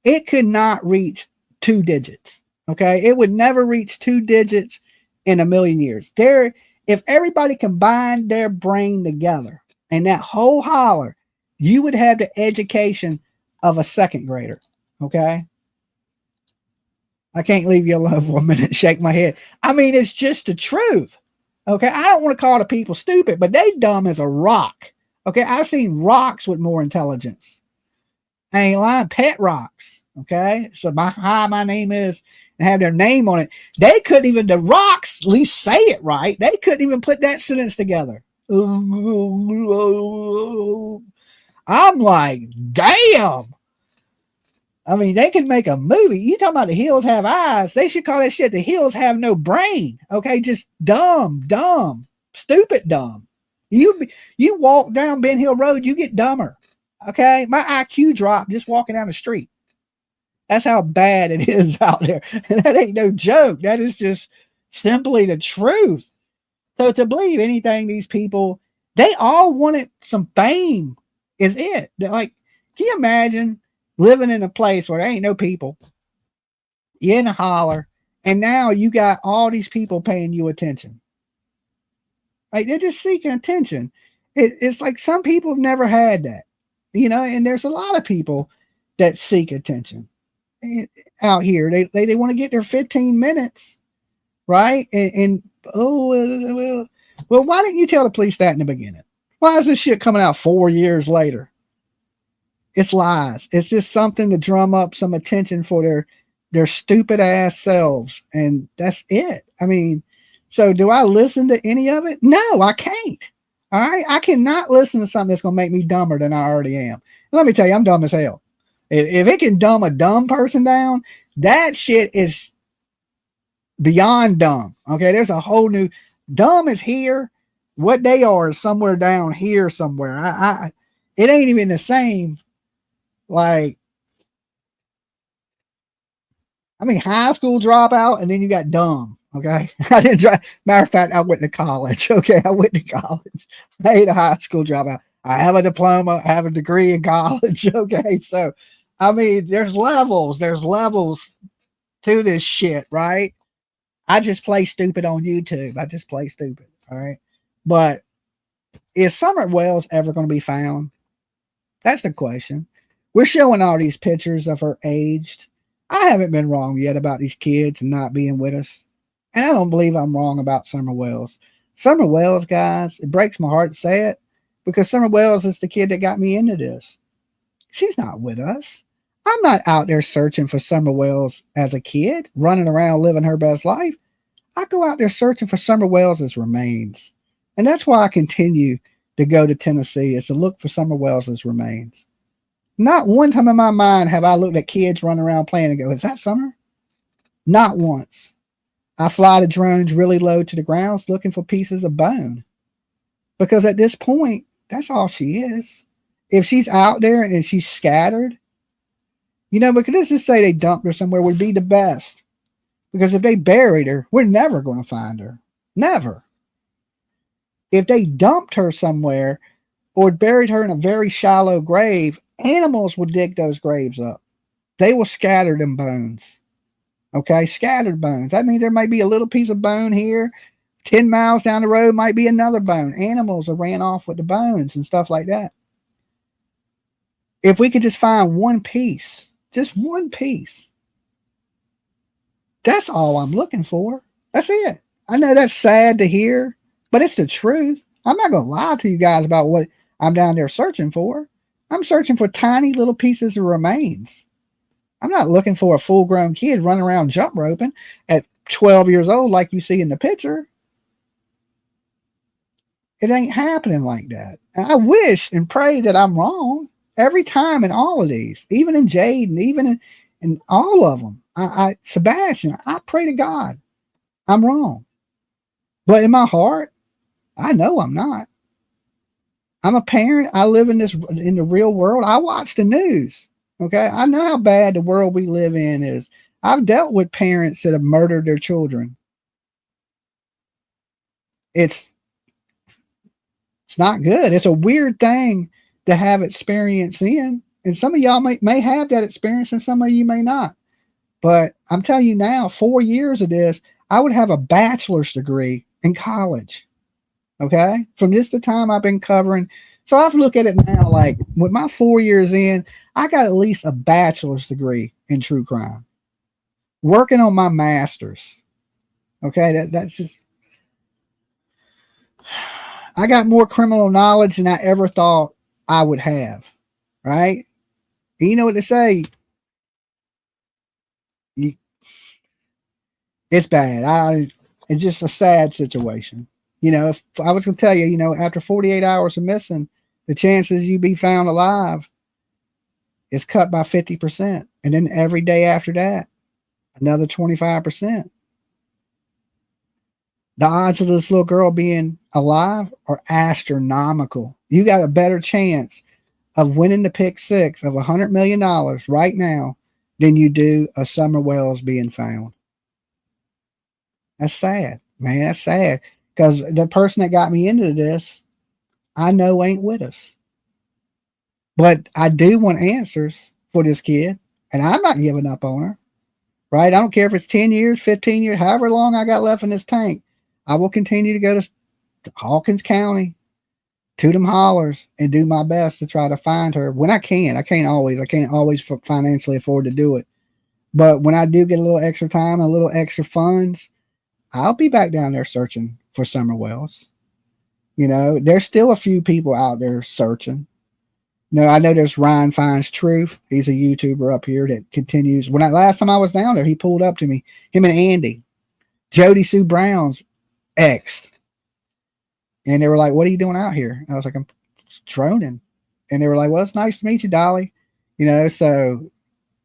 it could not reach 2 digits, okay? It would never reach 2 digits in a million years. If everybody combined their brain together and that whole holler, you would have the education of a 2nd grader, okay? I can't leave you alone for a minute, shake my head. I mean, it's just the truth, okay? I don't want to call the people stupid, but they dumb as a rock, okay? I've seen rocks with more intelligence. I ain't lying. Pet rocks. Okay. So my name is, and have their name on it. They couldn't even, the rocks at least say it right. They couldn't even put that sentence together. I'm like, damn. I mean, they can make a movie. You talking about the hills have eyes? They should call that shit the hills have no brain. Okay, just dumb, stupid, dumb. You walk down Ben Hill Road, you get dumber. Okay, my IQ dropped just walking down the street. That's how bad it is out there, and that ain't no joke. That is just simply the truth. So to believe anything, these people, they all wanted some fame. Is it? They're like, can you imagine living in a place where there ain't no people? You're in a holler, and now you got all these people paying you attention. Like, they're just seeking attention. It's like some people have never had that, and there's a lot of people that seek attention out here. They want to get their 15 minutes, right? And well, why didn't you tell the police that in the beginning? Why is this shit coming out 4 years later? It's lies. It's just something to drum up some attention for their stupid ass selves. And that's it. I mean, so do I listen to any of it? No, I can't. All right. I cannot listen to something that's going to make me dumber than I already am. Let me tell you, I'm dumb as hell. If it can dumb a dumb person down, that shit is beyond dumb. Okay. There's a whole new dumb is here. What they are is somewhere down here somewhere. It ain't even the same. Like, I mean, high school dropout, and then you got dumb. Okay. I didn't try. Matter of fact, I went to college. Okay. I went to college. I ain't a high school dropout. I have a diploma, I have a degree in college. Okay. So, I mean, there's levels to this shit, right? I just play stupid on YouTube. I just play stupid. All right. But is Summer Wells ever going to be found? That's the question. We're showing all these pictures of her aged. I haven't been wrong yet about these kids and not being with us. And I don't believe I'm wrong about Summer Wells. Summer Wells, guys, it breaks my heart to say it, because Summer Wells is the kid that got me into this. She's not with us. I'm not out there searching for Summer Wells as a kid, running around living her best life. I go out there searching for Summer Wells' remains. And that's why I continue to go to Tennessee, is to look for Summer Wells' remains. Not one time in my mind have I looked at kids running around playing and go, is that Summer? Not once. I fly the drones really low to the ground looking for pieces of bone. Because at this point, that's all she is. If she's out there and she's scattered, because let's just say they dumped her somewhere, would be the best. Because if they buried her, we're never going to find her. Never. If they dumped her somewhere or buried her in a very shallow grave, animals will dig those graves up. They will scatter them bones. Okay, scattered bones. That means there might be a little piece of bone here. 10 miles down the road might be another bone. Animals have ran off with the bones and stuff like that. If we could just find one piece, just one piece, that's all I'm looking for. That's it. I know that's sad to hear, but it's the truth. I'm not going to lie to you guys about what I'm down there searching for. I'm searching for tiny little pieces of remains. I'm not looking for a full-grown kid running around jump roping at 12 years old like you see in the picture. It ain't happening like that. I wish and pray that I'm wrong every time in all of these, even in Jaden, even in all of them. Sebastian, I pray to God I'm wrong. But in my heart, I know I'm not. I'm a parent. I live in the real world. I watch the news. Okay. I know how bad the world we live in is. I've dealt with parents that have murdered their children. It's not good. It's a weird thing to have experience in. And some of y'all may have that experience and some of you may not. But I'm telling you now, 4 years of this, I would have a bachelor's degree in college. Okay. From just the time I've been covering. So I've looked at it now, like with my 4 years in, I got at least a bachelor's degree in true crime, working on my master's. Okay. That's just, I got more criminal knowledge than I ever thought I would have. Right. And you know what they say? It's bad. It's just a sad situation. You know, if I was going to tell you, you know, after 48 hours of missing, the chances you be found alive is cut by 50%. And then every day after that, another 25%. The odds of this little girl being alive are astronomical. You got a better chance of winning the pick six of $100 million right now than you do of Summer Wells being found. That's sad, man. That's sad. Because the person that got me into this, I know ain't with us. But I do want answers for this kid. And I'm not giving up on her. Right? I don't care if it's 10 years, 15 years, however long I got left in this tank. I will continue to go to Hawkins County, to them hollers, and do my best to try to find her when I can. I can't always financially afford to do it. But when I do get a little extra time and a little extra funds, I'll be back down there searching for Summer Wells. You know, there's still a few people out there searching. No, I know there's Ryan Finds Truth. He's a YouTuber up here that continues. Last time I was down there, he pulled up to me, him and Andy, Jody Sue Brown's ex. And they were like, "What are you doing out here?" And I was like, "I'm droning." And they were like, "Well, it's nice to meet you, Dolly." You know, so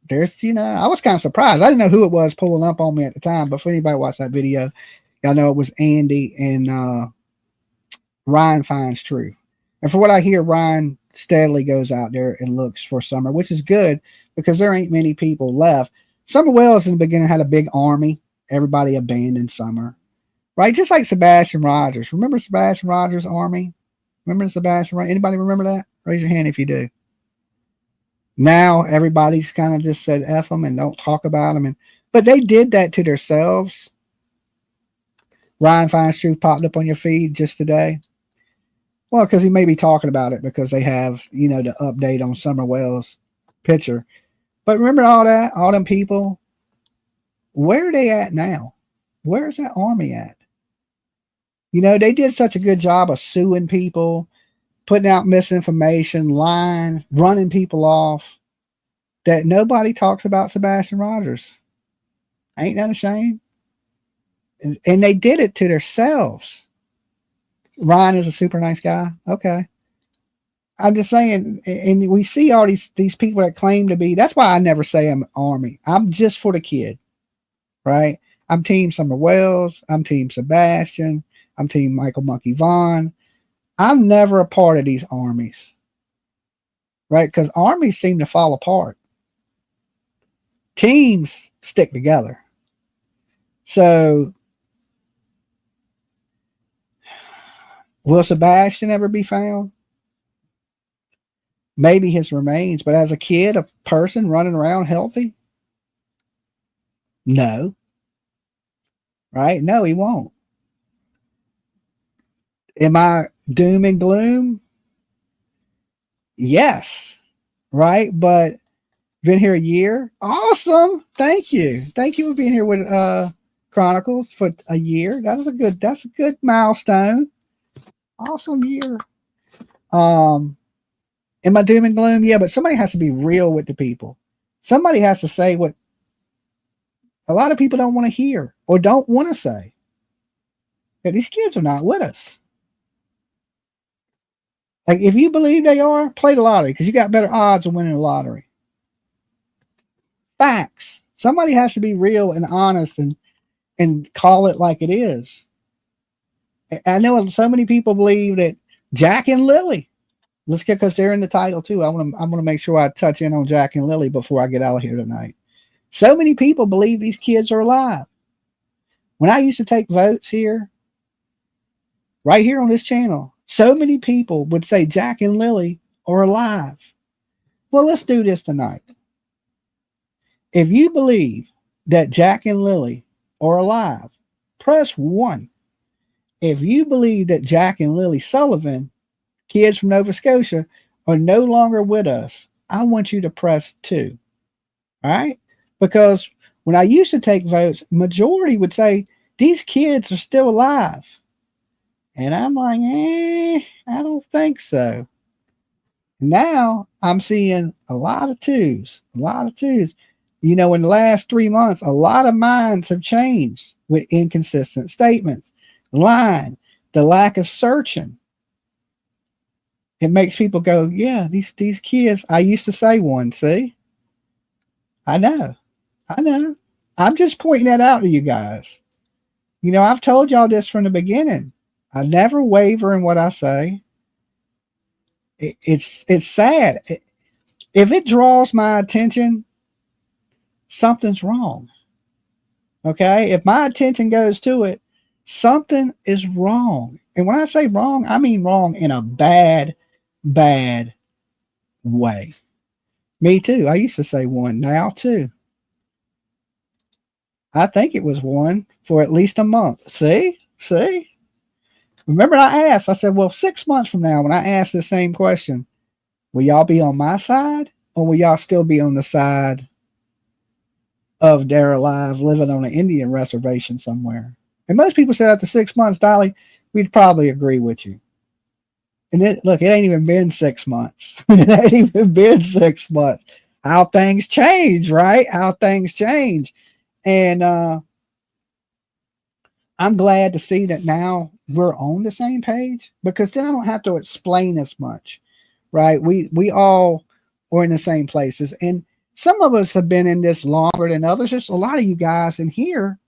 there's, you know, I was kind of surprised. I didn't know who it was pulling up on me at the time, but if anybody watched that video, y'all know it was Andy and Ryan Finds Truth. And for what I hear, Ryan steadily goes out there and looks for Summer, which is good because there ain't many people left. Summer Wells in the beginning had a big army. Everybody abandoned Summer, right? Just like Sebastian Rogers. Remember Sebastian Rogers' army? Remember Sebastian? Anybody remember that? Raise your hand if you do. Now everybody's kind of just said F them and don't talk about them. But they did that to themselves. Ryan Finds Truth popped up on your feed just today. Well, because he may be talking about it because they have, you know, the update on Summer Wells' picture. But remember all that, all them people, where are they at now? Where's that army at? You know, they did such a good job of suing people, putting out misinformation, lying, running people off, that nobody talks about Sebastian Rogers. Ain't that a shame? And they did it to themselves. Ryan is a super nice guy. Okay. I'm just saying, and we see all these people that claim to be, that's why I never say I'm army. I'm just for the kid, right? I'm team Summer Wells. I'm team Sebastian. I'm team Michael Monkey Vaughn. I'm never a part of these armies, right? Because armies seem to fall apart. Teams stick together. So will Sebastian ever be found? Maybe his remains, but as a kid, a person running around healthy? No. Right? No, he won't. Am I doom and gloom? Yes. Right? But been here a year. Awesome. Thank you. Thank you for being here with Chronicles for a year. That's a good milestone. Awesome year. Am I doom and gloom? Yeah, but somebody has to be real with the people. Somebody has to say what a lot of people don't want to hear or don't want to say. That these kids are not with us. Like, if you believe they are, play the lottery because you got better odds of winning the lottery. Facts. Somebody has to be real and honest and call it like it is. I know so many people believe that Jack and Lily. Let's get, because they're in the title too. I'm gonna make sure I touch in on Jack and Lily before I get out of here tonight. So many people believe these kids are alive. When I used to take votes here, right here on this channel, so many people would say Jack and Lily are alive. Well, let's do this tonight. If you believe that Jack and Lily are alive, press 1. If you believe that Jack and Lily Sullivan, kids from Nova Scotia, are no longer with us, I want you to press 2. All right? Because when I used to take votes, majority would say these kids are still alive. And I'm like, I don't think so. Now I'm seeing a lot of twos. You know, in the last 3 months, a lot of minds have changed with inconsistent statements. Lying, the lack of searching. It makes people go, yeah, these kids, I used to say one, see? I know. I'm just pointing that out to you guys. You know, I've told y'all this from the beginning. I never waver in what I say. It's sad. If it draws my attention, something's wrong. Okay? If my attention goes to it, something is wrong. And when I say wrong, I mean wrong in a bad way. Me too. I used to say one, now two. I think it was one for at least a month. See? Remember I asked, I said, well, 6 months from now, when I ask the same question, will y'all be on my side or will y'all still be on the side of they're alive living on an Indian reservation somewhere? And most people said after 6 months, Dolly, we'd probably agree with you. And it ain't even been 6 months. It ain't even been 6 months. How things change, right? How things change. And I'm glad to see that now we're on the same page, because then I don't have to explain as much, right? We all are in the same places. And some of us have been in this longer than others. There's a lot of you guys in here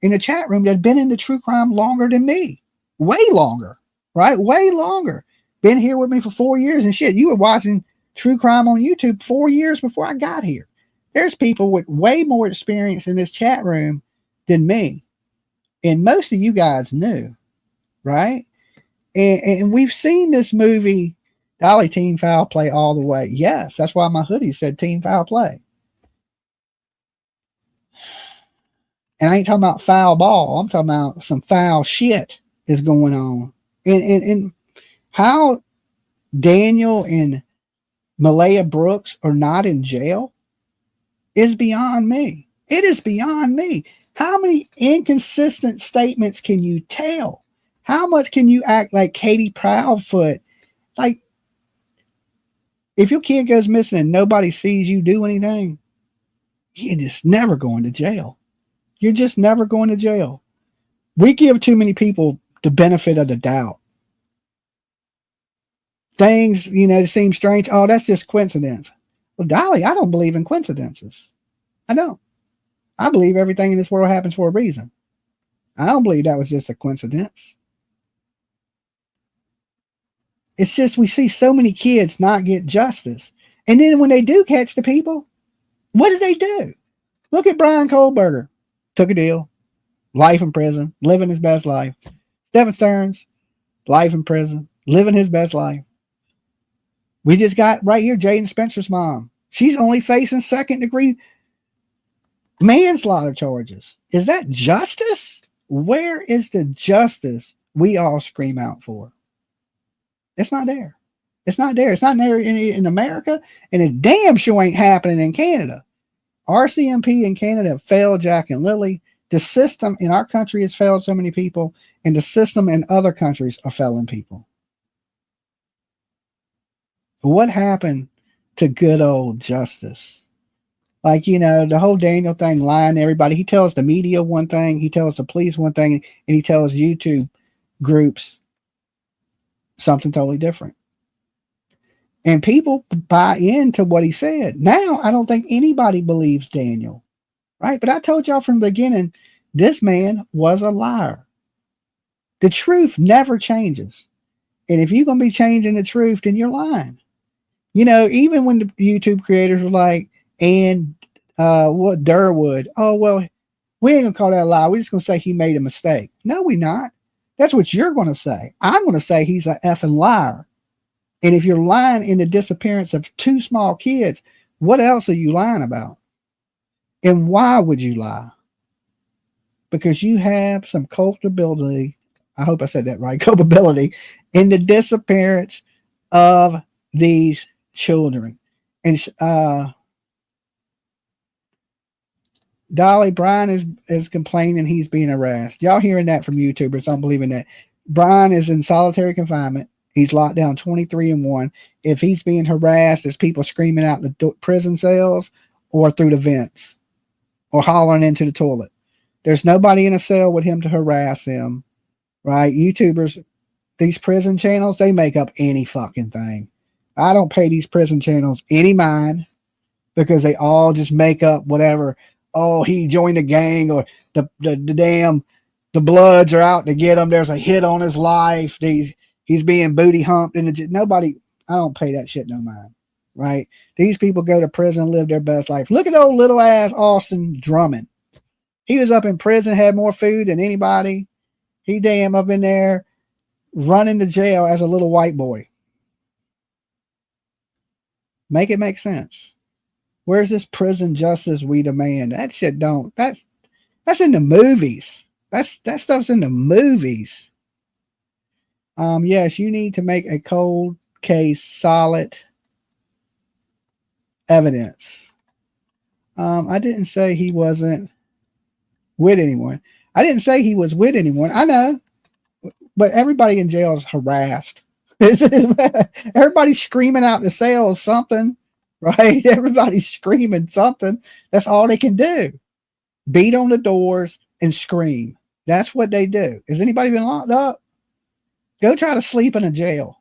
in the chat room that have been into true crime longer than me. Way longer, right? Way longer. Been here with me for 4 years and shit. You were watching true crime on YouTube 4 years before I got here. There's people with way more experience in this chat room than me. And most of you guys knew, right? And we've seen this movie, Dolly, Team Foul Play all the way. Yes, that's why my hoodie said Team Foul Play. And I ain't talking about foul ball. I'm talking about some foul shit is going on. And how Daniel and Malaya Brooks are not in jail is beyond me. It is beyond me. How many inconsistent statements can you tell? How much can you act like Katie Proudfoot? Like, if your kid goes missing and nobody sees you do anything, you're just never going to jail. You're just never going to jail. We give too many people the benefit of the doubt. Things, seem strange. Oh, that's just coincidence. Well, Dolly, I don't believe in coincidences. I don't. I believe everything in this world happens for a reason. I don't believe that was just a coincidence. It's just we see so many kids not get justice. And then when they do catch the people, what do? Look at Brian Kohlberger. Took a deal. Life in prison. Living his best life. Stephen Stearns. Life in prison. Living his best life. We just got right here Jaden Spicer's mom. She's only facing second-degree manslaughter charges. Is that justice? Where is the justice we all scream out for? It's not there. It's not there. It's not there in America, and it damn sure ain't happening in Canada. RCMP in Canada failed Jack and Lily. The system in our country has failed so many people, and the system in other countries are failing people. What happened to good old justice? Like, the whole Daniel thing, lying to everybody. He tells the media one thing, he tells the police one thing, and he tells YouTube groups something totally different. And people buy into what he said. Now, I don't think anybody believes Daniel, right? But I told y'all from the beginning, this man was a liar. The truth never changes. And if you're going to be changing the truth, then you're lying. Even when the YouTube creators were like, and what Durwood, oh, well, we ain't going to call that a lie. We're just going to say he made a mistake. No, we're not. That's what you're going to say. I'm going to say he's an effing liar. And if you're lying in the disappearance of 2 small kids, what else are you lying about? And why would you lie? Because you have some culpability. I hope I said that right. Culpability in the disappearance of these children. And Dolly, Brian is complaining he's being harassed. Y'all hearing that from YouTubers? I'm believing that. Brian is in solitary confinement. He's locked down 23-1. If he's being harassed, there's people screaming out in the prison cells or through the vents or hollering into the toilet. There's nobody in a cell with him to harass him, right? YouTubers, these prison channels, they make up any fucking thing. I don't pay these prison channels any mind because they all just make up whatever. Oh, he joined a gang, or the Bloods are out to get him. There's a hit on his life. He's being booty humped. Nobody, I don't pay that shit no mind, right? These people go to prison and live their best life. Look at old little ass Austin Drummond. He was up in prison, had more food than anybody. He damn up in there running to jail as a little white boy. Make it make sense. Where's this prison justice we demand? That shit don't. That's in the movies. That stuff's in the movies. Yes, you need to make a cold case solid evidence. I didn't say he wasn't with anyone. I didn't say he was with anyone. I know, but everybody in jail is harassed. Everybody's screaming out the cells something, right? Everybody's screaming something. That's all they can do. Beat on the doors and scream. That's what they do. Has anybody been locked up? Go try to sleep in a jail.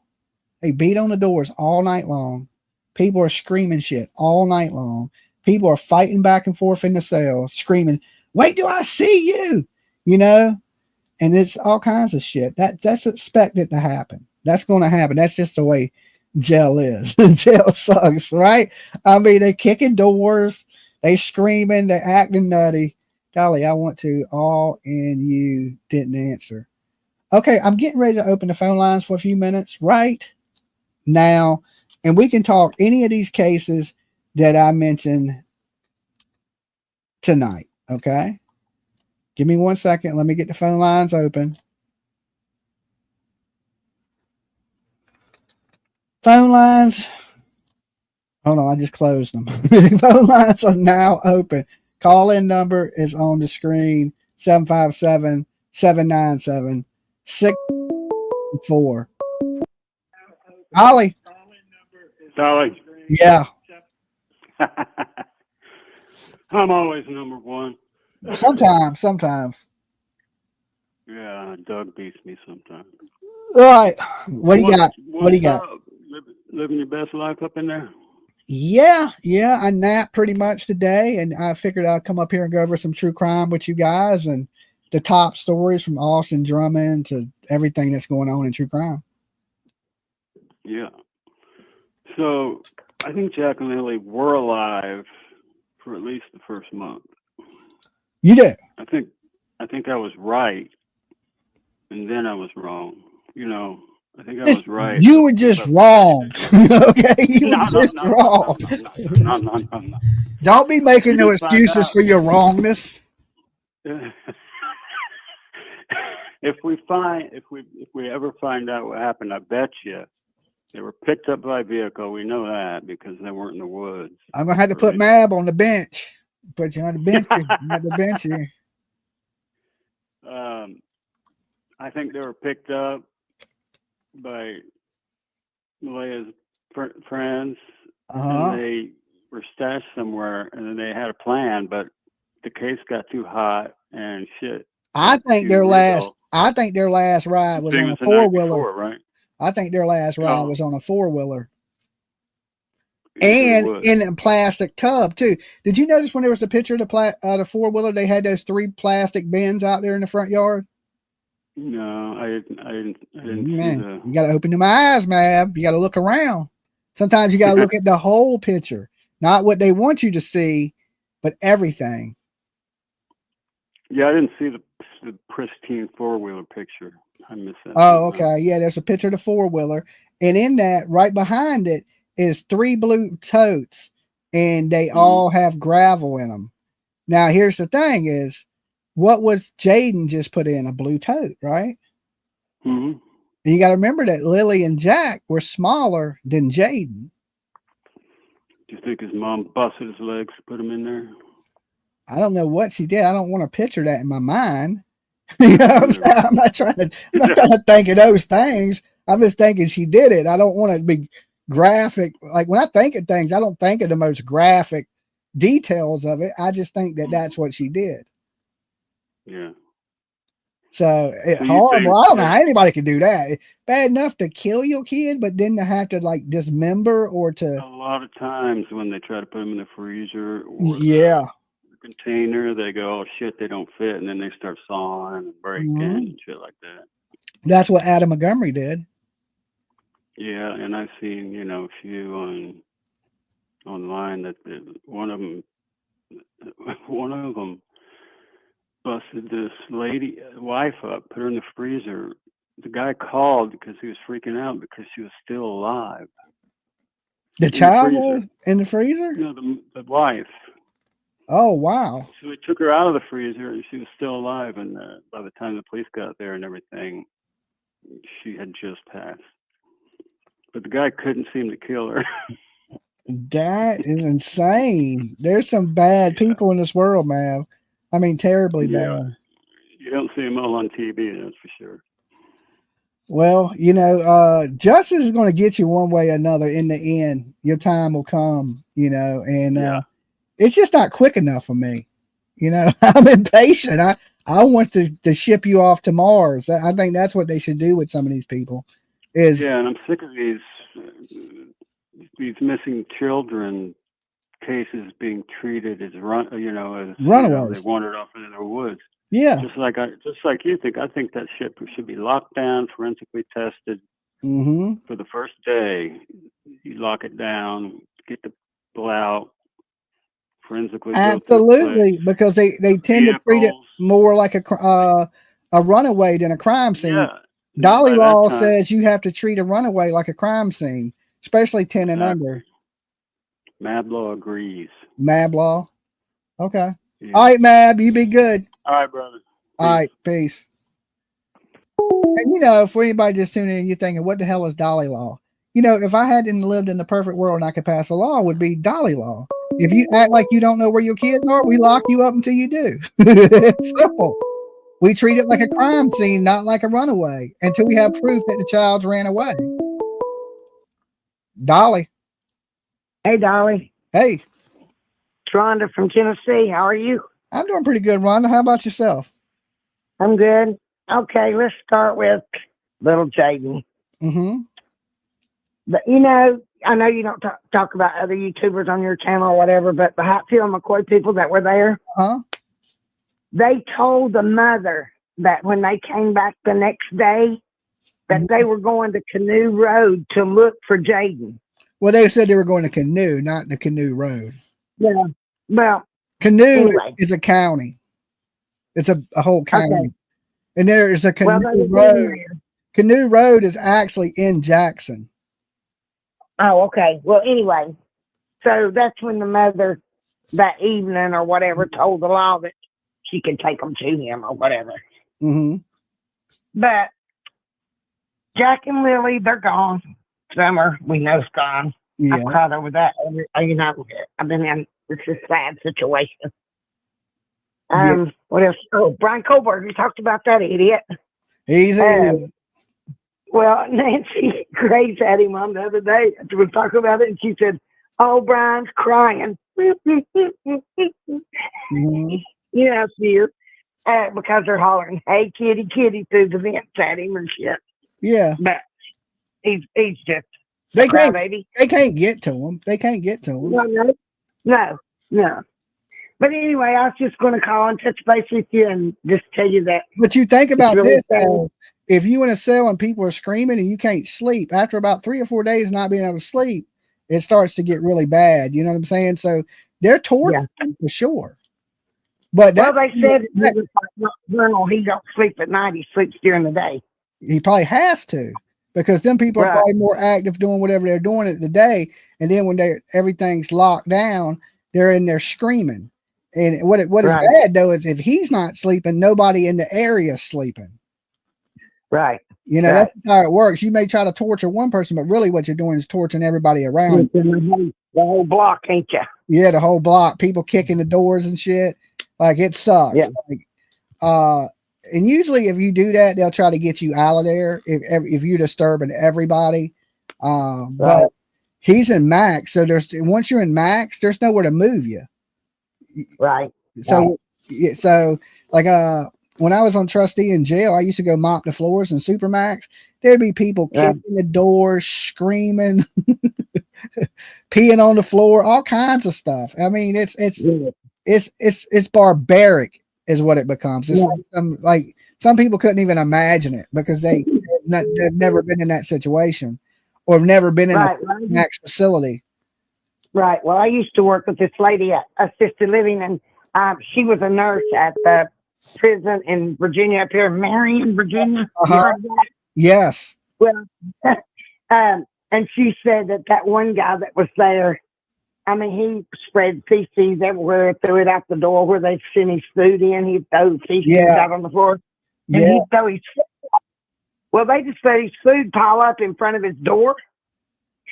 They beat on the doors all night long. People are screaming shit all night long. People are fighting back and forth in the cells, screaming, "Wait till I see you," you know? And it's all kinds of shit. That's expected to happen. That's going to happen. That's just the way jail is. Jail sucks, right? I mean, they're kicking doors. They screaming. They're acting nutty. Dolly, I want to all, and you didn't answer. Okay, I'm getting ready to open the phone lines for a few minutes right now, and we can talk any of these cases that I mentioned tonight, okay? Give me 1 second. Let me get the phone lines open. Phone lines. Hold on, I just closed them. Phone lines are now open. Call-in number is on the screen, 757-797-64. Ollie. Dolly. Yeah. I'm always number one. Sometimes. Yeah, Doug beats me sometimes. All right. What do you got? What do you got? Living your best life up in there? Yeah. I napped pretty much today, and I figured I'd come up here and go over some true crime with you guys and the top stories from Austin Drummond to everything that's going on in true crime. Yeah. So I think Jack and Lily were alive for at least the first month. You did. I think I was right, and then I was wrong. You know, I think I was right. You were just wrong. Okay, you were just wrong. No. Don't be making no excuses for your wrongness. If we ever find out what happened, I bet you they were picked up by a vehicle. We know that because they weren't in the woods. I'm gonna have to put Mab on the bench. Put you on the bench. At the bench here. I think they were picked up by Malia's friends, and they were stashed somewhere, and then they had a plan, but the case got too hot and shit. I think their last ride was on a 4-wheeler. Right? I think their last ride was on a 4-wheeler. And in a plastic tub too. Did you notice when there was a picture of the 4-wheeler, they had those 3 plastic bins out there in the front yard? No, I didn't Man, you got to open your eyes, Mab. You got to look around. Sometimes you got to look at the whole picture, not what they want you to see, but everything. Yeah, I didn't see the pristine 4-wheeler picture. I missed that. Oh, okay. Yeah, there's a picture of the 4-wheeler, and in that, right behind it, is 3 blue totes, and they all have gravel in them. Now, here's the thing: is what was Jaden just put in? A blue tote, right? Mm-hmm. And you got to remember that Lily and Jack were smaller than Jaden. Do you think his mom busted his legs to put him in there? I don't know what she did. I don't want to picture that in my mind. You know what I'm saying? I'm not trying to think of those things. I'm just thinking she did it. I don't want it to be graphic. Like when I think of things, I don't think of the most graphic details of it. I just think that that's what she did. Yeah. So horrible. I don't know how anybody can do that. It's bad enough to kill your kid, but then to have to like dismember or to. A lot of times when they try to put them in the freezer or Yeah. the container, they go, "Oh shit, they don't fit," and then they start sawing and breaking and shit like that. That's what Adam Montgomery did. Yeah, and I've seen a few online that one of them busted this lady wife up, put her in the freezer. The guy called because he was freaking out because she was still alive. The child was in the freezer? No, the wife. Oh, wow. So he took her out of the freezer and she was still alive. And by the time the police got there and everything, she had just passed. But the guy couldn't seem to kill her. That is insane. There's some bad people in this world, man. I mean, terribly bad. You don't see them all on TV, that's for sure. Well, justice is going to get you one way or another in the end. Your time will come, and it's just not quick enough for me. I'm impatient. I want to ship you off to Mars. I think that's what they should do with some of these people. And I'm sick of these missing children cases being treated as runaways. They wandered off into the woods. Yeah. Just like you think. I think that shit should be locked down, forensically tested. For the first day, you lock it down, get the pull out, forensically. Absolutely, because they tend to treat it more like a runaway than a crime scene. Yeah. Dolly law says you have to treat a runaway like a crime scene, especially 10 and under. Mab law agrees. Mab law. Okay. Yeah. All right, Mab, you be good. All right, brother. All right, peace. And for anybody just tuning in, you're thinking, what the hell is Dolly law? If I hadn't lived in the perfect world and I could pass a law, it would be Dolly law. If you act like you don't know where your kids are, we lock you up until you do. It's simple. We treat it like a crime scene, not like a runaway, until we have proof that the child ran away. Dolly. Hey, Dolly. Hey. It's Rhonda from Tennessee. How are you? I'm doing pretty good, Rhonda. How about yourself? I'm good. Okay, let's start with little Jaden. But, I know you don't talk about other YouTubers on your channel or whatever, but the Hatfield McCoy people that were there, they told the mother that when they came back the next day, that they were going to Canoe Road to look for Jaden. Well, they said they were going to Canoe, not the Canoe Road. Yeah. Well, Canoe is a county. It's a whole county. Okay. And there is a Canoe Road. Canoe Road is actually in Jackson. Oh, okay. Well, anyway, so that's when the mother that evening or whatever told the law that she could take them to him or whatever. But Jack and Lily, they're gone. Summer, we know, is gone. Yeah. I've cried over that. I've been in this is a sad situation. What else? Oh, Brian Colberg, you talked about that idiot. He's well, Nancy Grace had him on the other day. We were talking about it, and she said, "Oh, Brian's crying." She is because they're hollering, "Hey, kitty, kitty," through the vents at him and shit. Yeah, but he's just they can't, baby. They can't get to him. They can't get to him. No. But anyway, I was just going to call and touch base with you and just tell you that. But you think about really this. If you in a cell and people are screaming and you can't sleep, after about 3 or 4 days not being able to sleep, it starts to get really bad. You know what I'm saying? So they're tortured for sure. But they said Colonel, he don't sleep at night. He sleeps during the day. He probably has to, because then people are probably more active doing whatever they're doing at the day. And then when everything's locked down, they're in there screaming. And what is bad though is if he's not sleeping, nobody in the area is sleeping. Right. That's how it works. You may try to torture one person, but really what you're doing is torturing everybody around. The whole block, ain't you? Yeah, the whole block. People kicking the doors and shit. Like, it sucks. Yeah. Like, and usually if you do that, they'll try to get you out of there if you're disturbing everybody. But he's in max, so once you're in max, there's nowhere to move you. Right. So like when I was on trustee in jail, I used to go mop the floors in Supermax. There'd be people kicking the doors, screaming, peeing on the floor, all kinds of stuff. I mean, it's barbaric is what it becomes. It's like some people couldn't even imagine it because they've never been in that situation or have never been in a max facility. Right. Well, I used to work with this lady at assisted living, and she was a nurse at the prison in Virginia, up here in Marion, Virginia. Yes. Well, and she said that one guy that was there, I mean, he spread feces everywhere, threw it out the door where they sent his food in. He'd throw feces out on the floor. And he'd throw his Well, they just let his food pile up in front of his door.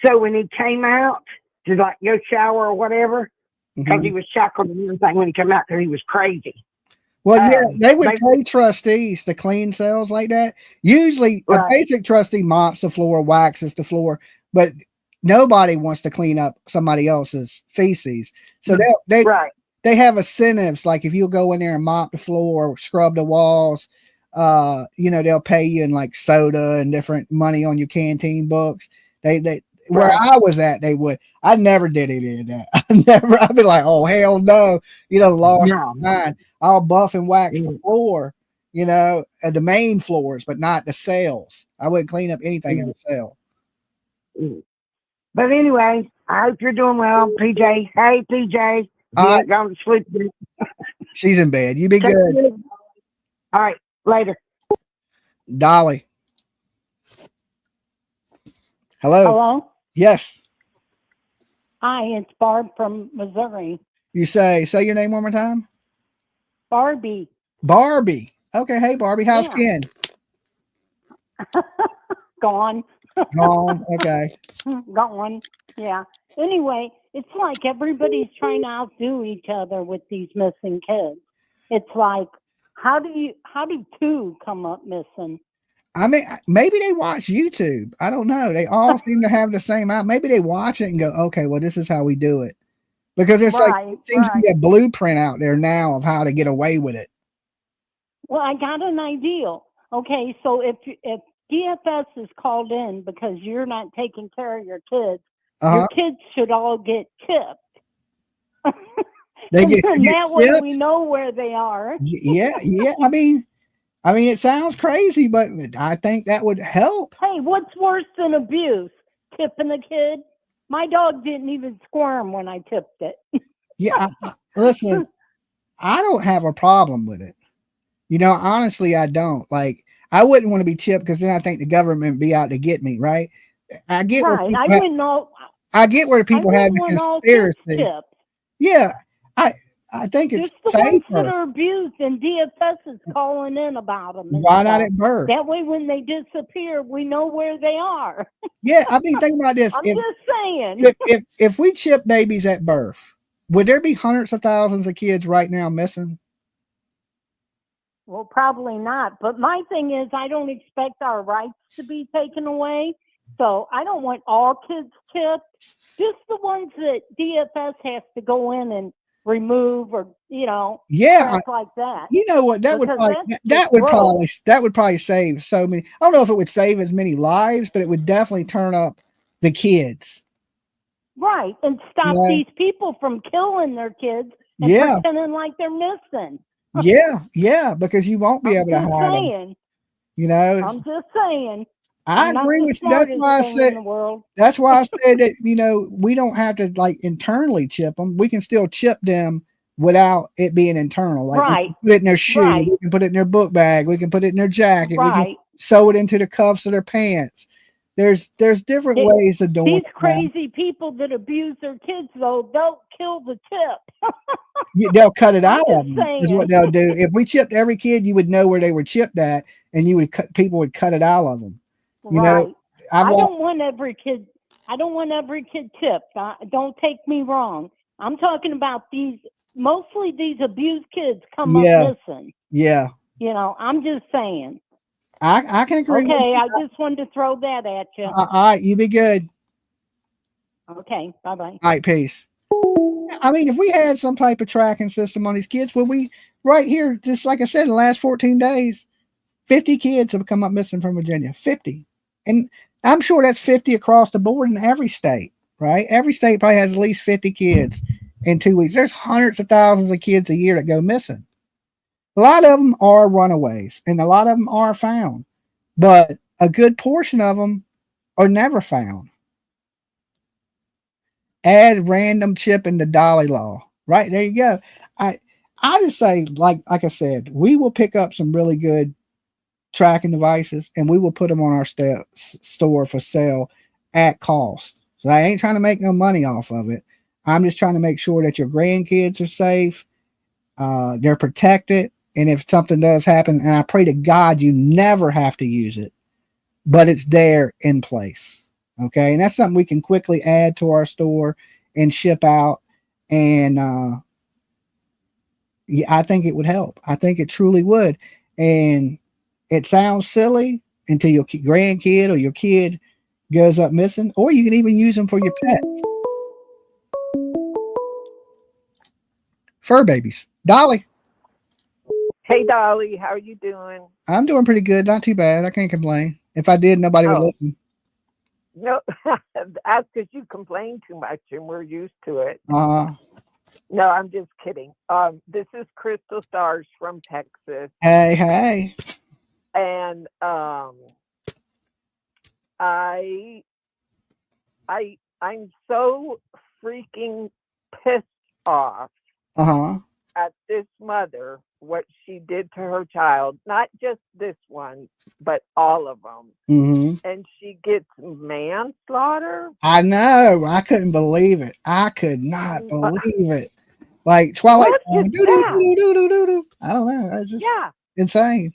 So when he came out to like go shower or whatever, because he was shackled and everything when he came out there, he was crazy. Well, they would pay trustees to clean cells like that. Usually a basic trustee mops the floor, waxes the floor, but nobody wants to clean up somebody else's feces. So they have incentives. Like if you'll go in there and mop the floor, scrub the walls, they'll pay you in like soda and different money on your canteen books. Where I was at, they would. I never did any of that. I'd be like, oh, hell no. Lost your mind. I'll buff and wax the floor, the main floors, but not the cells. I wouldn't clean up anything in the cell. But anyway, I hope you're doing well, PJ. Hey, PJ. You're going to sleep. She's in bed. You be good. All right. Later. Dolly. Hello? Yes. Hi, it's Barb from Missouri. You say your name one more time? Barbie. Barbie. Okay. Hey, Barbie. How's Ken? Gone. Gone. Okay. Gone. Yeah. Anyway, it's like everybody's trying to outdo each other with these missing kids. It's like, how do two come up missing? I mean, maybe they watch YouTube. I don't know. They all seem to have the same out. Maybe they watch it and go, okay, well, this is how we do it. Because it seems to be a blueprint out there now of how to get away with it. Well, I got an idea. Okay, so if DFS is called in because you're not taking care of your kids should all get tipped. That way we know where they are. Yeah. I mean, it sounds crazy, but I think that would help. Hey, what's worse than abuse? Tipping a kid? My dog didn't even squirm when I tipped it. Listen, I don't have a problem with it. Honestly, I don't. Like, I wouldn't want to be tipped because then I think the government would be out to get me, right? I get where people have the conspiracy. Yeah, I think it's just the safer. ones that are abused, and DFS is calling in about them. Why not at birth? That way, when they disappear, we know where they are. Yeah, I mean, think about this. I'm just saying. If we chip babies at birth, would there be hundreds of thousands of kids right now missing? Well, probably not. But my thing is, I don't expect our rights to be taken away. So I don't want all kids tipped. Just the ones that DFS has to go in and remove or stuff like that. You know what? That would probably save so many. I don't know if it would save as many lives, but it would definitely turn up the kids. Right, and stop these people from killing their kids and pretending like they're missing. Yeah, because you won't be able to hide them. I'm just saying. I agree with you. That's why I said that, we don't have to like internally chip them. We can still chip them without it being internal. Like we can put it in their shoe, we can put it in their book bag, we can put it in their jacket, we can sew it into the cuffs of their pants. There's different ways of doing these crazy people that abuse their kids, though, they'll kill the tip. They'll cut it out of them is what they'll do. If we chipped every kid, you would know where they were chipped at, and people would cut it out of them. I don't want every kid tipped. Don't take me wrong. I'm talking about mostly these abused kids come up missing. Yeah. I'm just saying. I can agree. Okay, I just wanted to throw that at you. All right, you be good. Okay, bye-bye. All right, peace. I mean, if we had some type of tracking system on these kids, would we, right here, just like I said, in the last 14 days, 50 kids have come up missing from Virginia. 50. And I'm sure that's 50 across the board in every state, right? Every state probably has at least 50 kids in 2 weeks. There's hundreds of thousands of kids a year that go missing. A lot of them are runaways, and a lot of them are found, but a good portion of them are never found. Add random chip in the Dolly law. Right, there you go. I just say, like I said, we will pick up some really good tracking devices and we will put them on our store for sale at cost. So I ain't trying to make no money off of it. I'm just trying to make sure that your grandkids are safe, they're protected, and if something does happen, and I pray to God you never have to use it, but it's there in place. Okay, and that's something we can quickly add to our store and ship out. And yeah, I think it would help. I think it truly would. And it sounds silly until your grandkid or your kid goes up missing, or you can even use them for your pets. Fur babies. Dolly. Hey, Dolly, how are you doing? I'm doing pretty good. Not too bad. I can't complain. If I did, nobody would listen. No, that's because you complain too much and we're used to it. No, I'm just kidding. This is Crystal Stars from Texas. Hey. And I'm so freaking pissed off at this mother, what she did to her child, not just this one, but all of them. And she gets manslaughter. I know. I couldn't believe it. I could not believe it. Like Twilight. I don't know. It's just insane.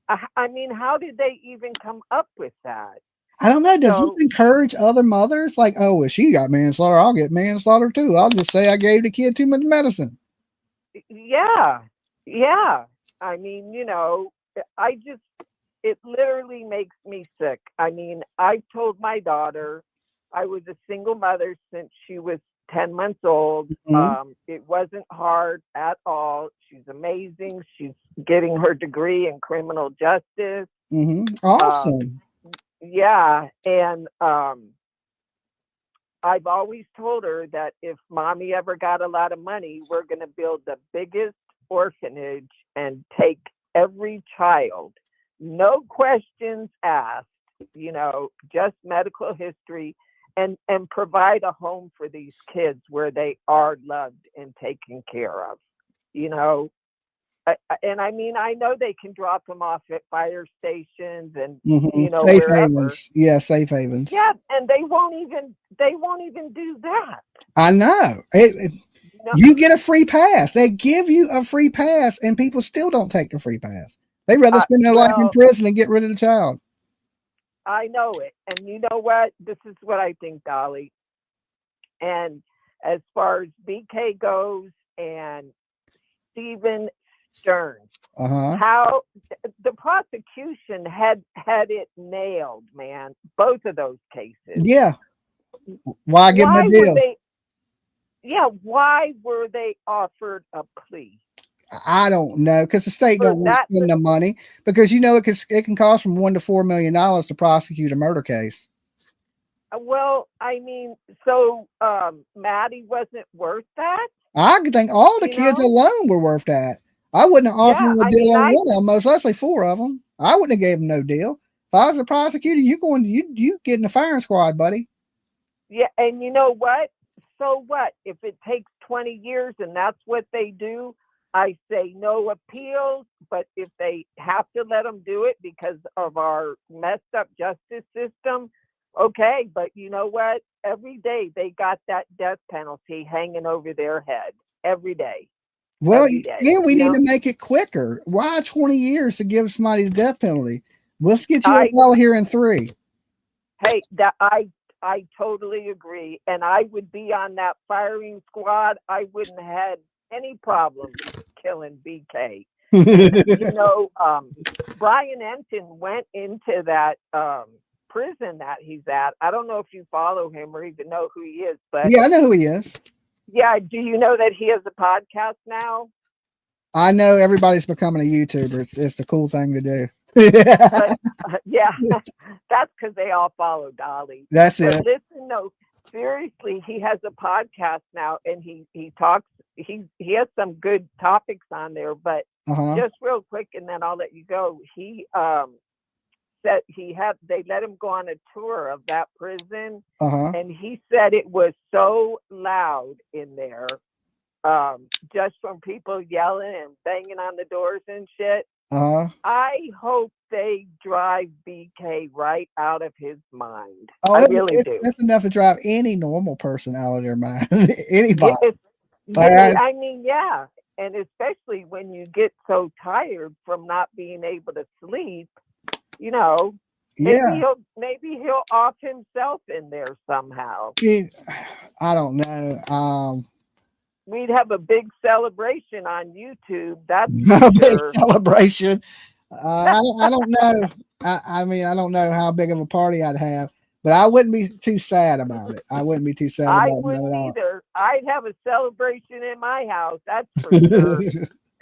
I mean, how did they even come up with that? I don't know. Does this encourage other mothers? Like, oh, well, she got manslaughter, I'll get manslaughter too. I'll just say I gave the kid too much medicine. Yeah. I mean, it literally makes me sick. I mean, I told my daughter I was a single mother since she was 10 months old. It wasn't hard at all. She's amazing. She's getting her degree in criminal justice. Awesome. Yeah. And I've always told her that if mommy ever got a lot of money, we're going to build the biggest orphanage and take every child, no questions asked, just medical history, and provide a home for these kids where they are loved and taken care of, And I mean, I know they can drop them off at fire stations and safe havens. Yeah, safe havens. Yeah, and they won't even do that. I know. You get a free pass. They give you a free pass, and people still don't take the free pass. They rather spend their life in prison and get rid of the child. I know it. And you know what? This is what I think, Dolly. And as far as BK goes and Stephen Stearns, how the prosecution had it nailed, man. Both of those cases. Yeah. Why give them a deal? Why were they offered a plea? I don't know, because the state don't want to spend the money, because it can cost from $1 to $4 million to prosecute a murder case. Well, I mean, so Maddie wasn't worth that. I think all the kids alone were worth that. I wouldn't have offered them a deal on one of them, most likely 4 of them. I wouldn't have gave them no deal. If I was a prosecutor, you get in the firing squad, buddy. Yeah, and you know what? So what? If it takes 20 years and that's what they do, I say no appeals. But if they have to let them do it because of our messed up justice system, okay. But you know what? Every day they got that death penalty hanging over their head. Every day. Well, and we need to make it quicker. Why 20 years to give somebody the death penalty? Let's get you out here in 3. Hey, I totally agree. And I would be on that firing squad. I wouldn't have had any problem killing BK. Brian Enton went into that prison that he's at. I don't know if you follow him or even know who he is, but Yeah, I know who he is. yeah, do you know that he has a podcast now? I know everybody's becoming a YouTuber. It's the cool thing to do. But, yeah, that's because they all follow Dolly. That's but it. Listen, no, seriously, he has a podcast now, and he talks. He has some good topics on there. But just real quick, and then I'll let you go. He said they let him go on a tour of that prison, and he said it was so loud in there, just from people yelling and banging on the doors and shit. I hope they drive BK right out of his mind. I really do. That's enough to drive any normal person out of their mind. Anybody. Yes, I mean, yeah. And especially when you get so tired from not being able to sleep, maybe he'll off himself in there somehow. I don't know. We'd have a big celebration on YouTube. That's A big celebration. I don't know. I mean, I don't know how big of a party I'd have, but I wouldn't be too sad about it. I wouldn't be too sad about it. I wouldn't either. I'd have a celebration in my house. That's for sure.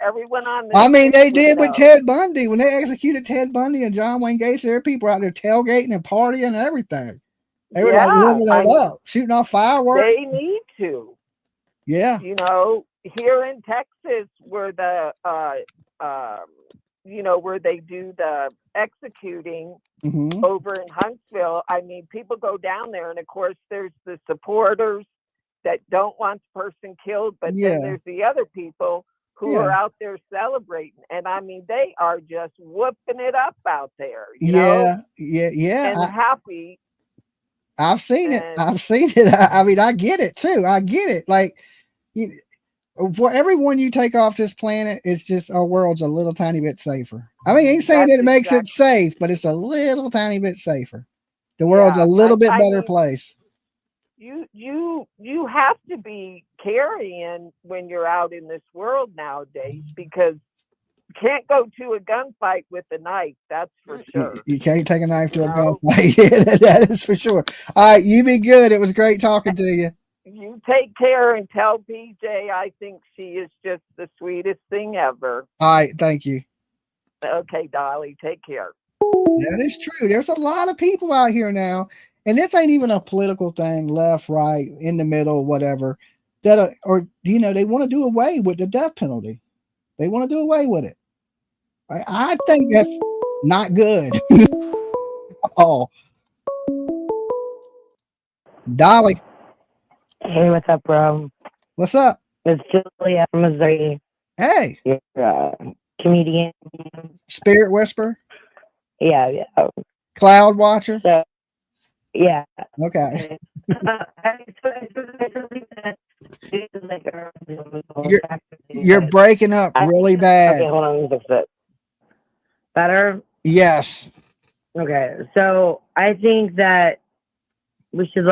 Everyone on the I mean, they did with Ted Bundy. When they executed Ted Bundy and John Wayne Gacy, there were people out there tailgating and partying and everything. They were like living it up, shooting off fireworks. They need to. Yeah. Here in Texas, where where they do the executing over in Huntsville, I mean, people go down there, and of course, there's the supporters that don't want the person killed, but then there's the other people who are out there celebrating, and I mean, they are just whooping it up out there. You know? And happy. I've seen it. I mean, I get it too. I get it. Like, for everyone you take off this planet, it's just our world's a little tiny bit safer. I mean, I ain't saying that it makes it safe, but it's a little tiny bit safer. The world's a little bit better place. You have to be carrying when you're out in this world nowadays, because you can't go to a gunfight with a knife. That's for sure. You can't take a knife to a gunfight. That is for sure. All right, you be good. It was great talking to you. You take care and tell PJ I think she is just the sweetest thing ever. All right, thank you. Okay, Dolly, take care. That is true. There's a lot of people out here now, and this ain't even a political thing, left, right, in the middle, whatever, that they want to do away with the death penalty. They want to do away with it. I think that's not good. Oh, Dolly. Hey, what's up, bro? What's up? It's Julia from Missouri. Hey. You're comedian. Spirit Whisperer? Yeah. Cloud Watcher? So, yeah. Okay. You're breaking up really bad. Okay, hold on. Let me fix it. Better? Yes. Okay. So I think that we should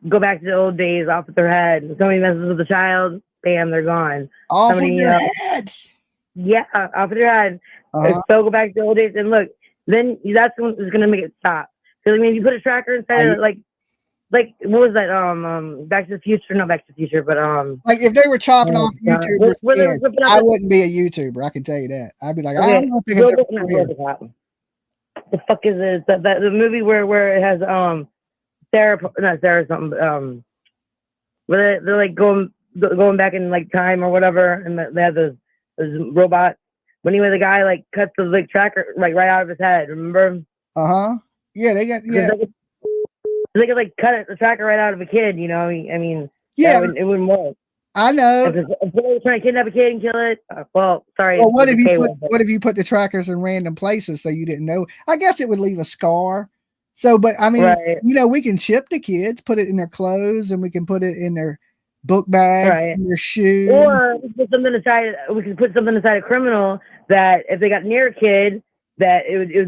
go back to the old days, off with their head. If somebody messes with a child, bam, they're gone. Off with their heads. Yeah, off with their head. So go back to the old days, and look, then that's what is going to make it stop. Because I mean, you put a tracker inside of like what was that? Back to the Future, not Back to the Future, but like if they were chopping off YouTubers, I wouldn't be a YouTuber. I can tell you that. I'd be like, I'm going to pick up the fuck is this? The movie where it has Sarah something, where they're like going back in like time or whatever, and they have this robot. But anyway, the guy like cuts the tracker right out of his head. Remember? Yeah, they got They could cut the tracker right out of a kid. You know, I mean, it wouldn't work. I know. If they're trying to kidnap a kid and kill it, sorry. Well, what if you put the trackers in random places so you didn't know? I guess it would leave a scar. So, but I mean, we can chip the kids, put it in their clothes, and we can put it in their book bag, in their shoes. Or we can put something inside a criminal that if they got near a kid, that it would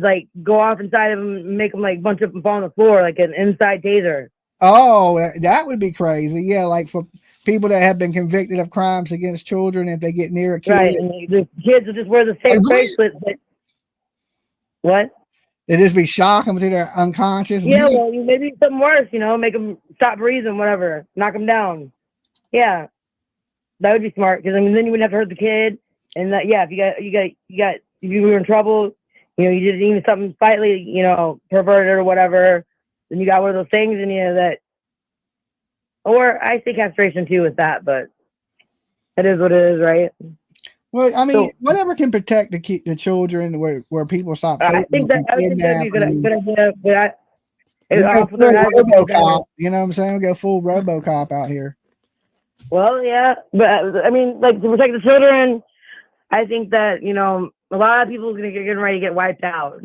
go off inside of them and make them bunch up and fall on the floor like an inside taser. Oh, that would be crazy. Yeah, like for people that have been convicted of crimes against children, if they get near a kid, Right, and the kids will just wear the same bracelet. What? they just be shocking them until they're unconscious. Yeah, well, maybe something worse, make them stop breathing, whatever, knock them down. Yeah, that would be smart, because then you wouldn't have to hurt the kid. And that, if if you were in trouble, you did even something slightly, perverted or whatever, then you got one of those things, and that. Or I say castration too with that, but it is what it is, right? Well, I mean, whatever can protect the children, where people stop. I think that'd be a good idea. But full RoboCop, you know what I'm saying? We'll go full RoboCop out here. Well, yeah, but I mean, like, to protect the children, I think that a lot of people are gonna get ready to get wiped out.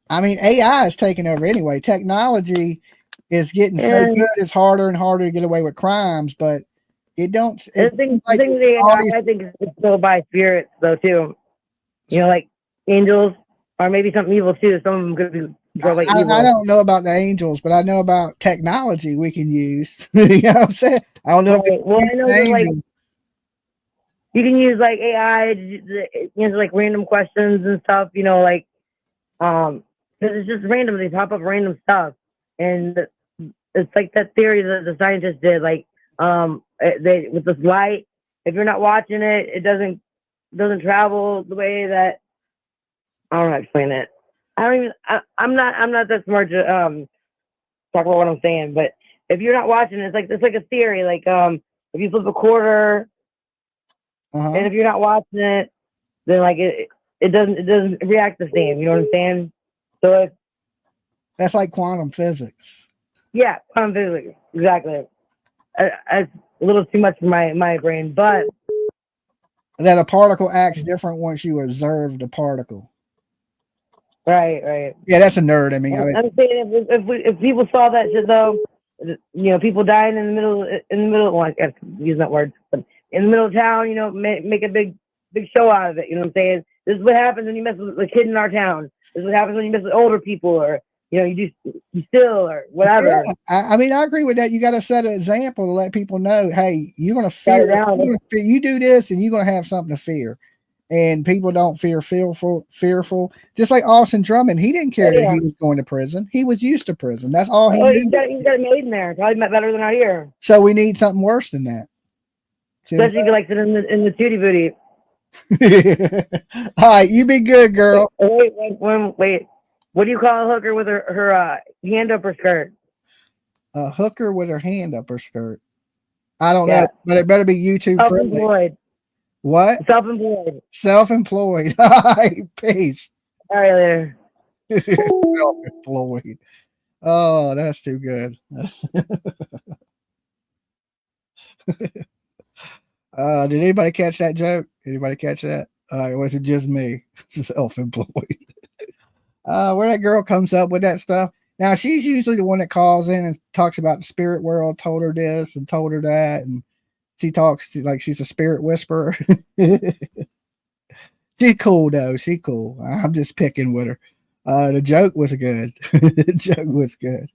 I mean, AI is taking over anyway. Technology is getting so good; it's harder and harder to get away with crimes, but it don't. I think it's still by spirits though too. Like angels, or maybe something evil too. Some of them could be. I don't know about the angels, but I know about technology we can use. You know what I'm saying? I don't know. Well, I know that, you can use AI to answer random questions and stuff. Because it's just random. They pop up random stuff, and it's like that theory that the scientists did. With this light, if you're not watching it, it doesn't travel the way that. I don't know how to explain it. I'm not that smart to talk about what I'm saying, but if you're not watching it, it's like a theory. If you flip a quarter, and if you're not watching it, then it doesn't react the same. You know what I'm saying? So that's like quantum physics. Yeah, quantum physics, exactly. It's a little too much for my brain, but that a particle acts different once you observe the particle. Right. Yeah, that's a nerd. I mean, I'm saying if people saw that shit though, people dying in the middle. Well, I can't use that word, but in the middle of town, make a big show out of it. You know what I'm saying? This is what happens when you mess with a kid in our town. This is what happens when you mess with older people, or you steal or whatever. Yeah, I mean, I agree with that. You got to set an example to let people know, hey, you're gonna fear. You do this, and you're gonna have something to fear. And people don't fearful. Just like Austin Drummond, he didn't care that he was going to prison. He was used to prison. That's all he knew. He's got a maid in there. Probably better than out here. So we need something worse than that. Especially if you like sit in the tootie booty. All right, you be good, girl. Wait. What do you call a hooker with her hand up her skirt? A hooker with her hand up her skirt. I don't know, but it better be YouTube friendly. Self-employed. What? Self-employed. All right, peace. All right, later. Self-employed. Oh, that's too good. Did anybody catch that joke? Anybody catch that? Was it just me? Self-employed. Where that girl comes up with that stuff. Now, she's usually the one that calls in and talks about the spirit world, told her this and told her that, and she talks like she's a spirit whisperer. She's cool though. She cool. I'm just picking with her. The joke was good. The joke was good.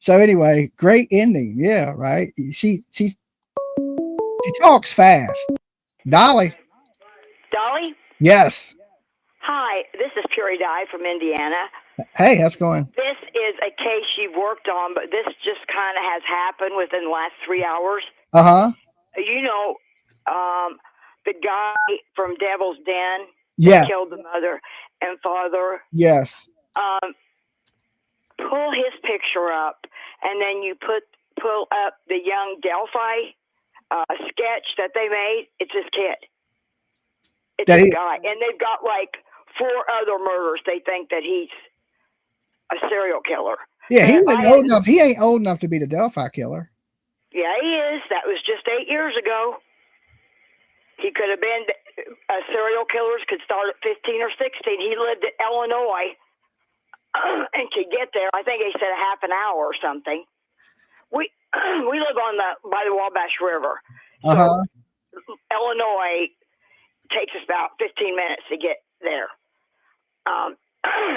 So anyway, great ending. Yeah, right. She talks fast. Dolly. Dolly? Yes. Hi, this is Puri Dye from Indiana. Hey, how's it going? This is a case you've worked on, but this just kind of has happened within the last 3 hours. The guy from Devil's Den that killed the mother and father. Yes. Pull his picture up, and then you pull up the young Delphi sketch that they made. It's his kid. It's a guy, and they've got 4 other murders. They think that he's a serial killer. Yeah, he wasn't old enough. He ain't old enough to be the Delphi killer. Yeah, he is. That was just 8 years ago. He could have been. Serial killers could start at 15 or 16. He lived in Illinois and could get there. I think he said a half an hour or something. We live by the Wabash River. So Illinois takes us about 15 minutes to get there.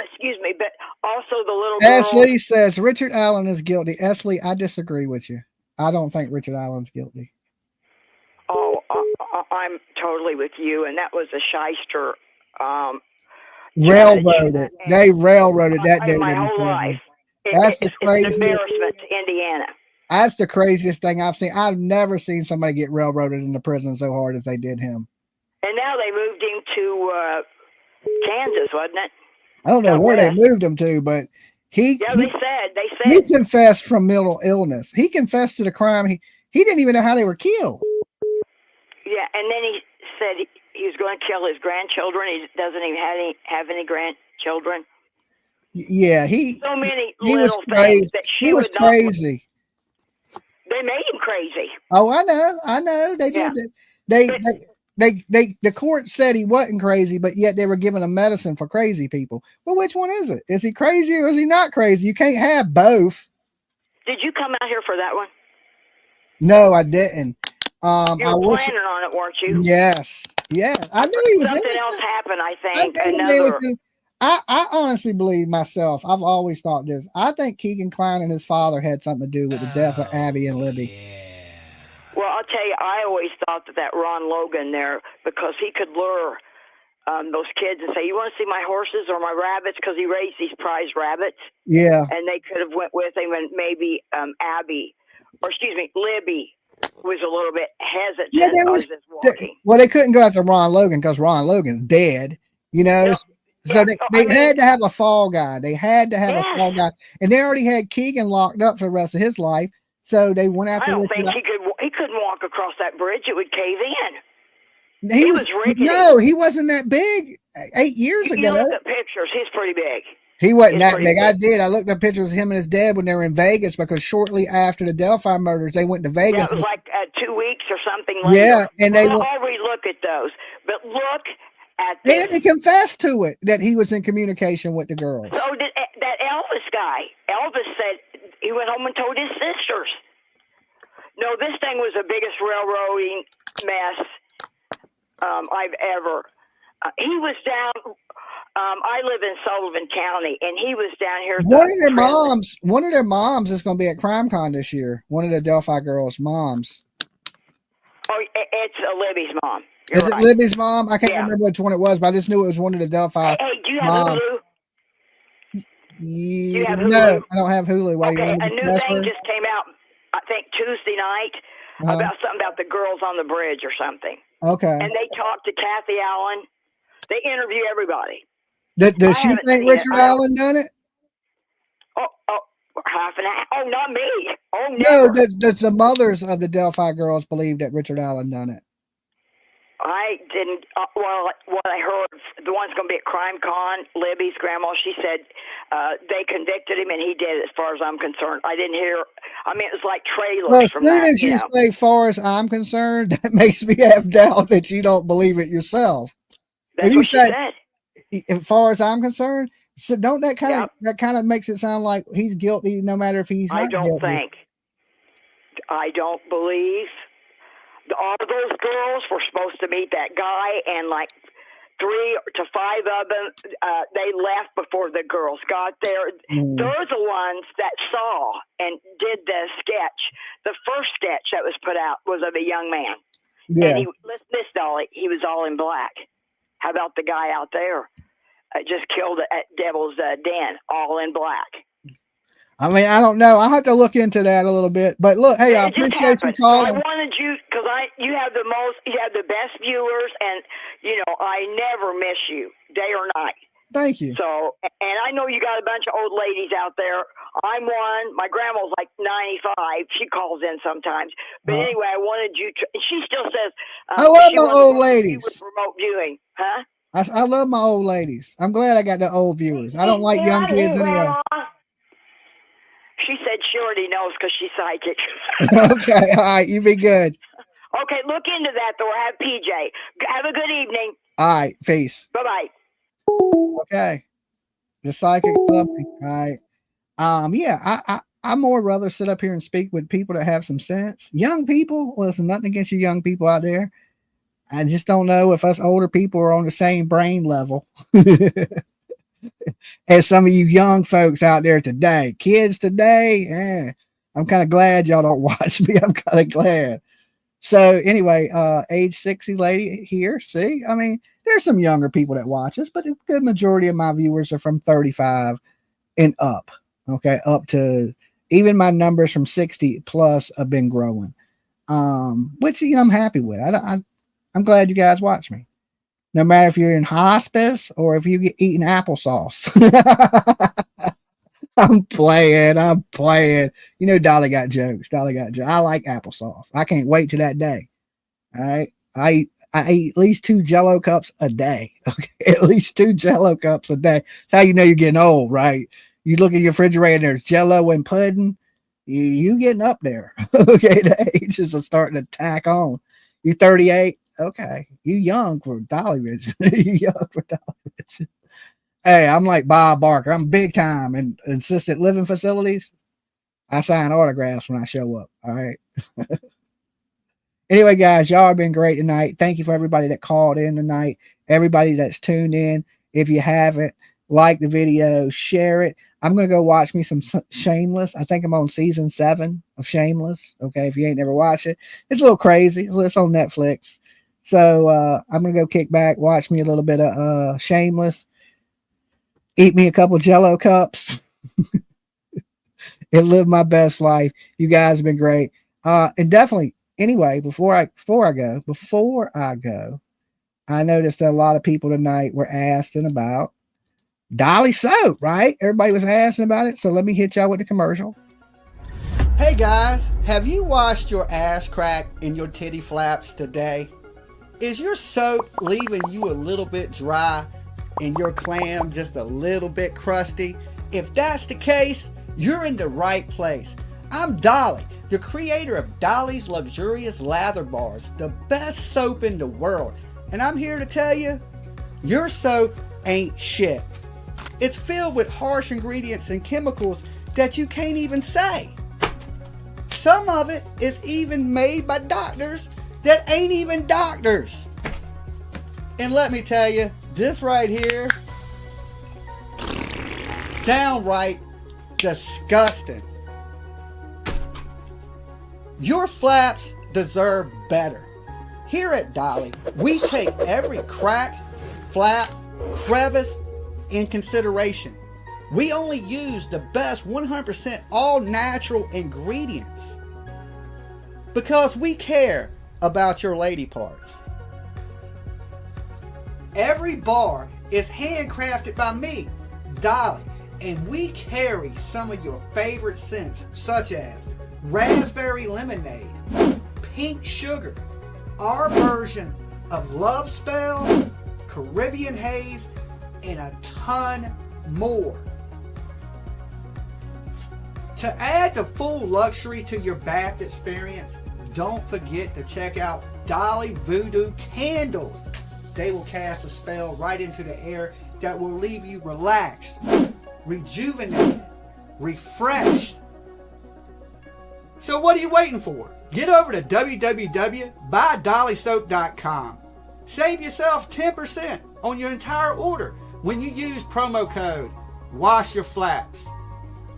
Excuse me, but also the little girl. Esley says Richard Allen is guilty. Esley, I disagree with you. I don't think Richard Allen's guilty. Oh, I'm totally with you. And that was a shyster. Railroaded. They railroaded that dude my into whole prison. life. That's the It's an craziest. embarrassment to Indiana. That's the craziest thing I've seen. I've never seen somebody get railroaded into prison so hard as they did him. And now they moved him to Kansas, wasn't it? I don't know Out where they west. moved him to, but he Yeah, they he said. confessed from mental illness. He confessed to the crime. He didn't even know how they were killed. Yeah, and then he said he was going to kill his grandchildren. He doesn't even have any grandchildren. Yeah, So many he was little crazy. things that she He was would not. crazy. They made him crazy. Oh, I know. They did it. The court said he wasn't crazy, but yet they were giving him medicine for crazy people. Well, which one is it? Is he crazy or is he not crazy? You can't have both. Did you come out here for that one? No, I didn't. You I were wish. planning on it, weren't you? Yes. Yeah. I knew he was Something innocent. else happened, I I think. think they was Another. I honestly believe myself. I've always thought this. I think Keegan Klein and his father had something to do with the death of Abby and Libby. Well, I'll tell you, I always thought that Ron Logan there, because he could lure those kids and say, "You want to see my horses or my rabbits?" Because he raised these prize rabbits. Yeah. And they could have went with him, and maybe Libby was a little bit hesitant. Yeah, there was. Well, they couldn't go after Ron Logan because Ron Logan's dead. You know. Yep. So they had to have a fall guy. They had to have a fall guy, and they already had Keegan locked up for the rest of his life. So they went after. I don't think he couldn't walk across that bridge; it would cave in. He was rickety. No, he wasn't that big 8 years You ago. look at pictures; he's pretty big. He wasn't He's that pretty big. I did. I looked at pictures of him and his dad when they were in Vegas because shortly after the Delphi murders, they went to Vegas. Yeah, it was like 2 weeks or something later. Yeah, and they I'll went. always look at those, but look at They this. had to confess to it that he was in communication with the girls. So did that Elvis guy. Elvis said he went home and told his sisters. No, this thing was the biggest railroading mess I've ever. He was down. I live in Sullivan County, and he was down here. One of their moms is going to be at CrimeCon this year. One of the Delphi girls' moms. Oh, it's Libby's mom. Is it Libby's mom? I can't remember which one it was, but I just knew it was one of the Delphi. Hey, do you have moms. Hulu? Yeah, have no, Hulu? I don't have Hulu. Why you Okay, want a to new thing just came out, I think Tuesday night, about something about the girls on the bridge or something. Okay. And they talked to Kathy Allen. They interview everybody. Does she haven't think seen it. Richard Allen done it? Half an hour. Oh, not me. Oh, No, never. does the mothers of the Delphi girls believe that Richard Allen done it? I didn't. Well, what I heard, the one's going to be at CrimeCon. Libby's grandma, she said they convicted him and he did it. As far as I'm concerned, I didn't hear. I mean, it was like trailers Well, as from soon that. as you say, "Far as I'm concerned," that makes me have doubt that you don't believe it yourself. That's if you what she say, said. "As far as I'm concerned," so don't that kind of makes it sound like he's guilty, no matter if he's not I don't guilty. think. I don't believe. All those girls were supposed to meet that guy, and like 3 to 5 of them, they left before the girls got there. They're the ones that saw and did the sketch. The first sketch that was put out was of a young man. Yeah. And Miss Dolly, he was all in black. How about the guy out there? Just killed at Devil's Den, all in black. I mean, I don't know. I'll have to look into that a little bit. But look, hey, I It just appreciate you happened. calling. I wanted you because you have the best viewers, and I never miss you day or night. Thank you. So, and I know you got a bunch of old ladies out there. I'm one. My grandma's like 95. She calls in sometimes. But anyway, I wanted you to. And she still says. I love she my wanted old to ladies. with remote viewing, huh? I love my old ladies. I'm glad I got the old viewers. I don't like young kids anyway. She said she already knows because she's psychic. Okay, all right, you be good. Okay, look into that though. Have PJ. Have a good evening. All right, peace. Bye bye. Okay, the psychic puppy. All right. Yeah, I more rather sit up here and speak with people that have some sense. Young people, listen, nothing against you young people out there. I just don't know if us older people are on the same brain level as some of you young folks out there today. Kids today, I'm kind of glad y'all don't watch me. I'm kind of glad. So anyway, age 60 lady here. See, I mean, there's some younger people that watch us, but the good majority of my viewers are from 35 and up. Okay, up to even my numbers from 60 plus have been growing. Which I'm happy with. I'm glad you guys watch me. No matter if you're in hospice or if you get eating applesauce. I'm playing. You know, Dolly got jokes. I like applesauce. I can't wait till that day. All right. I eat at least 2 Jello cups a day. Okay. At least 2 Jello cups a day. That's how you know you're getting old, right? You look at your refrigerator and there's Jello and pudding. You getting up there. Okay. The ages are starting to tack on. You 38. Okay. You young for Dolly Vision. You young for Dolly Vision. Hey, I'm like Bob Barker. I'm big time in assisted living facilities. I sign autographs when I show up. All right. Anyway, guys, y'all have been great tonight. Thank you for everybody that called in tonight. Everybody that's tuned in. If you haven't, like the video, share it. I'm going to go watch me some Shameless. I think I'm on season 7 of Shameless. Okay. If you ain't never watched it, it's a little crazy. It's on Netflix. So I'm going to go kick back, watch me a little bit of Shameless. Eat me a couple Jello cups and live my best life. You guys have been great. And definitely, anyway, before I go, I noticed that a lot of people tonight were asking about Dolly soap, right? Everybody was asking about it. So let me hit y'all with the commercial. Hey guys, have you washed your ass crack and your titty flaps today? Is your soap leaving you a little bit dry and your clam just a little bit crusty? If that's the case, you're in the right place. I'm Dolly, the creator of Dolly's Luxurious Lather Bars, the best soap in the world. And I'm here to tell you, your soap ain't shit. It's filled with harsh ingredients and chemicals that you can't even say. Some of it is even made by doctors that ain't even doctors. And let me tell you, this right here, downright disgusting. Your flaps deserve better. Here at Dolly, we take every crack, flap, crevice in consideration. We only use the best 100% all natural ingredients because we care about your lady parts. Every bar is handcrafted by me, Dolly, and we carry some of your favorite scents such as raspberry lemonade, pink sugar, our version of Love Spell, Caribbean Haze, and a ton more. To add the full luxury to your bath experience, don't forget to check out Dolly Voodoo Candles. They will cast a spell right into the air that will leave you relaxed, rejuvenated, refreshed. So what are you waiting for? Get over to www.buydollysoap.com. Save yourself 10% on your entire order when you use promo code WASHYOURFLAPS.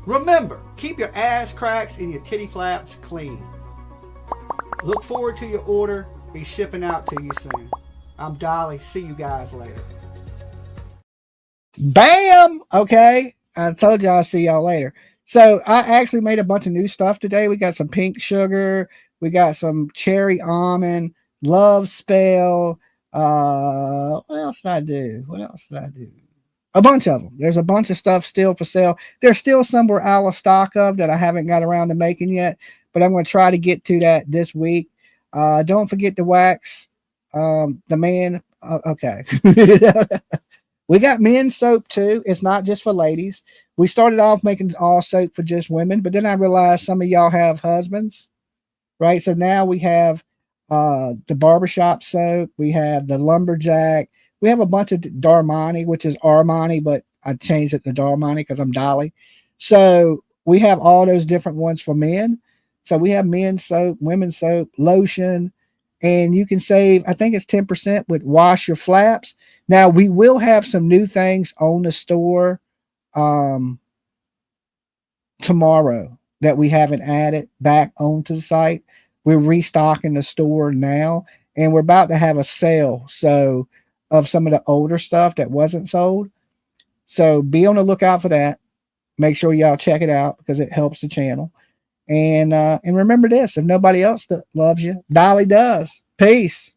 Remember, keep your ass cracks and your titty flaps clean. Look forward to your order. Be shipping out to you soon. I'm Dolly. See you guys later. Bam! Okay. I told y'all I'll see y'all later. So I actually made a bunch of new stuff today. We got some pink sugar. We got some cherry almond, love spell. What else did I do? A bunch of them. There's a bunch of stuff still for sale. There's still some we're out of stock of that I haven't got around to making yet, but I'm going to try to get to that this week. Don't forget to wax the man. Okay. We got men's soap too. It's not just for ladies. We started off making all soap for just women, but then I realized some of y'all have husbands, right? So now we have the barbershop soap. We have the lumberjack. We have a bunch of Darmani, which is Armani, but I changed it to Darmani because I'm Dolly. So we have all those different ones for men. So we have men's soap, women's soap, lotion, and you can save, I think it's 10% with Wash Your Flaps. Now we will have some new things on the store tomorrow. that we haven't added back onto the site. We're restocking the store now, and we're about to have a sale of some of the older stuff that wasn't sold. So be on the lookout for that. Make sure y'all check it out because it helps the channel. And remember this, if nobody else loves you, Dolly does. Peace.